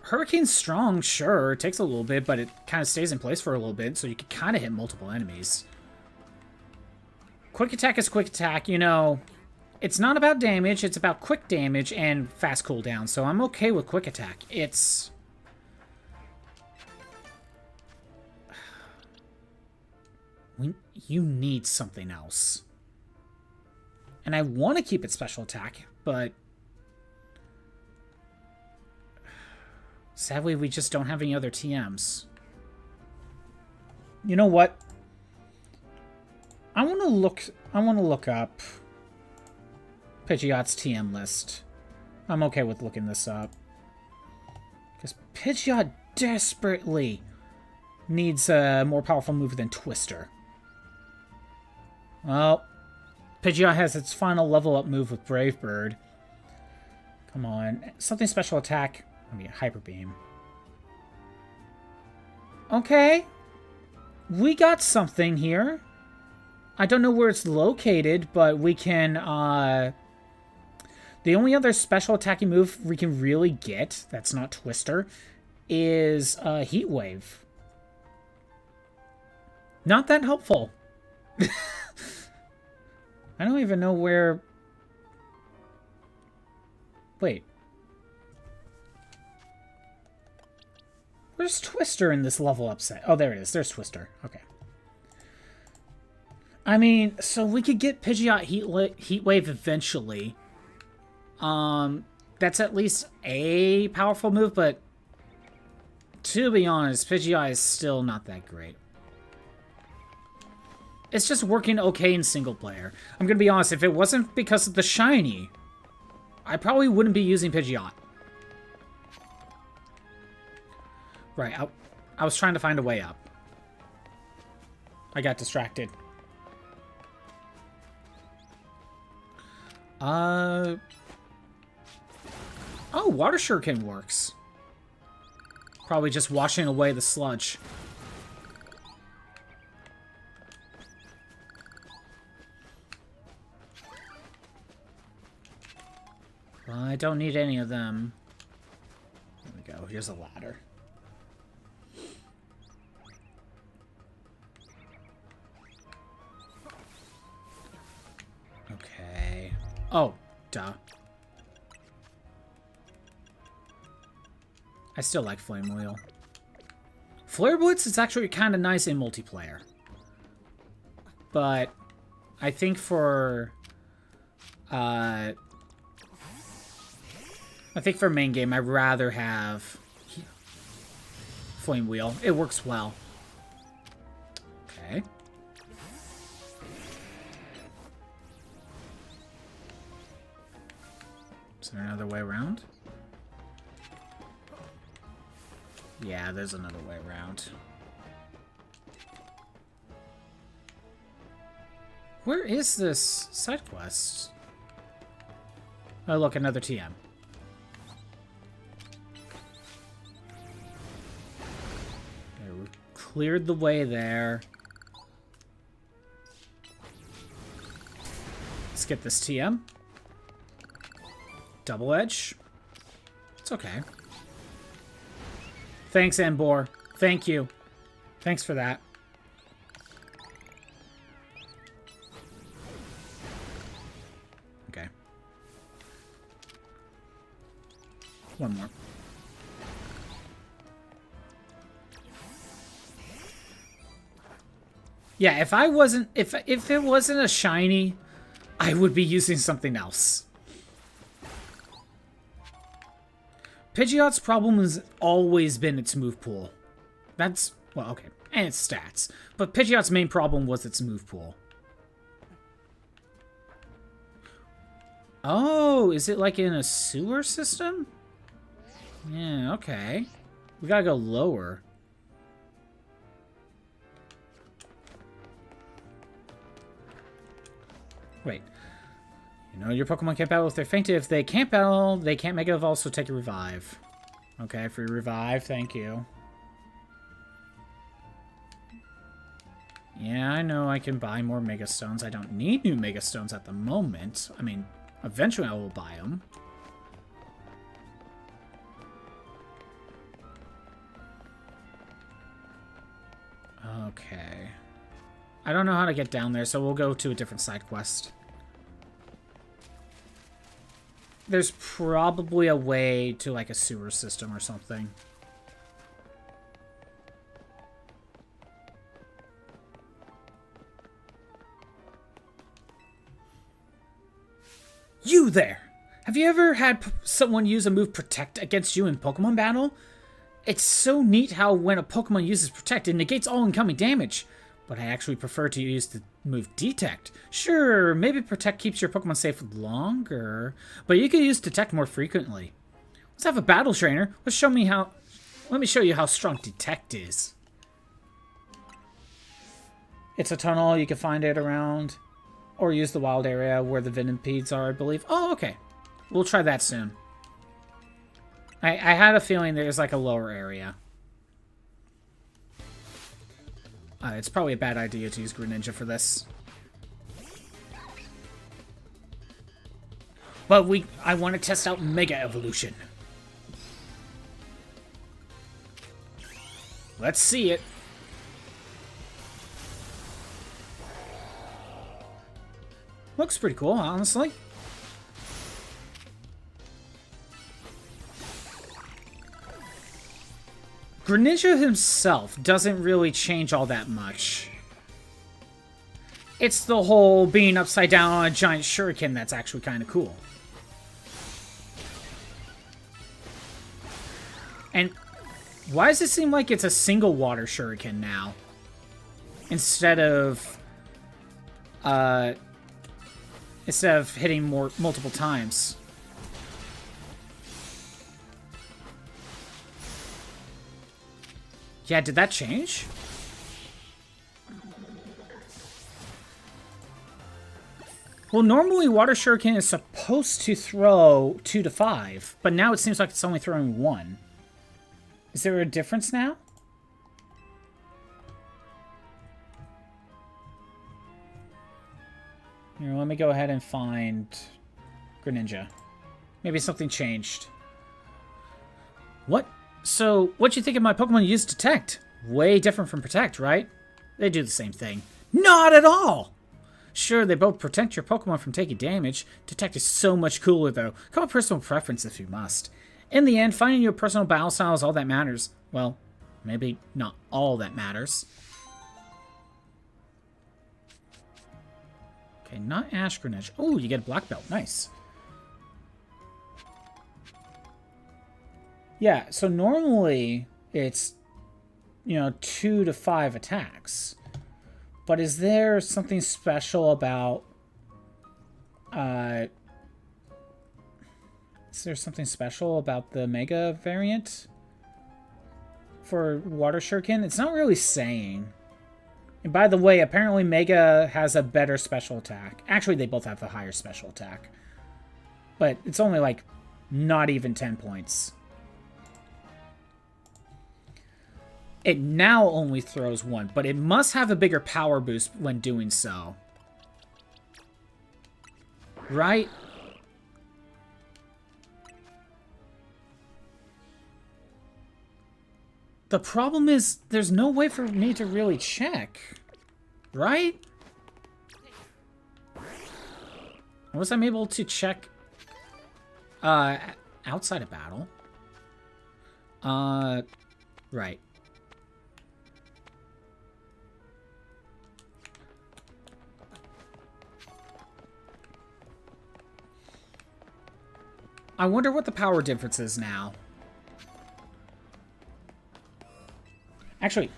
Hurricane's strong, sure. It takes a little bit, but it kind of stays in place for a little bit, so you can kind of hit multiple enemies. Quick attack is quick attack, you know. It's not about damage, it's about quick damage and fast cooldown, so I'm okay with quick attack. It's... You need something else. And I want to keep it special attack, but... Sadly, we just don't have any other TMs. You know what? I want to look up Pidgeot's TM list. I'm okay with looking this up. Because Pidgeot desperately needs a more powerful move than Twister. Well, Pidgeot has its final level up move with Brave Bird. Come on. Something special attack. I mean, Hyper Beam. Okay. We got something here. I don't know where it's located, but we can, the only other special attacking move we can really get, that's not Twister, is Heat Wave. Not that helpful. I don't even know where... Wait. Where's Twister in this level up set? Oh, there it is. There's Twister. Okay. I mean, so we could get Pidgeot Heat Wave eventually. That's at least a powerful move, but to be honest, Pidgeot is still not that great. It's just working okay in single player. I'm gonna be honest, if it wasn't because of the shiny, I probably wouldn't be using Pidgeot. Right, I was trying to find a way up. I got distracted. Oh, Water Shuriken works. Probably just washing away the sludge. Well, I don't need any of them. There we go. Here's a ladder. Okay. Oh, duh. I still like Flame Wheel. Flare Blitz is actually kind of nice in multiplayer. But I think for main game, I'd rather have Flame Wheel. It works well. Is there another way around? Yeah, there's another way around. Where is this side quest? Oh, look, another TM. Okay, we cleared the way there. Let's get this TM. Double edge. It's okay. Thanks, Embor. Thank you. Thanks for that. Okay. One more. Yeah, if it wasn't a shiny, I would be using something else. Pidgeot's problem has always been its move pool. That's, well, okay, and its stats. But Pidgeot's main problem was its move pool. Oh, is it like in a sewer system? Yeah, okay. We gotta go lower. Wait. You know, your Pokemon can't battle if they're fainted. If they can't battle, they can't Mega Evolve, so take a Revive. Okay, free Revive, thank you. Yeah, I know I can buy more Mega Stones. I don't need new Mega Stones at the moment. I mean, eventually I will buy them. Okay. I don't know how to get down there, so we'll go to a different side quest. There's probably a way to, like, a sewer system or something. You there! Have you ever had someone use a move Protect against you in Pokemon battle? It's so neat how when a Pokemon uses Protect, it negates all incoming damage. But I actually prefer to use the move Detect. Sure, maybe Protect keeps your Pokemon safe longer, but you can use Detect more frequently. Let's have a battle trainer. Let me show you how strong Detect is. It's a tunnel, you can find it around, or use the wild area where the Venopedes are, I believe. Oh, okay. We'll try that soon. I had a feeling there's like a lower area. It's probably a bad idea to use Greninja for this. But I want to test out Mega Evolution. Let's see it. Looks pretty cool, honestly. Greninja himself doesn't really change all that much. It's the whole being upside down on a giant shuriken that's actually kind of cool. And why does it seem like it's a single water shuriken now? Instead of hitting multiple times. Yeah, did that change? Well, normally Water Shuriken is supposed to throw 2 to 5, but now it seems like it's only throwing 1. Is there a difference now? Here, let me go ahead and find Greninja. Maybe something changed. What? So, what'd you think of my Pokemon use Detect? Way different from Protect, right? They do the same thing. Not at all! Sure, they both protect your Pokemon from taking damage. Detect is so much cooler, though. Call it personal preference if you must. In the end, finding your personal battle style is all that matters. Well, maybe not all that matters. Okay, not Ash Greninja. Oh, you get a black belt. Nice. Yeah, so normally it's, 2 to 5 attacks. But is there something special about Is there something special about the Mega variant for Water Shuriken? It's not really saying. And by the way, apparently Mega has a better special attack. Actually, they both have a higher special attack. But it's only like not even 10 points. It now only throws 1, but it must have a bigger power boost when doing so. Right? The problem is, there's no way for me to really check. Right? Unless I'm able to check outside of battle. Right. I wonder what the power difference is now. Actually,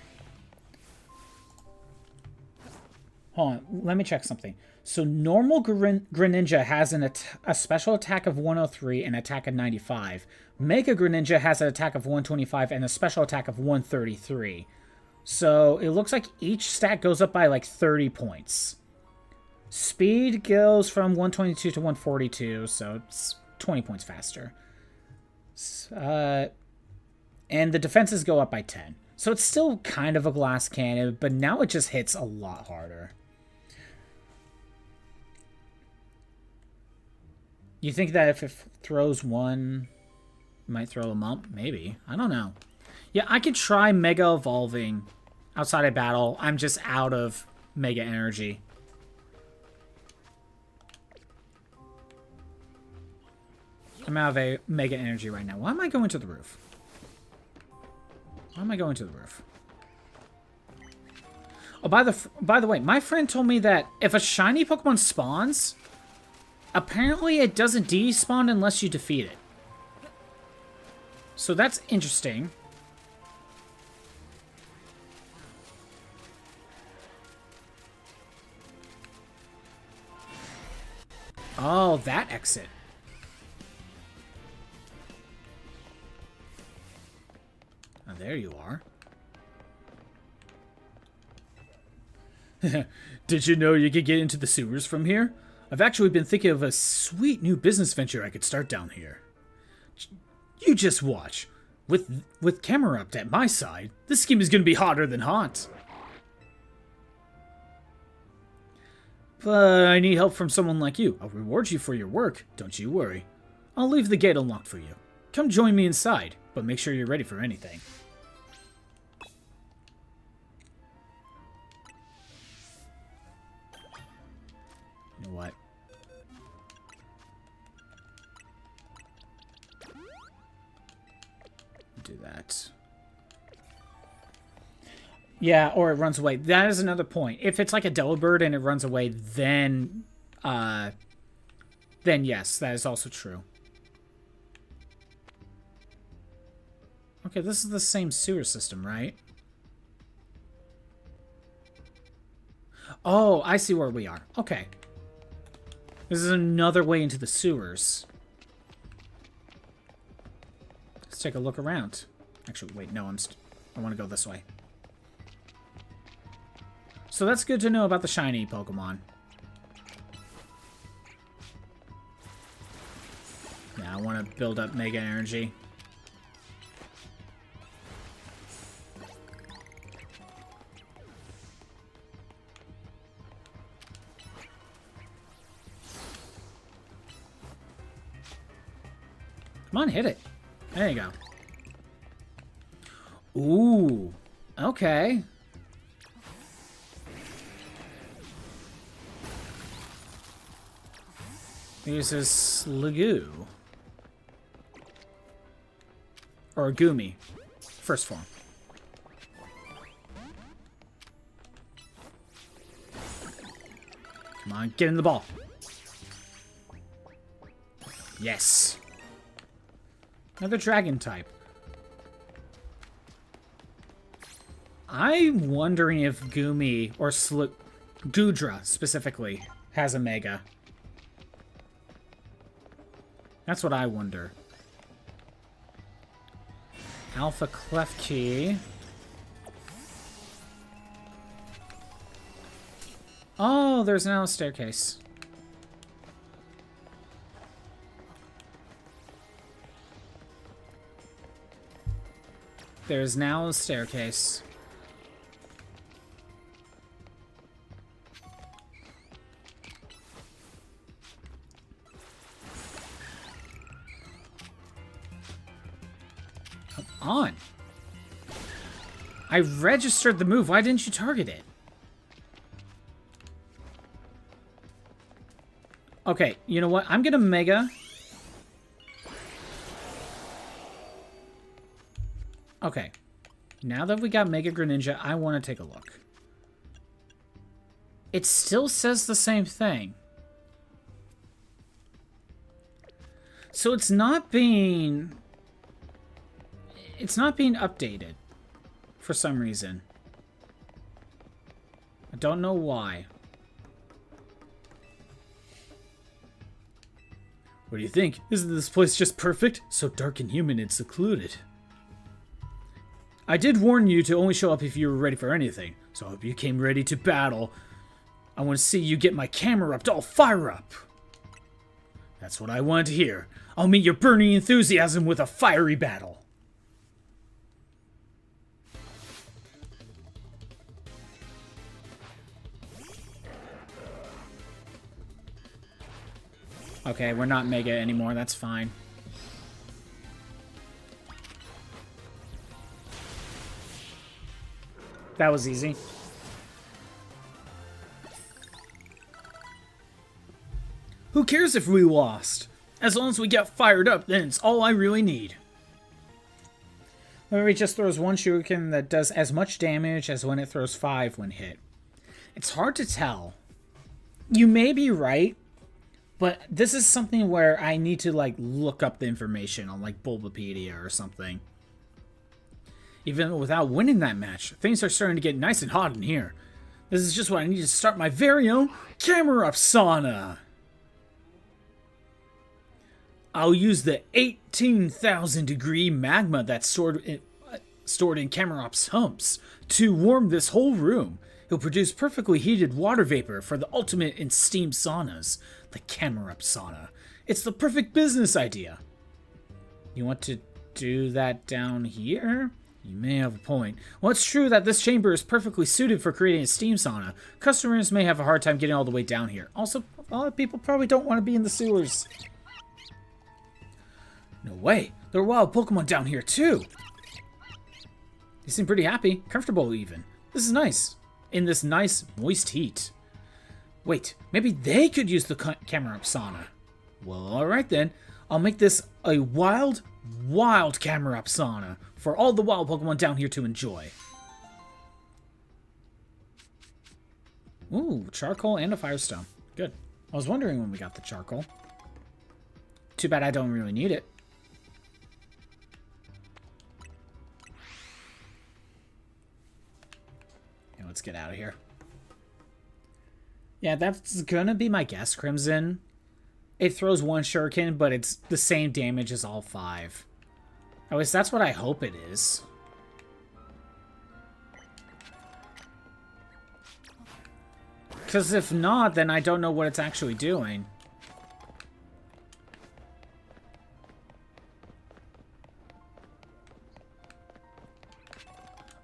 hold on. Let me check something. So normal Greninja has a special attack of 103 and attack of 95. Mega Greninja has an attack of 125 and a special attack of 133. So it looks like each stat goes up by like 30 points. Speed goes from 122 to 142, so it's 20 points faster. And the defenses go up by 10. So it's still kind of a glass cannon, but now it just hits a lot harder. You think that if it throws 1, it might throw them up? Maybe. I don't know. Yeah, I could try Mega Evolving outside of battle. I'm just out of Mega Energy. I'm out of a Mega Energy right now. Why am I going to the roof? Why am I going to the roof? Oh, by the way, my friend told me that if a shiny Pokemon spawns, apparently it doesn't despawn unless you defeat it. So that's interesting. Oh, that exit. Oh, there you are. Did you know you could get into the sewers from here? I've actually been thinking of a sweet new business venture I could start down here. You just watch. With camera up at my side, this scheme is going to be hotter than hot. But I need help from someone like you. I'll reward you for your work, don't you worry. I'll leave the gate unlocked for you. Come join me inside, but make sure you're ready for anything. You know what? Do that. Yeah, or it runs away. That is another point. If it's like a Delibird and it runs away, then yes, that is also true. Okay, this is the same sewer system, right? Oh, I see where we are. Okay. This is another way into the sewers. Let's take a look around. Actually, wait, no, I want to go this way. So that's good to know about the shiny Pokemon. Yeah, I want to build up Mega Energy. Come on, hit it. There you go. Ooh. Okay. Here's this Lagoo. Or Gumi. First form. Come on, get in the ball. Yes. Another dragon type. I'm wondering if Gumi, or Goodra specifically, has a Mega. That's what I wonder. Alpha Clef Key. Oh, there's now a staircase. There's now a staircase. Come on. I registered the move. Why didn't you target it? Okay, you know what? I'm gonna Mega. Okay. Now that we got Mega Greninja, I want to take a look. It still says the same thing. So it's not being updated for some reason. I don't know why. What do you think? Isn't this place just perfect? So dark and human and secluded. I did warn you to only show up if you were ready for anything, so I hope you came ready to battle. I want to see you get my camera up to all fire up. That's what I wanted to hear. I'll meet your burning enthusiasm with a fiery battle. Okay, we're not Mega anymore, that's fine. That was easy. Who cares if we lost? As long as we get fired up, then it's all I really need. Remember, he just throws one shuriken that does as much damage as when it throws 5 when hit. It's hard to tell. You may be right, but this is something where I need to, like, look up the information on, like, Bulbapedia or something. Even without winning that match, things are starting to get nice and hot in here. This is just what I need to start my very own camera up sauna. I'll use the 18,000 degree magma that's stored in Camerup's humps to warm this whole room. It'll produce perfectly heated water vapor for the ultimate in steam saunas, the Camerup sauna. It's the perfect business idea. You want to do that down here? You may have a point. Well, it's true that this chamber is perfectly suited for creating a steam sauna. Customers may have a hard time getting all the way down here. Also, a lot of people probably don't want to be in the sewers. No way. There are wild Pokemon down here, too. They seem pretty happy. Comfortable, even. This is nice. In this nice, moist heat. Wait, maybe they could use the Camerup sauna. Well, alright then. I'll make this a wild Camerup sauna for all the wild Pokemon down here to enjoy. Ooh, charcoal and a firestone. Good. I was wondering when we got the charcoal. Too bad I don't really need it. Okay, let's get out of here. Yeah, that's gonna be my guess, Crimson. It throws one shuriken, but it's the same damage as all 5. At least that's what I hope it is. Because if not, then I don't know what it's actually doing.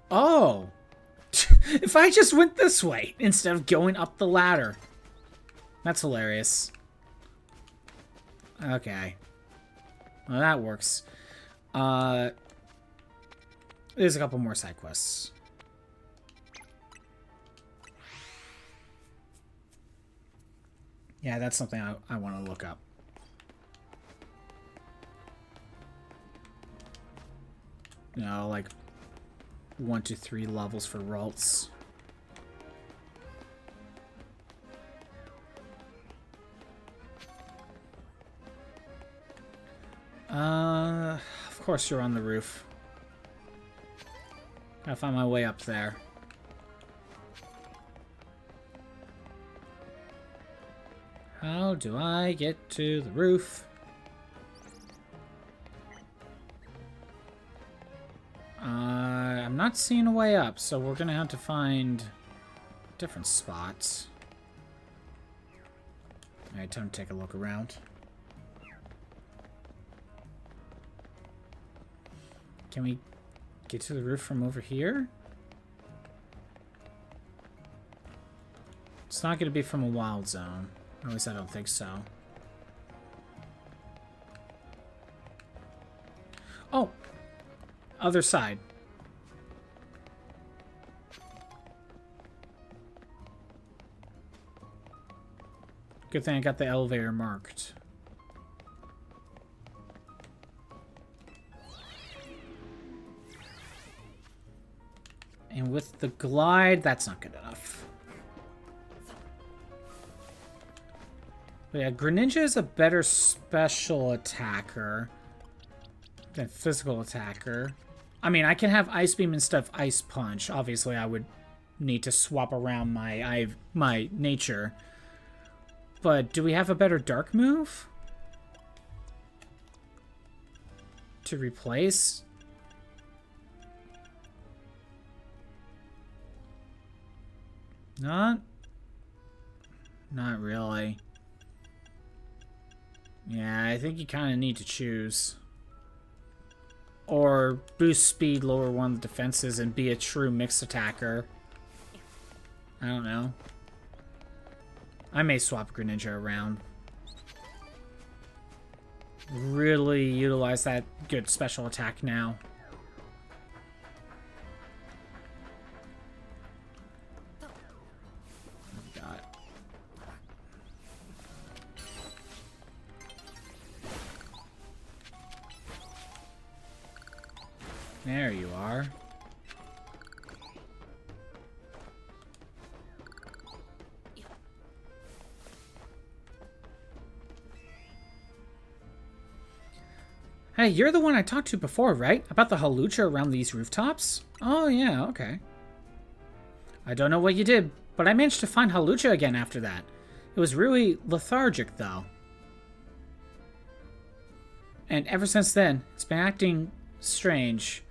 Oh! If I just went this way instead of going up the ladder. That's hilarious. Okay. Well, that works. There's a couple more side quests. Yeah, that's something I want to look up. You know, like 1 to 3 levels for Ralts. Of course you're on the roof. Gotta find my way up there. How do I get to the roof? not seeing a way up, so we're gonna have to find different spots. Alright, time to take a look around. Can we get to the roof from over here? It's not going to be from a wild zone. At least I don't think so. Oh! Other side. Good thing I got the elevator marked. And with the glide, that's not good enough. But yeah, Greninja is a better special attacker than physical attacker. I mean, I can have Ice Beam instead of Ice Punch. Obviously, I would need to swap around my nature. But do we have a better Dark move to replace? Not really. Yeah, I think you kind of need to choose. Or boost speed, lower one of the defenses, and be a true mixed attacker. I don't know. I may swap Greninja around. Really utilize that good special attack now. There you are. Hey, you're the one I talked to before, right? About the Hawlucha around these rooftops? Oh, yeah, okay. I don't know what you did, but I managed to find Hawlucha again after that. It was really lethargic, though. And ever since then, it's been acting strange.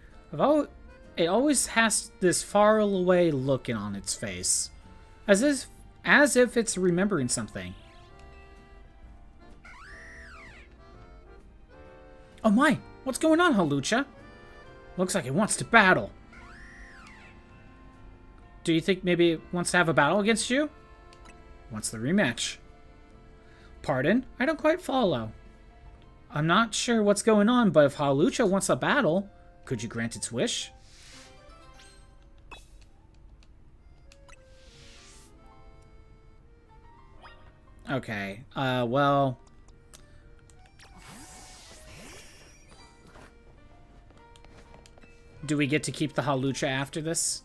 It always has this far away look on its face. As if it's remembering something. Oh my! What's going on, Hawlucha? Looks like it wants to battle. Do you think maybe it wants to have a battle against you? Wants the rematch. Pardon? I don't quite follow. I'm not sure what's going on, but if Hawlucha wants a battle, could you grant its wish? Okay, well... Do we get to keep the Hawlucha after this?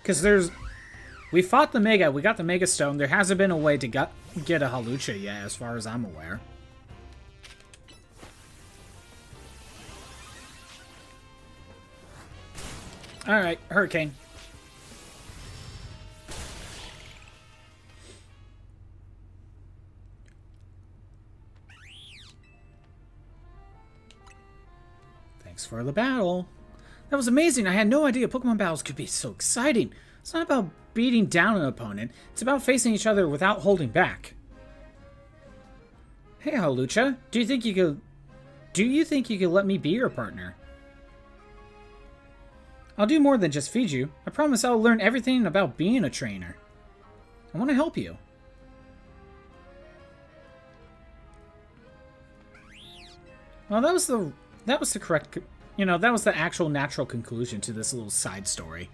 Because there's... We fought the Mega, we got the Mega Stone. There hasn't been a way to get a Hawlucha yet, as far as I'm aware. Alright, Hurricane. Thanks for the battle. That was amazing. I had no idea Pokemon battles could be so exciting. It's not about beating down an opponent. It's about facing each other without holding back. Hey, Hawlucha. Do you think you could let me be your partner? I'll do more than just feed you. I promise I'll learn everything about being a trainer. I want to help you. Well, that was the correct, that was the actual natural conclusion to this little side story.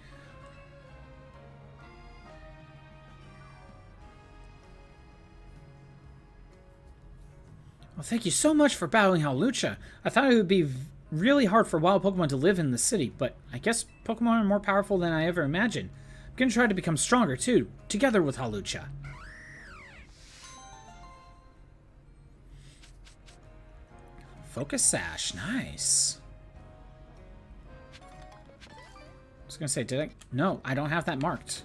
Well, thank you so much for battling Hawlucha. I thought it would be really hard for wild Pokemon to live in the city, but I guess Pokemon are more powerful than I ever imagined. I'm gonna try to become stronger too, together with Hawlucha. Focus Sash, nice. I was gonna say, did I? No, I don't have that marked.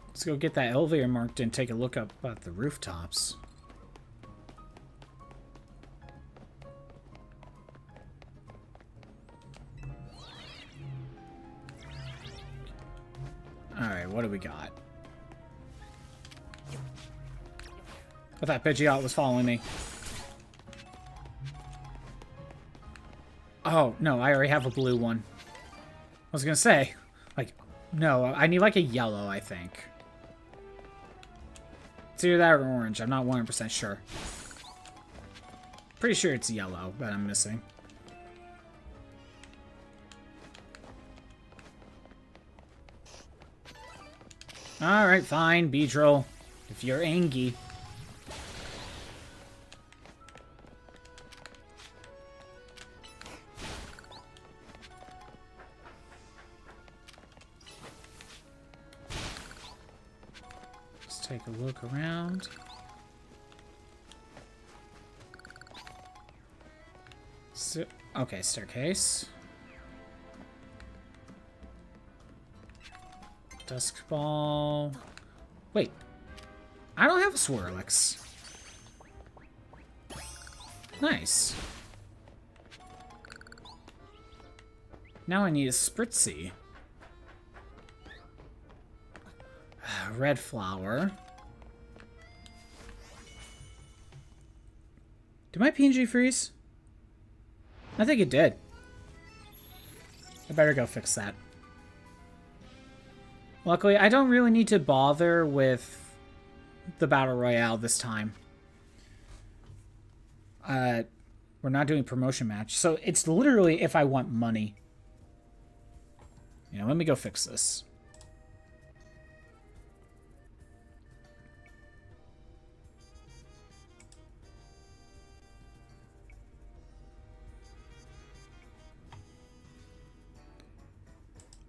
Let's go get that elevator marked and take a look up at the rooftops. what do we got? I thought Pidgeot was following me. Oh, no, I already have a blue one. I was gonna say, like, no, I need like a yellow, I think. It's either that or orange. I'm not 100% sure. Pretty sure it's yellow that I'm missing. Alright, fine, Beedrill. If you're angry. Let's take a look around. Okay, staircase. Dusk Ball. Wait. I don't have a Swirlix. Nice. Now I need a Spritzy. Red Flower. Did my PNG freeze? I think it did. I better go fix that. Luckily, I don't really need to bother with the Battle Royale this time. We're not doing promotion match, so it's literally if I want money. You know, let me go fix this.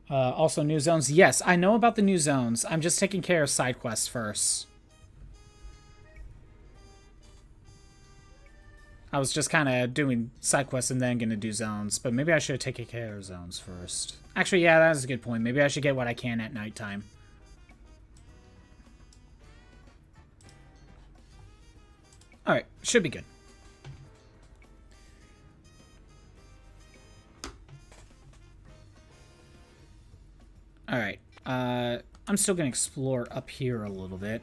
Also, new zones. Yes, I know about the new zones. I'm just taking care of side quests first. I was just kind of doing side quests and then going to do zones. But maybe I should have taken care of zones first. Actually, yeah, that is a good point. Maybe I should get what I can at nighttime. Alright, should be good. Alright, I'm still going to explore up here a little bit.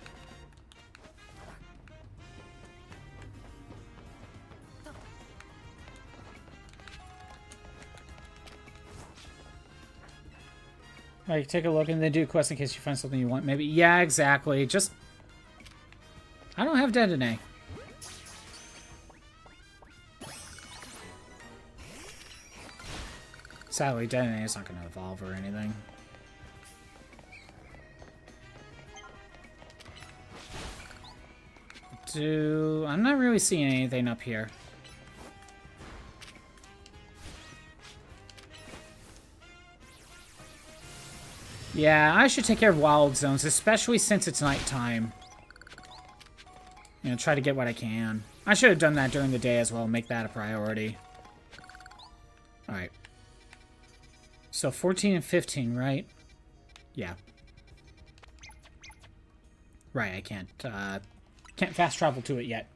Like, take a look and then do a quest in case you find something you want. Maybe, yeah, exactly. Just, I don't have Dedenne. Sadly, Dedenne is not going to evolve or anything. I'm not really seeing anything up here. Yeah, I should take care of wild zones, especially since it's nighttime. You know, try to get what I can. I should have done that during the day as well, make that a priority. Alright. So 14 and 15, right? Yeah. Right, I can't fast travel to it yet.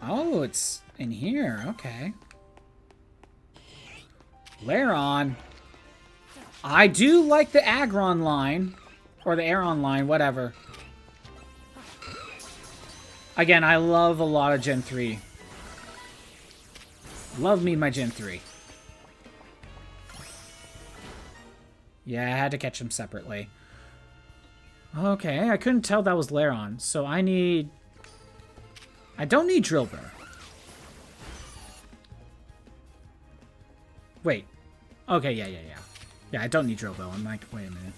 Oh, it's in here. Okay. Lairon. I do like the Aggron line. Or the Aeron line, whatever. Again, I love a lot of Gen 3. Love me my Gen 3. Yeah, I had to catch them separately. Okay, I couldn't tell that was Lairon, so I need... I don't need Drillbur. Wait. Okay, yeah. Yeah, I don't need Drillbur. I'm like, wait a minute.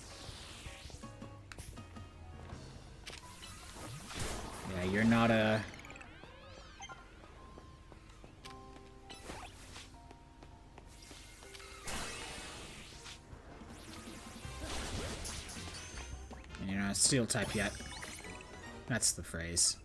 Yeah, you're not a... You're not a steel type yet. That's the phrase.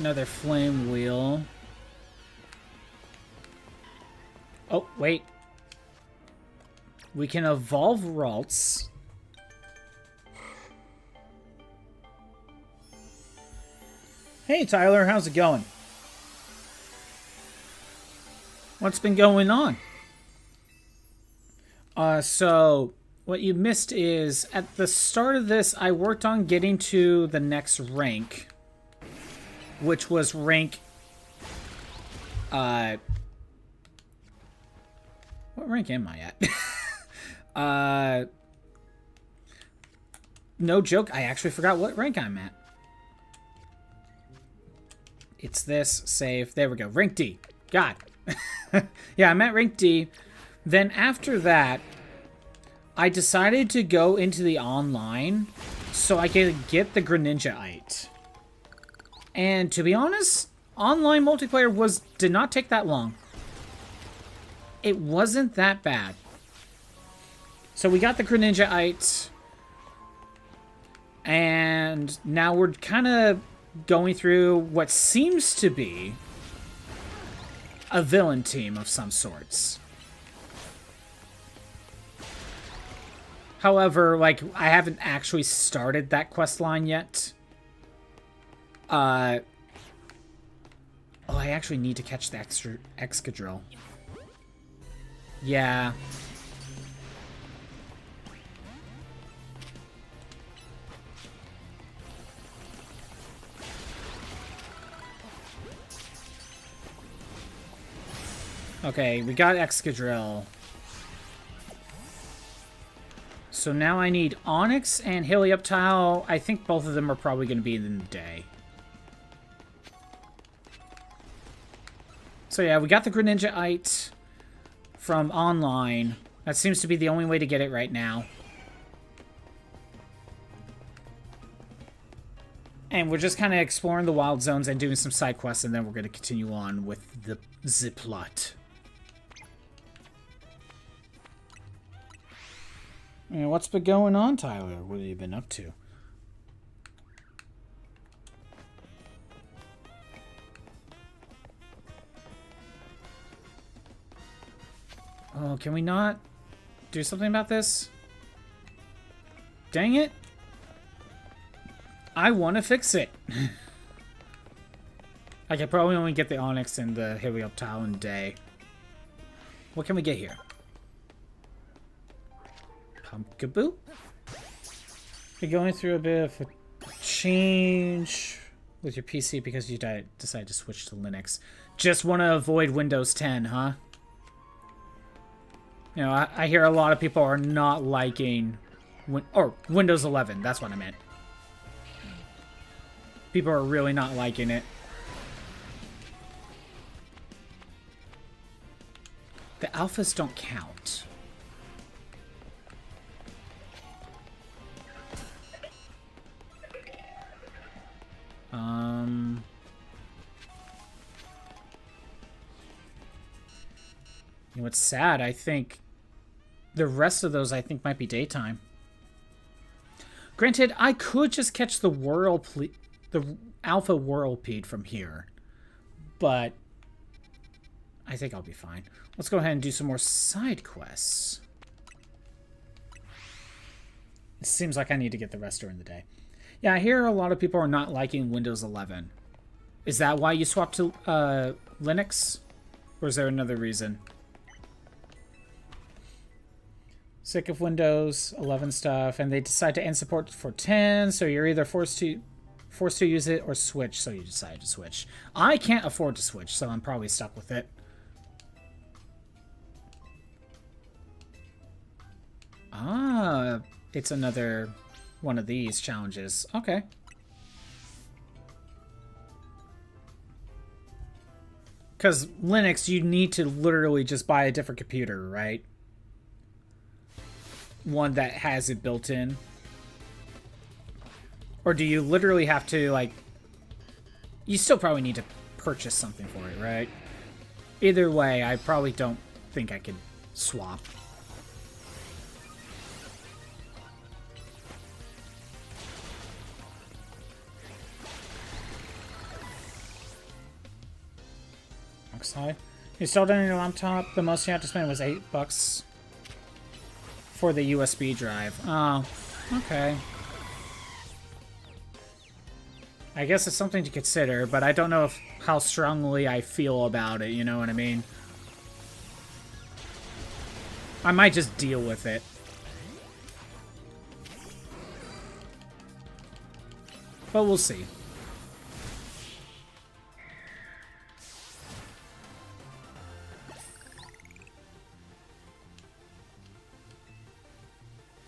Another flame wheel. Oh, wait. We can evolve Ralts. Hey, Tyler, how's it going? What's been going on? So what you missed is at the start of this, I worked on getting to the next rank, which was rank. What rank am I at? No joke, I actually forgot what rank I'm at. It's this, save, there we go, rank D. God. Yeah, I'm at rank D. Then after that, I decided to go into the online so I could get the Grninjaite. And to be honest, online multiplayer did not take that long. It wasn't that bad. So we got the Grninjaite, and now we're kind of going through what seems to be a villain team of some sorts. However, like, I haven't actually started that quest line yet. Oh, I actually need to catch the Excadrill. Yeah. Okay, we got Excadrill. So now I need Onyx and Helioptile. I think both of them are probably going to be in the day. So yeah, we got the Grninjaite from online. That seems to be the only way to get it right now. And we're just kind of exploring the wild zones and doing some side quests, and then we're going to continue on with the plot. And what's been going on, Tyler? What have you been up to? Oh, can we not do something about this? Dang it. I want to fix it. I could probably only get the Onyx and the Helioptile in a day. What can we get here? Pumpkaboo? You're going through a bit of a change with your PC because you decided to switch to Linux. Just want to avoid Windows 10, huh? You know, I hear a lot of people are not liking... Windows 11, that's what I meant. People are really not liking it. The alphas don't count. You know, it's sad. I think the rest of those, I think, might be daytime. Granted, I could just catch the Alpha Whirlpeed from here, but I think I'll be fine. Let's go ahead and do some more side quests. It seems like I need to get the rest during the day. Yeah, I hear a lot of people are not liking Windows 11. Is that why you swapped to Linux? Or is there another reason? Sick of Windows 11 stuff, and they decide to end support for 10, so you're either forced to use it or switch, so you decide to switch. I can't afford to switch, so I'm probably stuck with it. Ah, it's another one of these challenges. Okay. Because Linux, you need to literally just buy a different computer, right? One that has it built in. Or do you literally have to, like... You still probably need to purchase something for it, right? Either way, I probably don't think I could swap. Oxide. You installed it on your laptop. The most you have to spend was $8 for the USB drive. Oh, okay. I guess it's something to consider, but I don't know how strongly I feel about it, you know what I mean? I might just deal with it. But we'll see.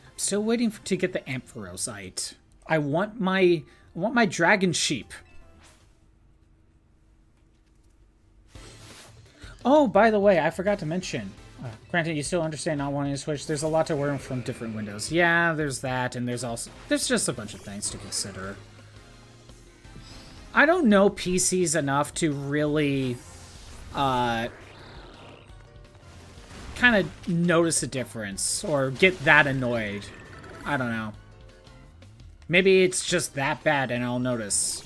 I'm still waiting to get the Ampharosite. I want my dragon sheep. Oh, by the way, I forgot to mention. Granted, you still understand not wanting to switch. There's a lot to learn from different windows. Yeah, there's that, and there's just a bunch of things to consider. I don't know PCs enough to really kind of notice a difference or get that annoyed. I don't know. Maybe it's just that bad and I'll notice.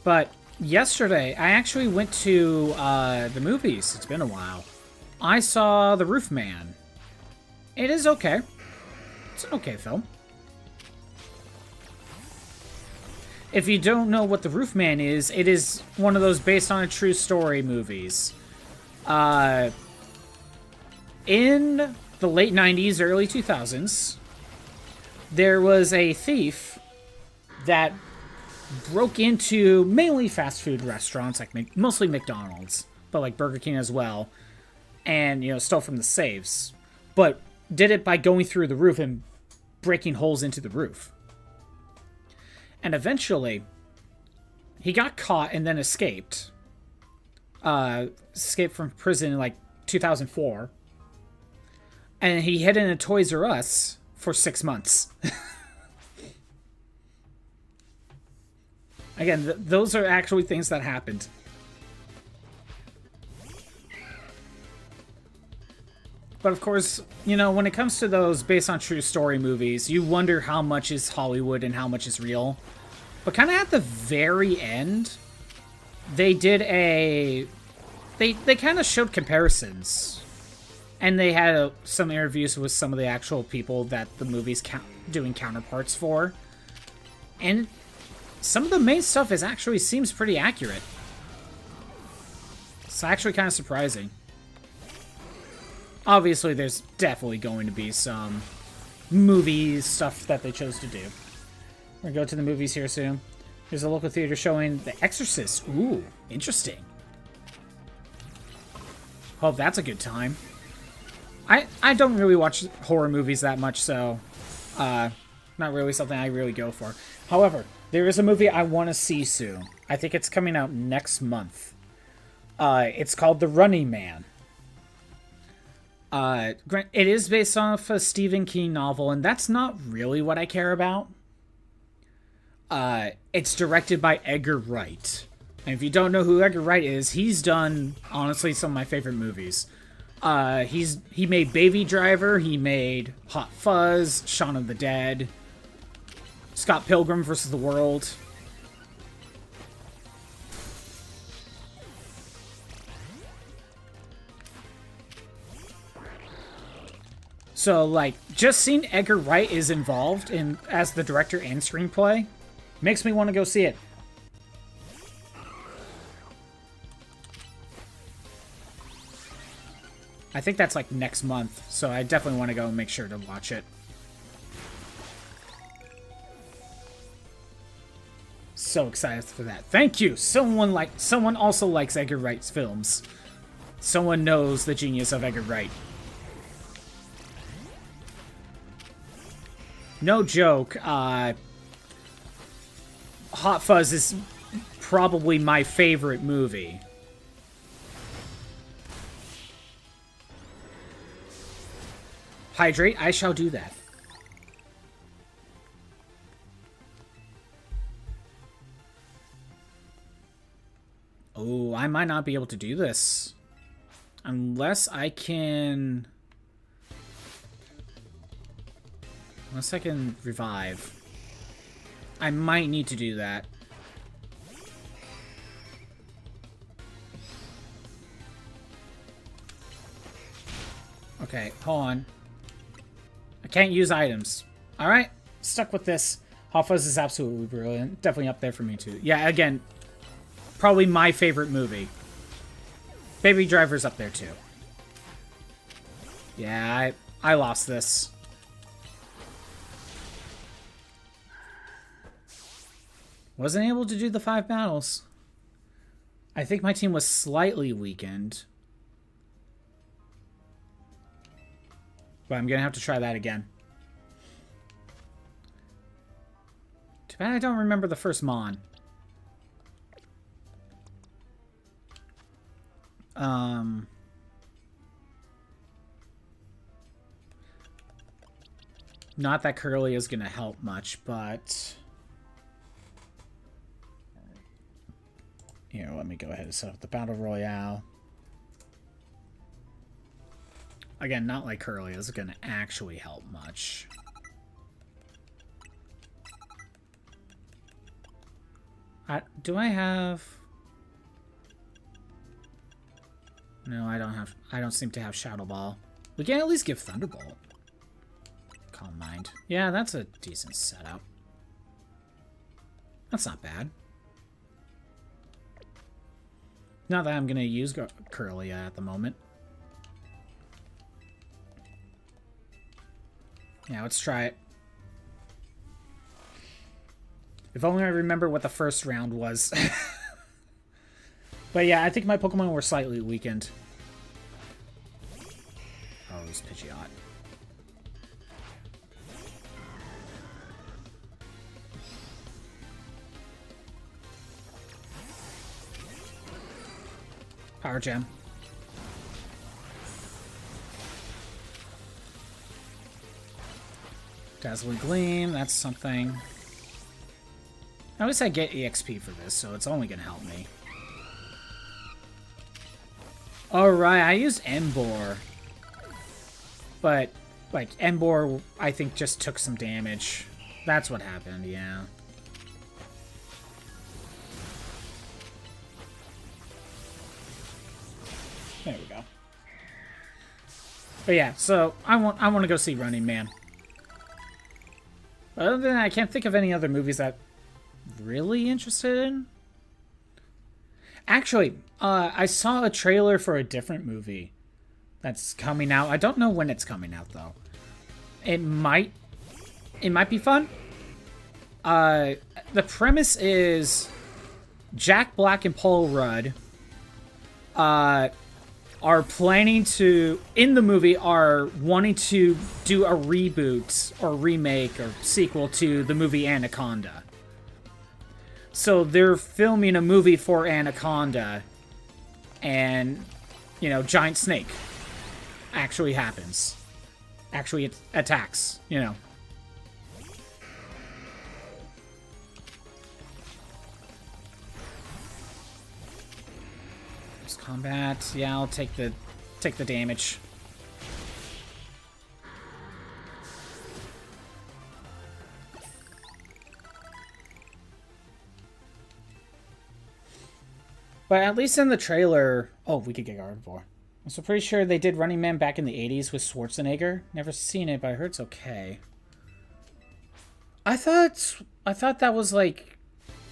But yesterday, I actually went to the movies. It's been a while. I saw The Roof Man. It is okay. It's an okay film. If you don't know what The Roof Man is, it is one of those based on a true story movies. In the late 90s, early 2000s, there was a thief that broke into mainly fast food restaurants, like mostly McDonald's, but like Burger King as well, and, you know, stole from the safes. But did it by going through the roof and breaking holes into the roof. And eventually, he got caught and then escaped. Escaped from prison in like 2004. And he hid in a Toys R Us for 6 months. Again, those are actually things that happened. But of course, you know, when it comes to those based on true story movies, you wonder how much is Hollywood and how much is real. But kind of at the very end, they did a... They kind of showed comparisons. And they had some interviews with some of the actual people that the movie's doing counterparts for. And some of the main stuff actually seems pretty accurate. It's actually kind of surprising. Obviously, there's definitely going to be some movie stuff that they chose to do. We're going to go to the movies here soon. There's a local theater showing The Exorcist. Ooh, interesting. Hope that's a good time. I don't really watch horror movies that much, so not really something I really go for. However, there is a movie I want to see soon. I think it's coming out next month. It's called The Running Man. It is based off a Stephen King novel, and that's not really what I care about. It's directed by Edgar Wright. And if you don't know who Edgar Wright is, he's done, honestly, some of my favorite movies. He made Baby Driver, he made Hot Fuzz, Shaun of the Dead, Scott Pilgrim vs. the World. So, like, just seeing Edgar Wright is involved in as the director and screenplay makes me want to go see it. I think that's like next month, so I definitely want to go and make sure to watch it. So excited for that. Thank you. Someone also likes Edgar Wright's films. Someone knows the genius of Edgar Wright. No joke, Hot Fuzz is probably my favorite movie. Hydrate, I shall do that. Oh, I might not be able to do this. Unless I can revive. I might need to do that. Okay, hold on. I can't use items. Alright, stuck with this. Hot Fuzz is absolutely brilliant. Definitely up there for me, too. Yeah, again, probably my favorite movie. Baby Driver's up there, too. Yeah, I lost this. Wasn't able to do the 5 battles. I think my team was slightly weakened. But I'm going to have to try that again. Too bad I don't remember the first Mon. Not that Curly is going to help much, but... Here, let me go ahead and set up the Battle Royale. Again, not like Curly is going to actually help much. Do I have... No, I don't have... I don't seem to have Shadow Ball. We can at least give Thunderbolt. Calm Mind. Yeah, that's a decent setup. That's not bad. Not that I'm going to use Curly at the moment. Yeah, let's try it. If only I remember what the first round was. But yeah, I think my Pokemon were slightly weakened. Oh, it was Pidgeot. Power Gem. Dazzling Gleam, that's something. At least I get EXP for this, so it's only going to help me. Alright, I used Emboar. But, like, Emboar, I think, just took some damage. That's what happened, yeah. There we go. But yeah, so I want to go see Running Man. Other than that, I can't think of any other movies that I'm really interested in. Actually, I saw a trailer for a different movie that's coming out. I don't know when it's coming out though. It might be fun. The premise is Jack Black and Paul Rudd are planning to, in the movie, are wanting to do a reboot or remake or sequel to the movie Anaconda. So they're filming a movie for Anaconda, and, you know, giant snake actually happens. Actually attacks, you know. Combat, yeah, I'll take the damage. But at least in the trailer, oh, we could get Gardevoir. I'm so pretty sure they did Running Man back in the 80s with Schwarzenegger. Never seen it, but I heard it's okay. I thought that was like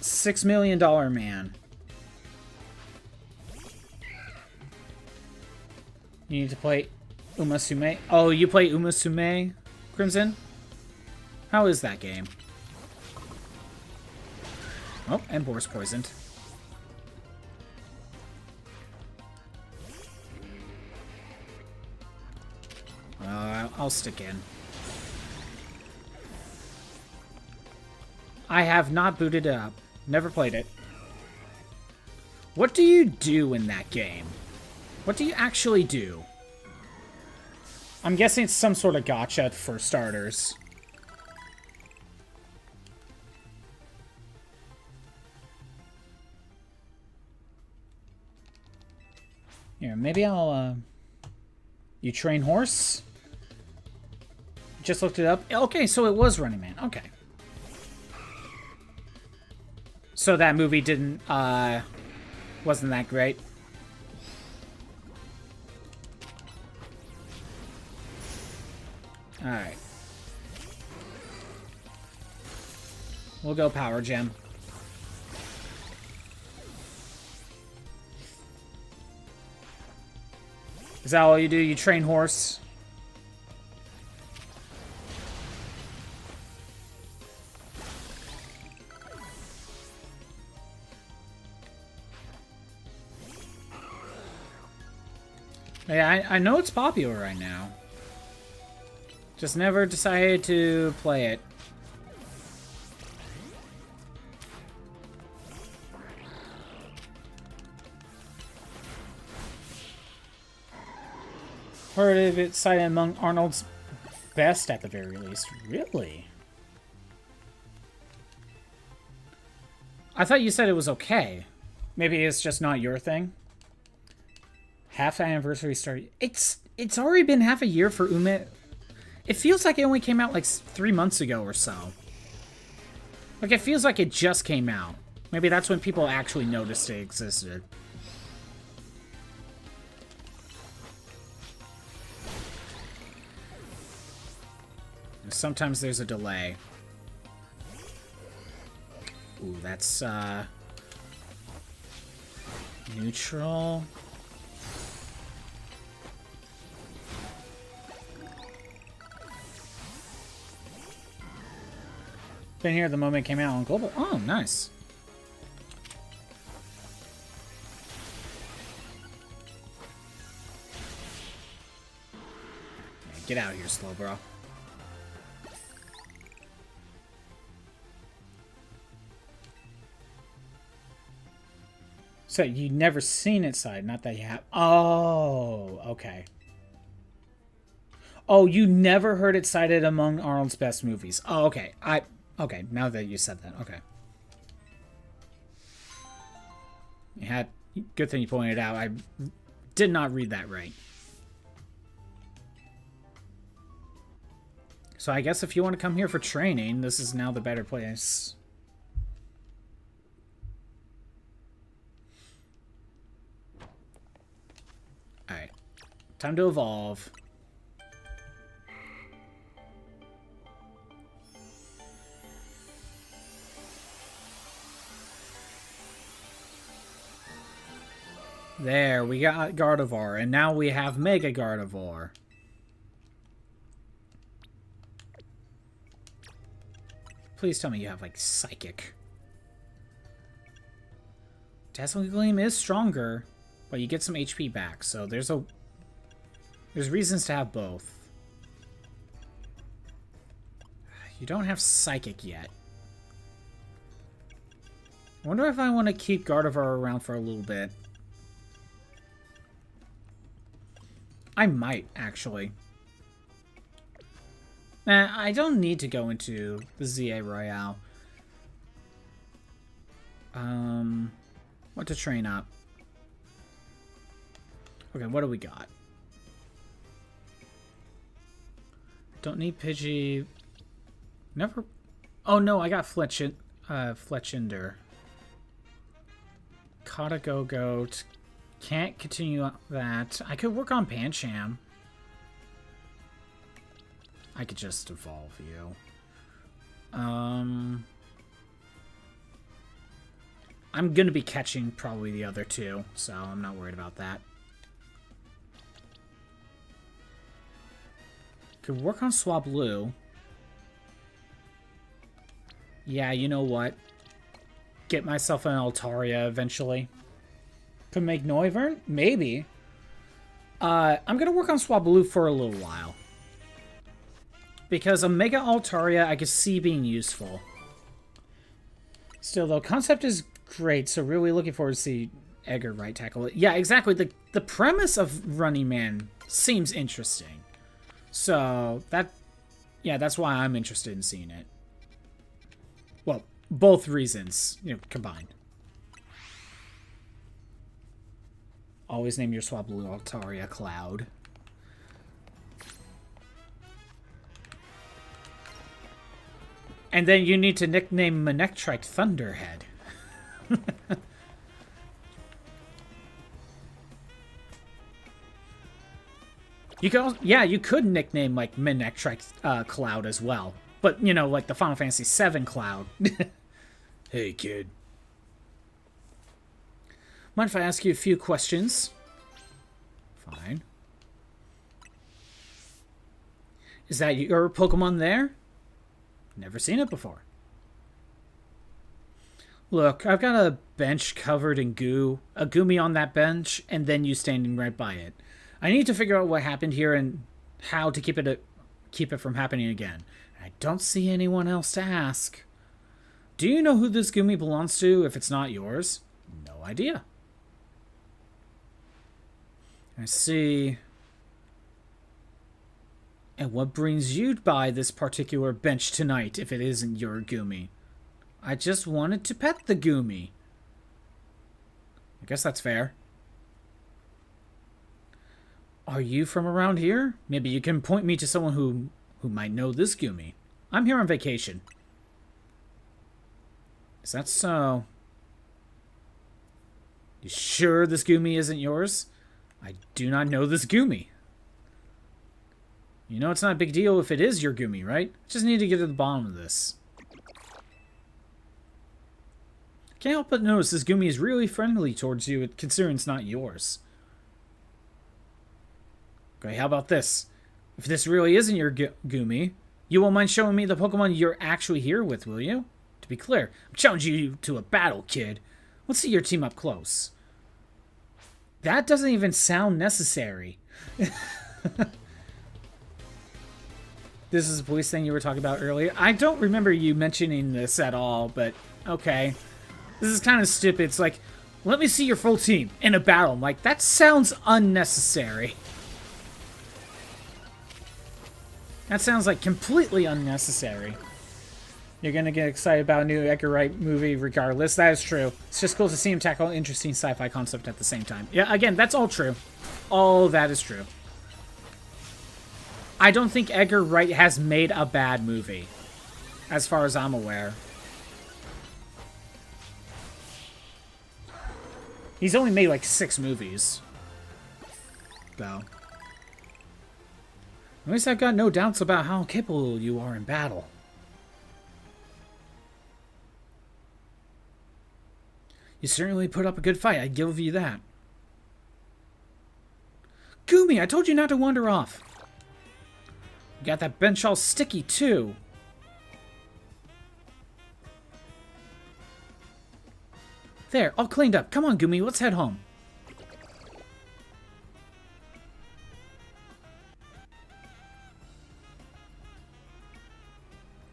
$6 Million Man. You need to play Umasume. Oh, you play Umasume, Crimson? How is that game? Oh, Emboar's poisoned. I'll stick in. I have not booted it up. Never played it. What do you do in that game? What do you actually do? I'm guessing it's some sort of gacha for starters. Here, maybe I'll, You train horse? Just looked it up. Okay, so it was Running Man. Okay. So that movie didn't, wasn't that great. Alright. We'll go Power Gem. Is that all you do? You train horse? Yeah, I know it's popular right now. Just never decided to play it. Heard of it cited among Arnold's best at the very least. Really? I thought you said it was okay. Maybe it's just not your thing. Half anniversary started. It's already been half a year for Ume. It feels like it only came out like 3 months ago or so. Like it feels like it just came out. Maybe that's when people actually noticed it existed. Sometimes there's a delay. Ooh, that's neutral. Been here the moment it came out on global. Oh, nice. Yeah, get out of here, slow bro. So you never seen it side, not that you have. Oh, okay. Oh, you never heard it cited among Arnold's best movies. Oh, okay. Okay, now that you said that, okay. You had good thing you pointed it out. I did not read that right. So I guess if you want to come here for training, this is now the better place. Alright. Time to evolve. There, we got Gardevoir, and now we have Mega Gardevoir. Please tell me you have, like, Psychic. Dazzling Gleam is stronger, but you get some HP back, so there's reasons to have both. You don't have Psychic yet. I wonder if I want to keep Gardevoir around for a little bit. I might, actually. Nah, I don't need to go into the ZA Royale. What to train up? Okay, what do we got? Don't need Pidgey. Never... Oh, no, I got Fletchinder. Caught a Go-Goat. Can't continue that. I could work on Pancham. I could just evolve you. I'm gonna be catching probably the other two, so I'm not worried about that. Could work on Swablu. Yeah, you know what? Get myself an Altaria eventually. Could make Noivern? Maybe. I'm gonna work on Swablu for a little while. Because a Mega Altaria I could see being useful. Still, though, concept is great, so really looking forward to see Edgar right tackle it. Yeah, exactly. The premise of Running Man seems interesting. So, that's why I'm interested in seeing it. Well, both reasons, combined. Always name your Swablu Altaria Cloud. And then you need to nickname Manectrite Thunderhead. You could also, yeah, you could nickname like Midnight Cloud as well. But, you know, like the Final Fantasy VII Cloud. Hey, kid. Mind if I ask you a few questions? Fine. Is that your Pokemon there? Never seen it before. Look, I've got a bench covered in goo, a Goomy on that bench, and then you standing right by it. I need to figure out what happened here and how to keep it from happening again. I don't see anyone else to ask. Do you know who this Goomy belongs to if it's not yours? No idea. I see. And what brings you by this particular bench tonight if it isn't your Goomy? I just wanted to pet the Goomy. I guess that's fair. Are you from around here? Maybe you can point me to someone who might know this Goomy. I'm here on vacation. Is that so? You sure this Goomy isn't yours? I do not know this Goomy. You know it's not a big deal if it is your Goomy, right? Just need to get to the bottom of this. Can't help but notice this Goomy is really friendly towards you, considering it's not yours. Okay, how about this? If this really isn't your Goomy, you won't mind showing me the Pokemon you're actually here with, will you? To be clear, I'm challenging you to a battle, kid. Let's see your team up close. That doesn't even sound necessary. This is the police thing you were talking about earlier. I don't remember you mentioning this at all, but okay. This is kind of stupid. It's like, let me see your full team in a battle. I'm like, that sounds unnecessary. That sounds like completely unnecessary. You're going to get excited about a new Edgar Wright movie regardless. That is true. It's just cool to see him tackle an interesting sci-fi concept at the same time. Yeah, again, that's all true. All that is true. I don't think Edgar Wright has made a bad movie, as far as I'm aware. He's only made like 6 movies, though. At least I've got no doubts about how capable you are in battle. You certainly put up a good fight, I give you that. Goomy, I told you not to wander off. You got that bench all sticky, too. There, all cleaned up. Come on, Goomy, let's head home.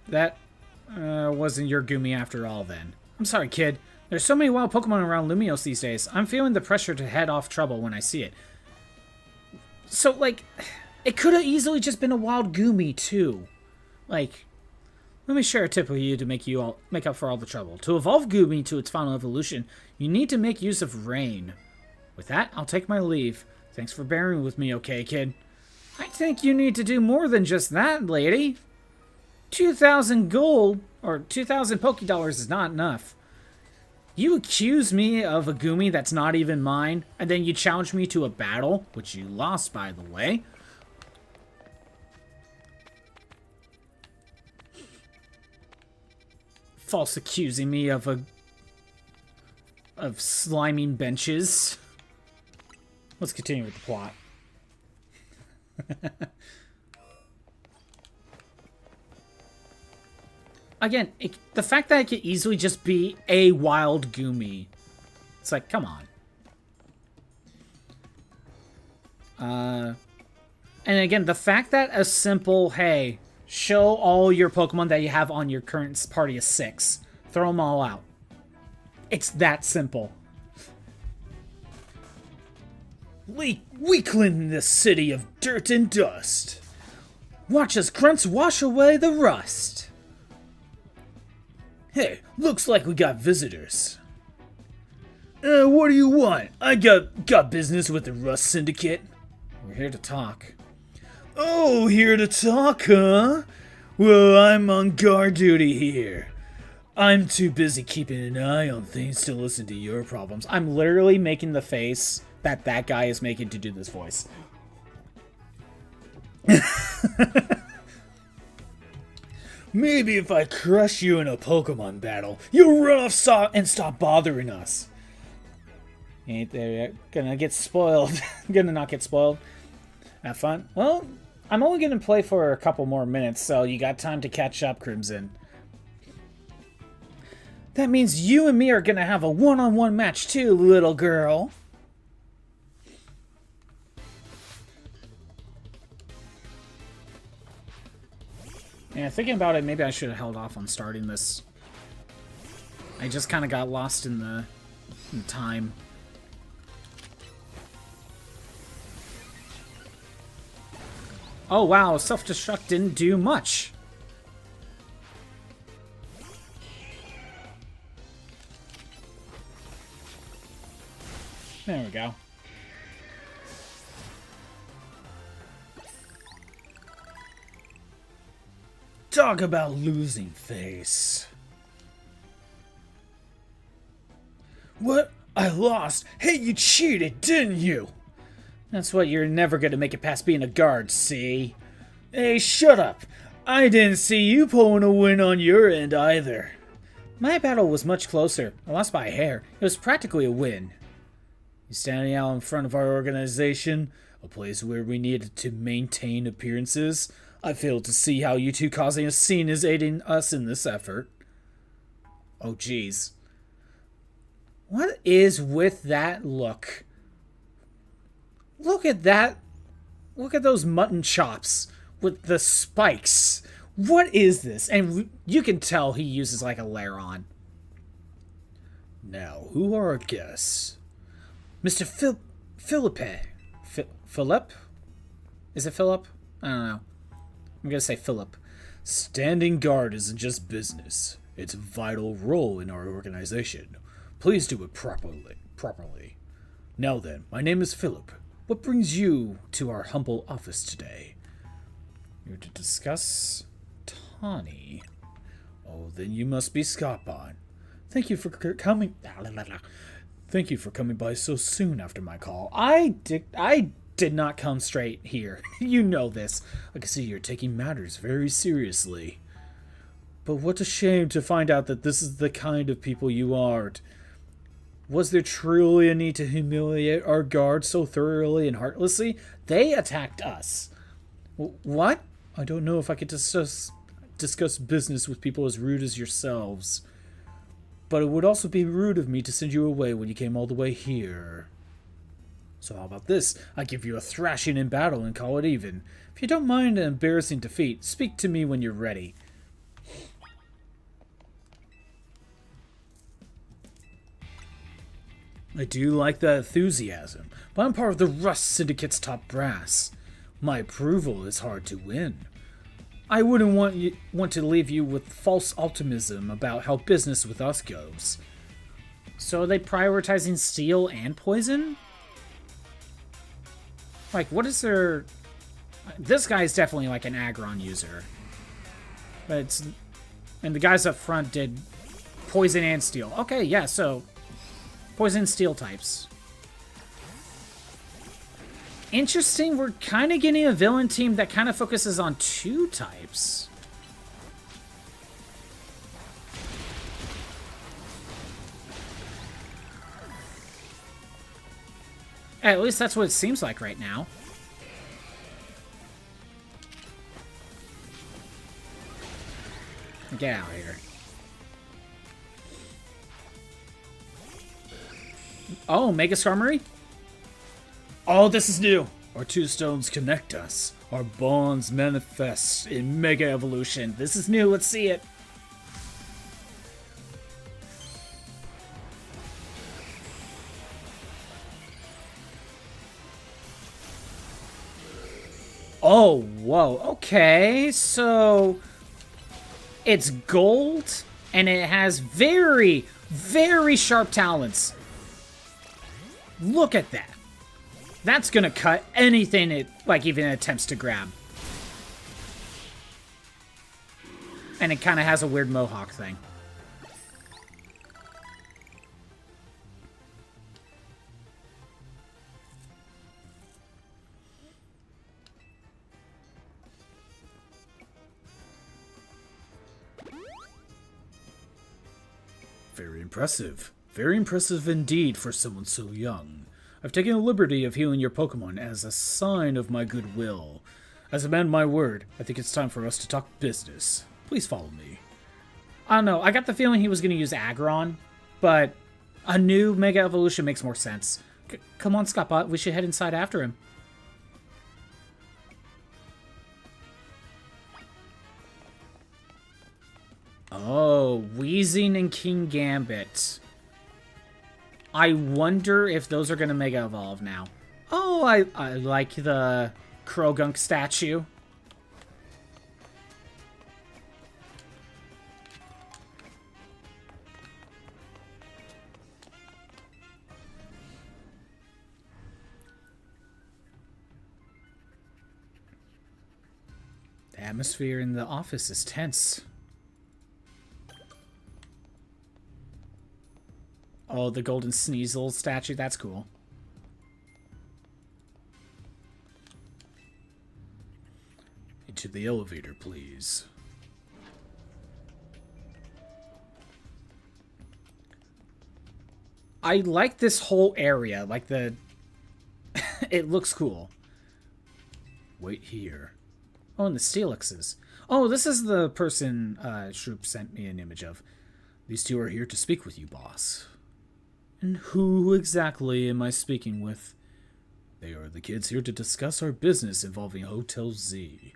That wasn't your Goomy after all, then. I'm sorry, kid. There's so many wild Pokemon around Lumios these days. I'm feeling the pressure to head off trouble when I see it. So, like, it could have easily just been a wild Goomy, too. Like, let me share a tip with you to make up for all the trouble. To evolve Goomy to its final evolution, you need to make use of rain. With that, I'll take my leave. Thanks for bearing with me, okay, kid? I think you need to do more than just that, lady. 2,000 gold, or 2,000 Pokédollars is not enough. You accuse me of a Goomy that's not even mine, and then you challenge me to a battle, which you lost, by the way. False accusing me of sliming benches. Let's continue with the plot. Again, the fact that it could easily just be a wild Goomy. It's like, come on. And again, the fact that a simple, hey, show all your Pokemon that you have on your current party of 6. Throw them all out. It's that simple. We clean this city of dirt and dust. Watch us grunts wash away the rust. Hey, looks like we got visitors. What do you want? I got business with the Rust Syndicate. We're here to talk. Oh, here to talk, huh? Well, I'm on guard duty here. I'm too busy keeping an eye on things to listen to your problems. I'm literally making the face that that guy is making to do this voice. Maybe if I crush you in a Pokemon battle, you'll run off and stop bothering us. Ain't there yet. Gonna get spoiled. Gonna not get spoiled. Have fun. Well, I'm only gonna play for a couple more minutes, so you got time to catch up, Crimson. That means you and me are gonna have a one-on-one match too, little girl. Yeah, thinking about it, maybe I should have held off on starting this. I just kind of got lost in the time. Oh wow, self-destruct didn't do much. There we go. Talk about losing face. What? I lost? Hey, you cheated, didn't you? That's what you're never gonna make it past being a guard, see? Hey, shut up. I didn't see you pulling a win on your end either. My battle was much closer. I lost by a hair. It was practically a win. You're standing out in front of our organization, a place where we needed to maintain appearances. I fail to see how you two causing a scene is aiding us in this effort. Oh, jeez. What is with that look? Look at that. Look at those mutton chops with the spikes. What is this? And you can tell he uses like a layer on. Now, who are our guests? Mr. Philippe. Philip? Is it Philip? I don't know. I'm gonna say Philip. Standing guard isn't just business. It's a vital role in our organization. Please do it properly. Now then, my name is Philip. What brings you to our humble office today? You're to discuss Taunie. Oh, then you must be Scottbon. Thank you for coming. Thank you for coming by so soon after my call. I did not come straight here. You know this. I can see you're taking matters very seriously. But what a shame to find out that this is the kind of people you are. Was there truly a need to humiliate our guards so thoroughly and heartlessly? They attacked us. What? I don't know if I could discuss business with people as rude as yourselves. But it would also be rude of me to send you away when you came all the way here. So how about this? I give you a thrashing in battle and call it even. If you don't mind an embarrassing defeat, speak to me when you're ready. I do like that enthusiasm, but I'm part of the Rust Syndicate's top brass. My approval is hard to win. I wouldn't want to leave you with false optimism about how business with us goes. So are they prioritizing steel and poison? Like, what is their... This guy's definitely like an Aggron user. But it's... And the guys up front did poison and steel. Okay, yeah, so... Poison and steel types. Interesting, we're kind of getting a villain team that kind of focuses on two types. At least that's what it seems like right now. Get out of here. Oh, Mega Skarmory? Oh, this is new. Our two stones connect us. Our bonds manifest in Mega Evolution. This is new, let's see it. Oh, whoa. Okay, so it's gold, and it has very, very sharp talons. Look at that. That's gonna cut anything it, like, even attempts to grab. And it kind of has a weird mohawk thing. Very impressive. Very impressive indeed for someone so young. I've taken the liberty of healing your Pokemon as a sign of my goodwill. As a man of my word, I think it's time for us to talk business. Please follow me. I don't know. I got the feeling he was going to use Aggron, but a new Mega Evolution makes more sense. Come on, Scottbot. We should head inside after him. Oh, Weezing and King Gambit. I wonder if those are going to Mega Evolve now. Oh, I like the Krogunk statue. The atmosphere in the office is tense. Oh, the Golden Sneasel statue. That's cool. Into the elevator, please. I like this whole area. Like the... it looks cool. Wait here. Oh, and the Steelixes. Oh, this is the person Shroop sent me an image of. These two are here to speak with you, boss. And who exactly am I speaking with? They are the kids here to discuss our business involving Hotel Z.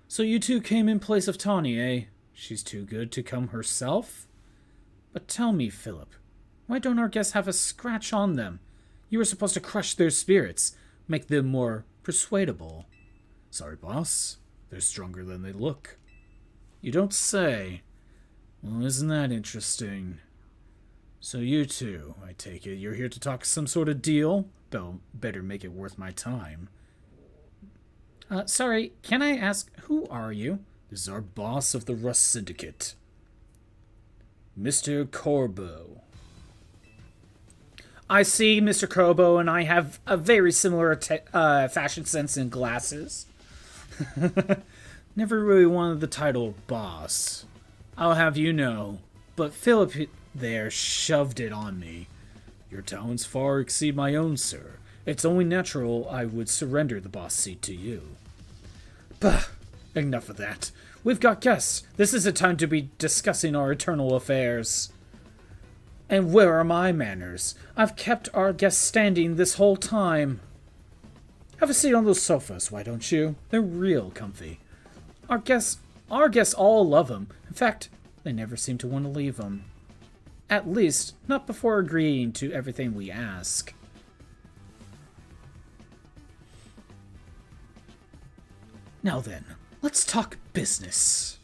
So you two came in place of Taunie, eh? She's too good to come herself? But tell me, Philip, why don't our guests have a scratch on them? You were supposed to crush their spirits, make them more persuadable. Sorry, boss. They're stronger than they look. You don't say. Well, isn't that interesting? So you two, I take it, you're here to talk some sort of deal? Though, better make it worth my time. Sorry, can I ask, who are you? This is our boss of the Rust Syndicate. Mr. Corbo. I see, Mr. Corbo, and I have a very similar fashion sense and glasses. Never really wanted the title boss. I'll have you know, but Philip there shoved it on me. Your talents far exceed my own, sir. It's only natural I would surrender the boss seat to you. Bah! Enough of that. We've got guests. This is a time to be discussing our eternal affairs. And where are my manners? I've kept our guests standing this whole time. Have a seat on those sofas, why don't you? They're real comfy. Our guests all love them. In fact, they never seem to want to leave them. At least, not before agreeing to everything we ask. Now then, let's talk business.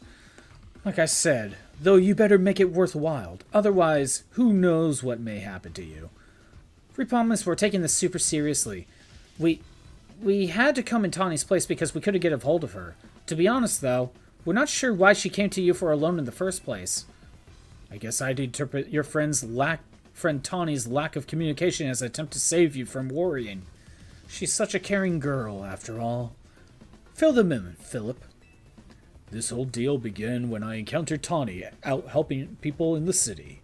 Like I said, though you better make it worthwhile. Otherwise, who knows what may happen to you. We promise we're taking this super seriously. We had to come in Tawnie's place because we couldn't get a hold of her. To be honest, though, we're not sure why she came to you for a loan in the first place. I guess I'd interpret your friend Tawnie's lack of communication as an attempt to save you from worrying. She's such a caring girl, after all. Fill them in, Philip. This whole deal began when I encountered Taunie out helping people in the city.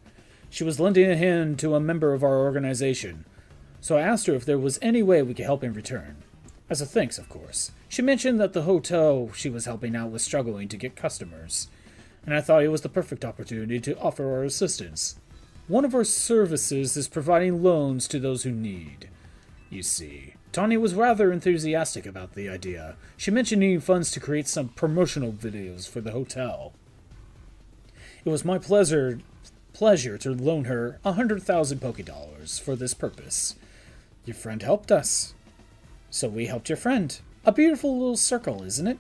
She was lending a hand to a member of our organization, so I asked her if there was any way we could help in return. As a thanks, of course. She mentioned that the hotel she was helping out was struggling to get customers, and I thought it was the perfect opportunity to offer our assistance. One of our services is providing loans to those who need. You see, Taunie was rather enthusiastic about the idea. She mentioned needing funds to create some promotional videos for the hotel. It was my pleasure to loan her 100,000 Pokédollars for this purpose. Your friend helped us, so we helped your friend. A beautiful little circle, isn't it?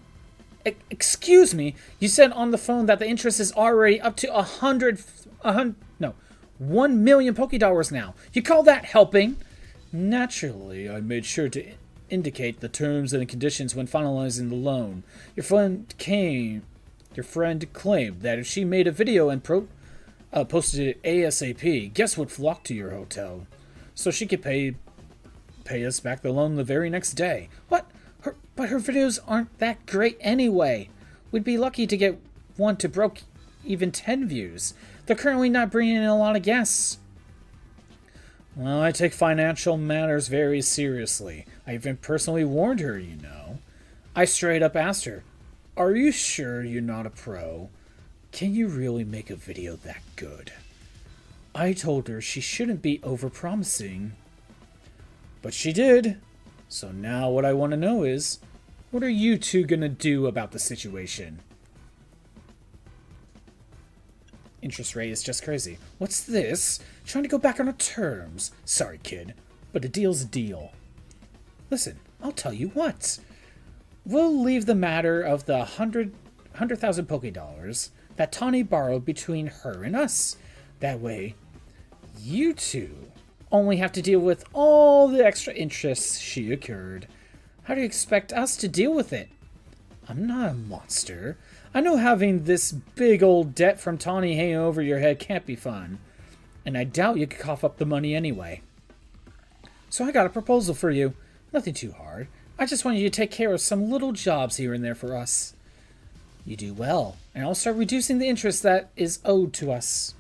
Excuse me, you said on the phone that the interest is already up to 1 million Pokédollars now. You call that helping? Naturally, I made sure to indicate the terms and conditions when finalizing the loan. Your friend claimed that if she made a video and posted it ASAP, guests would flock to your hotel, so she could pay us back the loan the very next day. What? But her videos aren't that great anyway. We'd be lucky to get one to broke even 10 views. They're currently not bringing in a lot of guests. Well, I take financial matters very seriously. I even personally warned her, you know. I straight up asked her, "Are you sure you're not a pro? Can you really make a video that good?" I told her she shouldn't be overpromising. But she did. So now what I want to know is, what are you two gonna do about the situation? Interest rate is just crazy. What's this? Trying to go back on our terms. Sorry, kid, but a deal's a deal. Listen, I'll tell you what. We'll leave the matter of the 100,000 Poké Dollars that Taunie borrowed between her and us. That way, you two only have to deal with all the extra interest she incurred. How do you expect us to deal with it? I'm not a monster. I know having this big old debt from Taunie hanging over your head can't be fun. And I doubt you could cough up the money anyway. So I got a proposal for you. Nothing too hard. I just want you to take care of some little jobs here and there for us. You do well, and I'll start reducing the interest that is owed to us.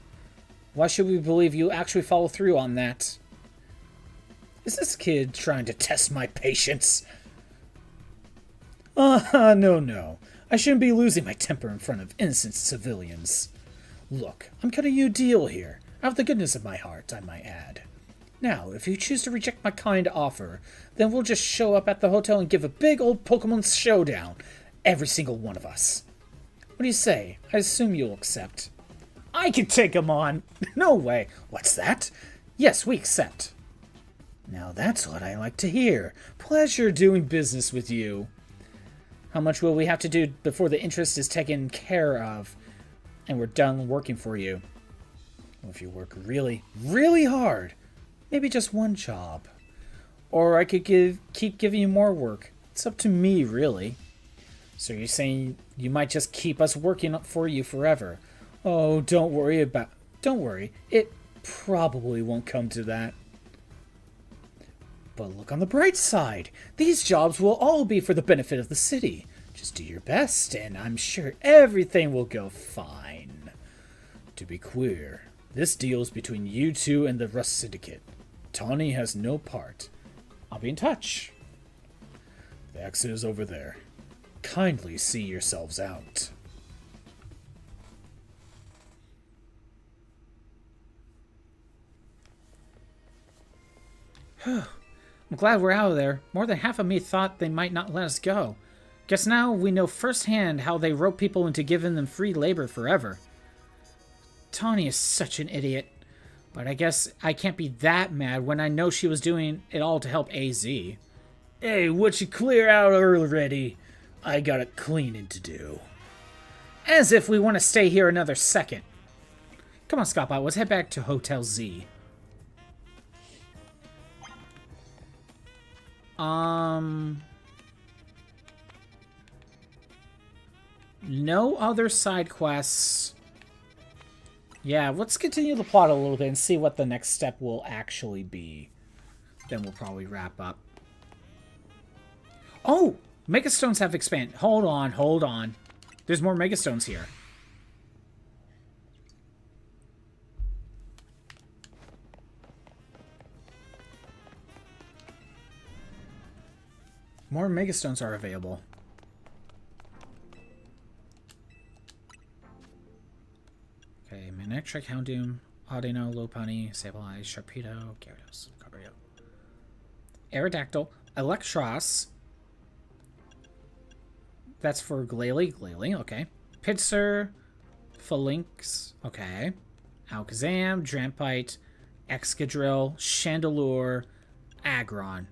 Why should we believe you actually follow through on that? Is this kid trying to test my patience? No. I shouldn't be losing my temper in front of innocent civilians. Look, I'm cutting you a deal here, out of the goodness of my heart, I might add. Now, if you choose to reject my kind offer, then we'll just show up at the hotel and give a big old Pokemon showdown. Every single one of us. What do you say? I assume you'll accept. I can take him on. No way. What's that? Yes, we accept. Now that's what I like to hear. Pleasure doing business with you. How much will we have to do before the interest is taken care of and we're done working for you? Well, if you work really, really hard, maybe just one job. Or I could keep giving you more work. It's up to me, really. So you're saying you might just keep us working for you forever? Oh, don't worry. It probably won't come to that. But look on the bright side. These jobs will all be for the benefit of the city. Just do your best, and I'm sure everything will go fine. To be clear, this deal's between you two and the Rust Syndicate. Taunie has no part. I'll be in touch. The exit is over there. Kindly see yourselves out. I'm glad we're out of there. More than half of me thought they might not let us go. Guess now we know firsthand how they rope people into giving them free labor forever. Taunie is such an idiot. But I guess I can't be that mad when I know she was doing it all to help AZ. Hey, would you clear out already? I got a cleaning to do. As if we want to stay here another second. Come on, Scottbot, let's head back to Hotel Z. No other side quests. Yeah, let's continue the plot a little bit and see what the next step will actually be. Then we'll probably wrap up. Oh! Megastones have expanded. Hold on. There's more Megastones here. More Megastones are available. Okay, Manectric, Houndoom, Audino, Lopunny, Sableye, Sharpedo, Gyarados, Cabrera. Aerodactyl, Electros. That's for Glalie, okay. Pinsir, Phalanx, okay. Alakazam, Drampite, Excadrill, Chandelure, Aggron.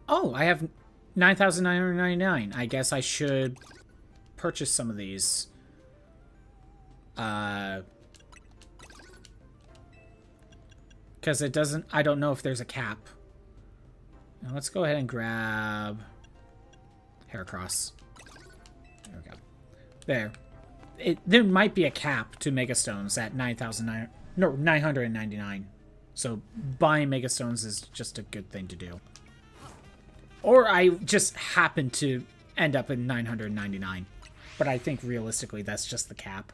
Oh, I have 9,999. I guess I should purchase some of these. Because it doesn't... I don't know if there's a cap. Now let's go ahead and grab... Heracross. There we go. There. There might be a cap to Megastones at 999. So buying Megastones is just a good thing to do. Or I just happen to end up in 999. But I think realistically that's just the cap.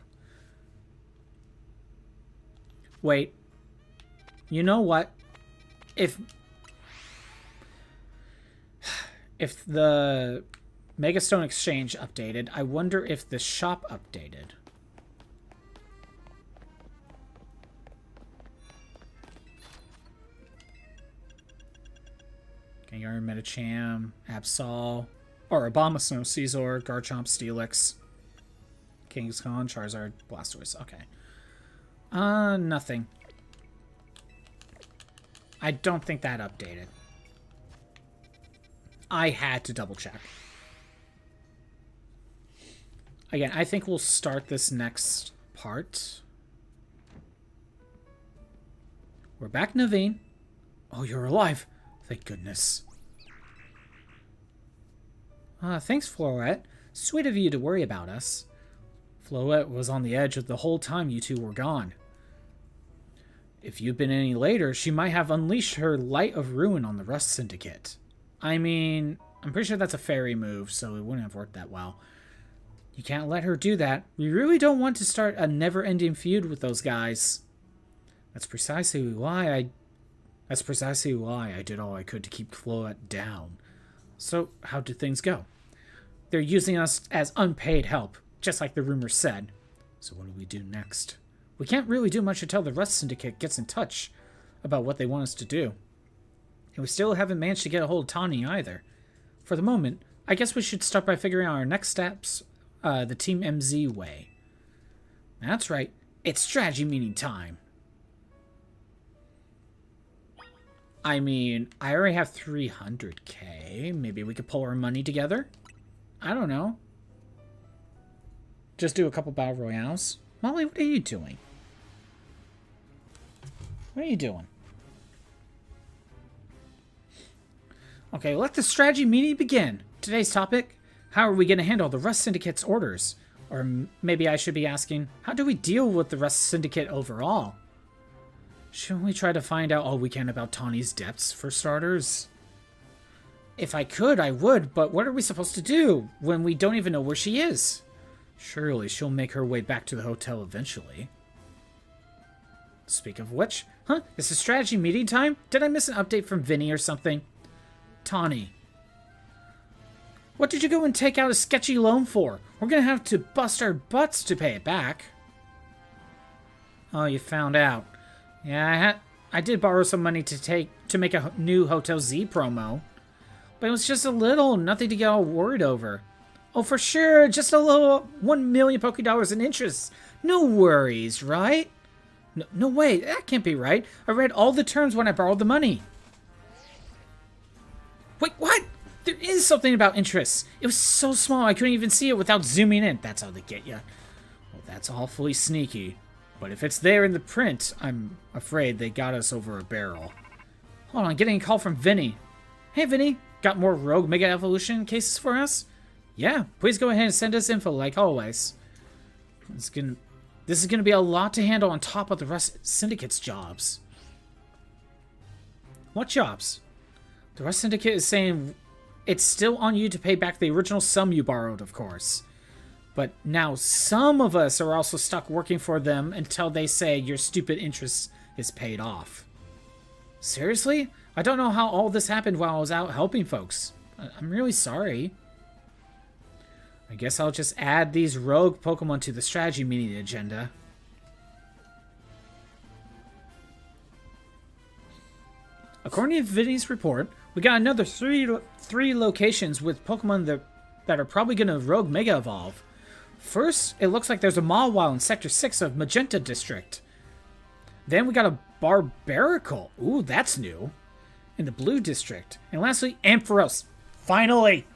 Wait. You know what? If the Megastone Exchange updated, I wonder if the shop updated. Gengar, Medicham, Absol, or Abomasnow, Caesar, Garchomp, Steelix, Kingscon, Charizard, Blastoise. Okay. Nothing. I don't think that updated. I had to double check. Again, I think we'll start this next part. We're back, Naveen. Oh, you're alive. Thank goodness. Thanks, Floette. Sweet of you to worry about us. Floette was on the edge of the whole time you two were gone. If you'd been any later, she might have unleashed her light of ruin on the Rust Syndicate. I mean, I'm pretty sure that's a fairy move, so it wouldn't have worked that well. You can't let her do that. We really don't want to start a never-ending feud with those guys. That's precisely why I did all I could to keep Floette down. So, how did things go? They're using us as unpaid help, just like the rumors said. So what do we do next? We can't really do much until the Rust Syndicate gets in touch about what they want us to do. And we still haven't managed to get a hold of Taunie either. For the moment, I guess we should start by figuring out our next steps the Team MZ way. That's right. It's strategy meeting time. I mean, I already have 300k. Maybe we could pull our money together? I don't know. Just do a couple battle royales. Molly, what are you doing? What are you doing? Okay, let the strategy meeting begin. Today's topic, how are we going to handle the Rust Syndicate's orders? Or maybe I should be asking, how do we deal with the Rust Syndicate overall? Shouldn't we try to find out all we can about Tawnie's depths, for starters? If I could, I would, but what are we supposed to do when we don't even know where she is? Surely she'll make her way back to the hotel eventually. Speak of which, huh? Is it strategy meeting time? Did I miss an update from Vinny or something? Taunie. What did you go and take out a sketchy loan for? We're gonna have to bust our butts to pay it back. Oh, you found out. Yeah, I did borrow some money to make a new Hotel Z promo. But it was just a little, nothing to get all worried over. Oh, for sure, just a little 1 million Pokédollars in interest. No worries, right? No way, that can't be right. I read all the terms when I borrowed the money. Wait, what? There is something about interest. It was so small I couldn't even see it without zooming in. That's how they get you. Well, that's awfully sneaky. But if it's there in the print, I'm afraid they got us over a barrel. Hold on, getting a call from Vinny. Hey, Vinny, got more Rogue Mega Evolution cases for us? Yeah, please go ahead and send us info like always. This is gonna be a lot to handle on top of the Rust Syndicate's jobs. What jobs? The Rust Syndicate is saying it's still on you to pay back the original sum you borrowed, of course. But now some of us are also stuck working for them until they say your stupid interest is paid off. Seriously? I don't know how all this happened while I was out helping folks. I'm really sorry. I guess I'll just add these rogue Pokemon to the strategy meeting agenda. According to Vinny's report, we got another three locations with Pokemon that are probably going to rogue Mega Evolve. First, it looks like there's a Mawile in Sector 6 of Magenta District. Then we got a Barbaracle. Ooh, that's new. In the Blue District. And lastly, Ampharos. Finally!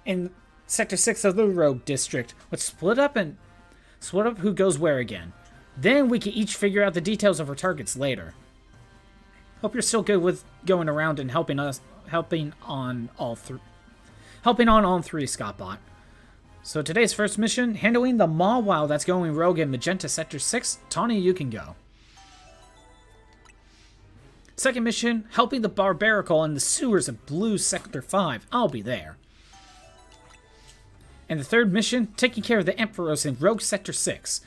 In Sector 6 of the Rogue District. Let's split up who goes where again. Then we can each figure out the details of our targets later. Hope you're still good with going around and helping on all three, Scottbot. So today's first mission, handling the Mawile that's going rogue in Magenta Sector 6. Taunie, you can go. Second mission, helping the Barbaracle in the sewers of Blue Sector 5. I'll be there. And the third mission, taking care of the Emperos in Rogue Sector 6.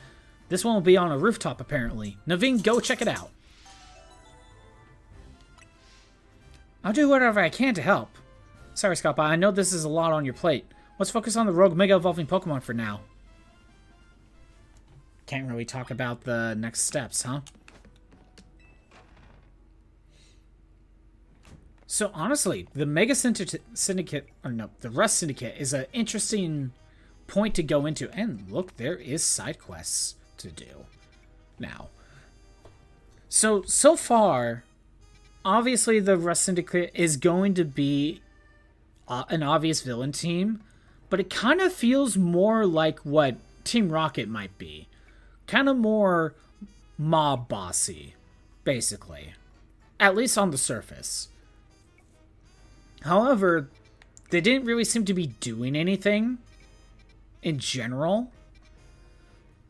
This one will be on a rooftop, apparently. Naveen, go check it out. I'll do whatever I can to help. Sorry, Scott, but I know this is a lot on your plate. Let's focus on the Rogue Mega Evolving Pokemon for now. Can't really talk about the next steps, huh? So honestly, the Syndicate, or no, the Rust Syndicate is an interesting point to go into. And look, there is side quests to do now. So far, obviously the Rust Syndicate is going to be an obvious villain team, but it kind of feels more like what Team Rocket might be. Kind of more mob bossy, basically. At least on the surface. However, they didn't really seem to be doing anything in general.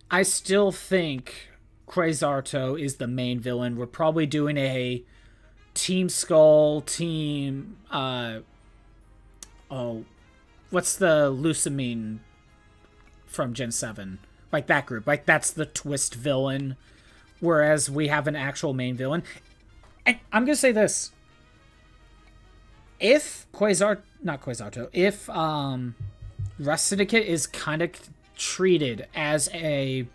I still think Quasarto is the main villain. We're probably doing a Team Skull, Team... what's the Lucamine from Gen 7? Like that group. Like that's the twist villain. Whereas we have an actual main villain. And I'm going to say this. If if Rust Syndicate is kind of treated as a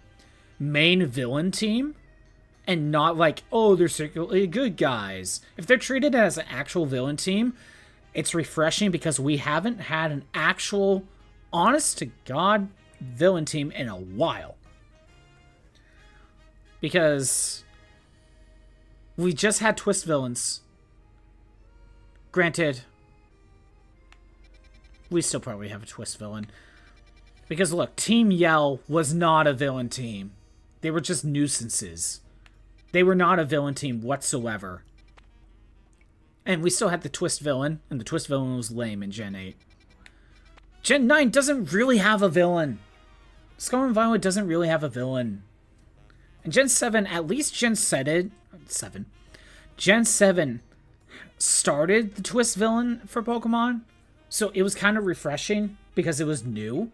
main villain team and not like, oh, they're secretly good guys. If they're treated as an actual villain team, it's refreshing because we haven't had an actual, honest to God, villain team in a while. Because we just had twist villains. Granted, we still probably have a twist villain. Because look, Team Yell was not a villain team. They were just nuisances. They were not a villain team whatsoever. And we still had the twist villain, and the twist villain was lame in Gen 8. Gen 9 doesn't really have a villain. Scarlet and Violet doesn't really have a villain. And Gen 7, at least Gen 7 started the twist villain for Pokemon, so it was kind of refreshing because it was new.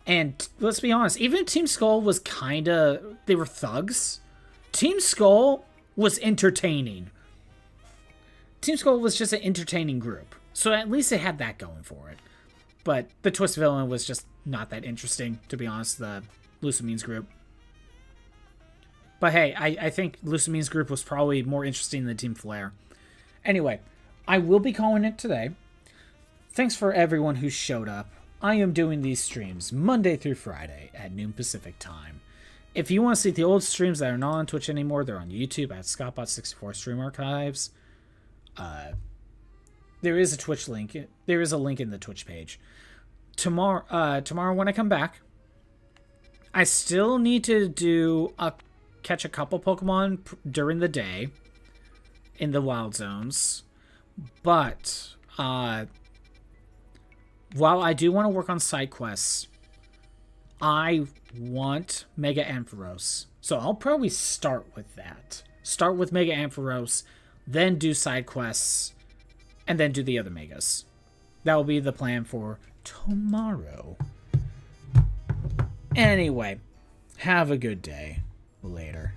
And let's be honest, even if Team Skull was they were thugs, Team Skull was entertaining. Team Skull was just an entertaining group, so at least it had that going for it. But the twist villain was just not that interesting, to be honest, the Lucamine's group. But hey, I think Lucamine's group was probably more interesting than Team Flare. Anyway, I will be calling it today. Thanks for everyone who showed up. I am doing these streams Monday through Friday at noon Pacific time. If you want to see the old streams that are not on Twitch anymore, they're on YouTube at ScottBot64 Stream Archives. There is a Twitch link. There is a link in the Twitch page. Tomorrow when I come back, I still need to catch a couple Pokemon during the day in the wild zones, but while I do want to work on side quests, I want Mega Ampharos, so I'll probably start with that. Start with Mega Ampharos, then do side quests, and then do the other Megas. That will be the plan for tomorrow. Anyway, have a good day. Later.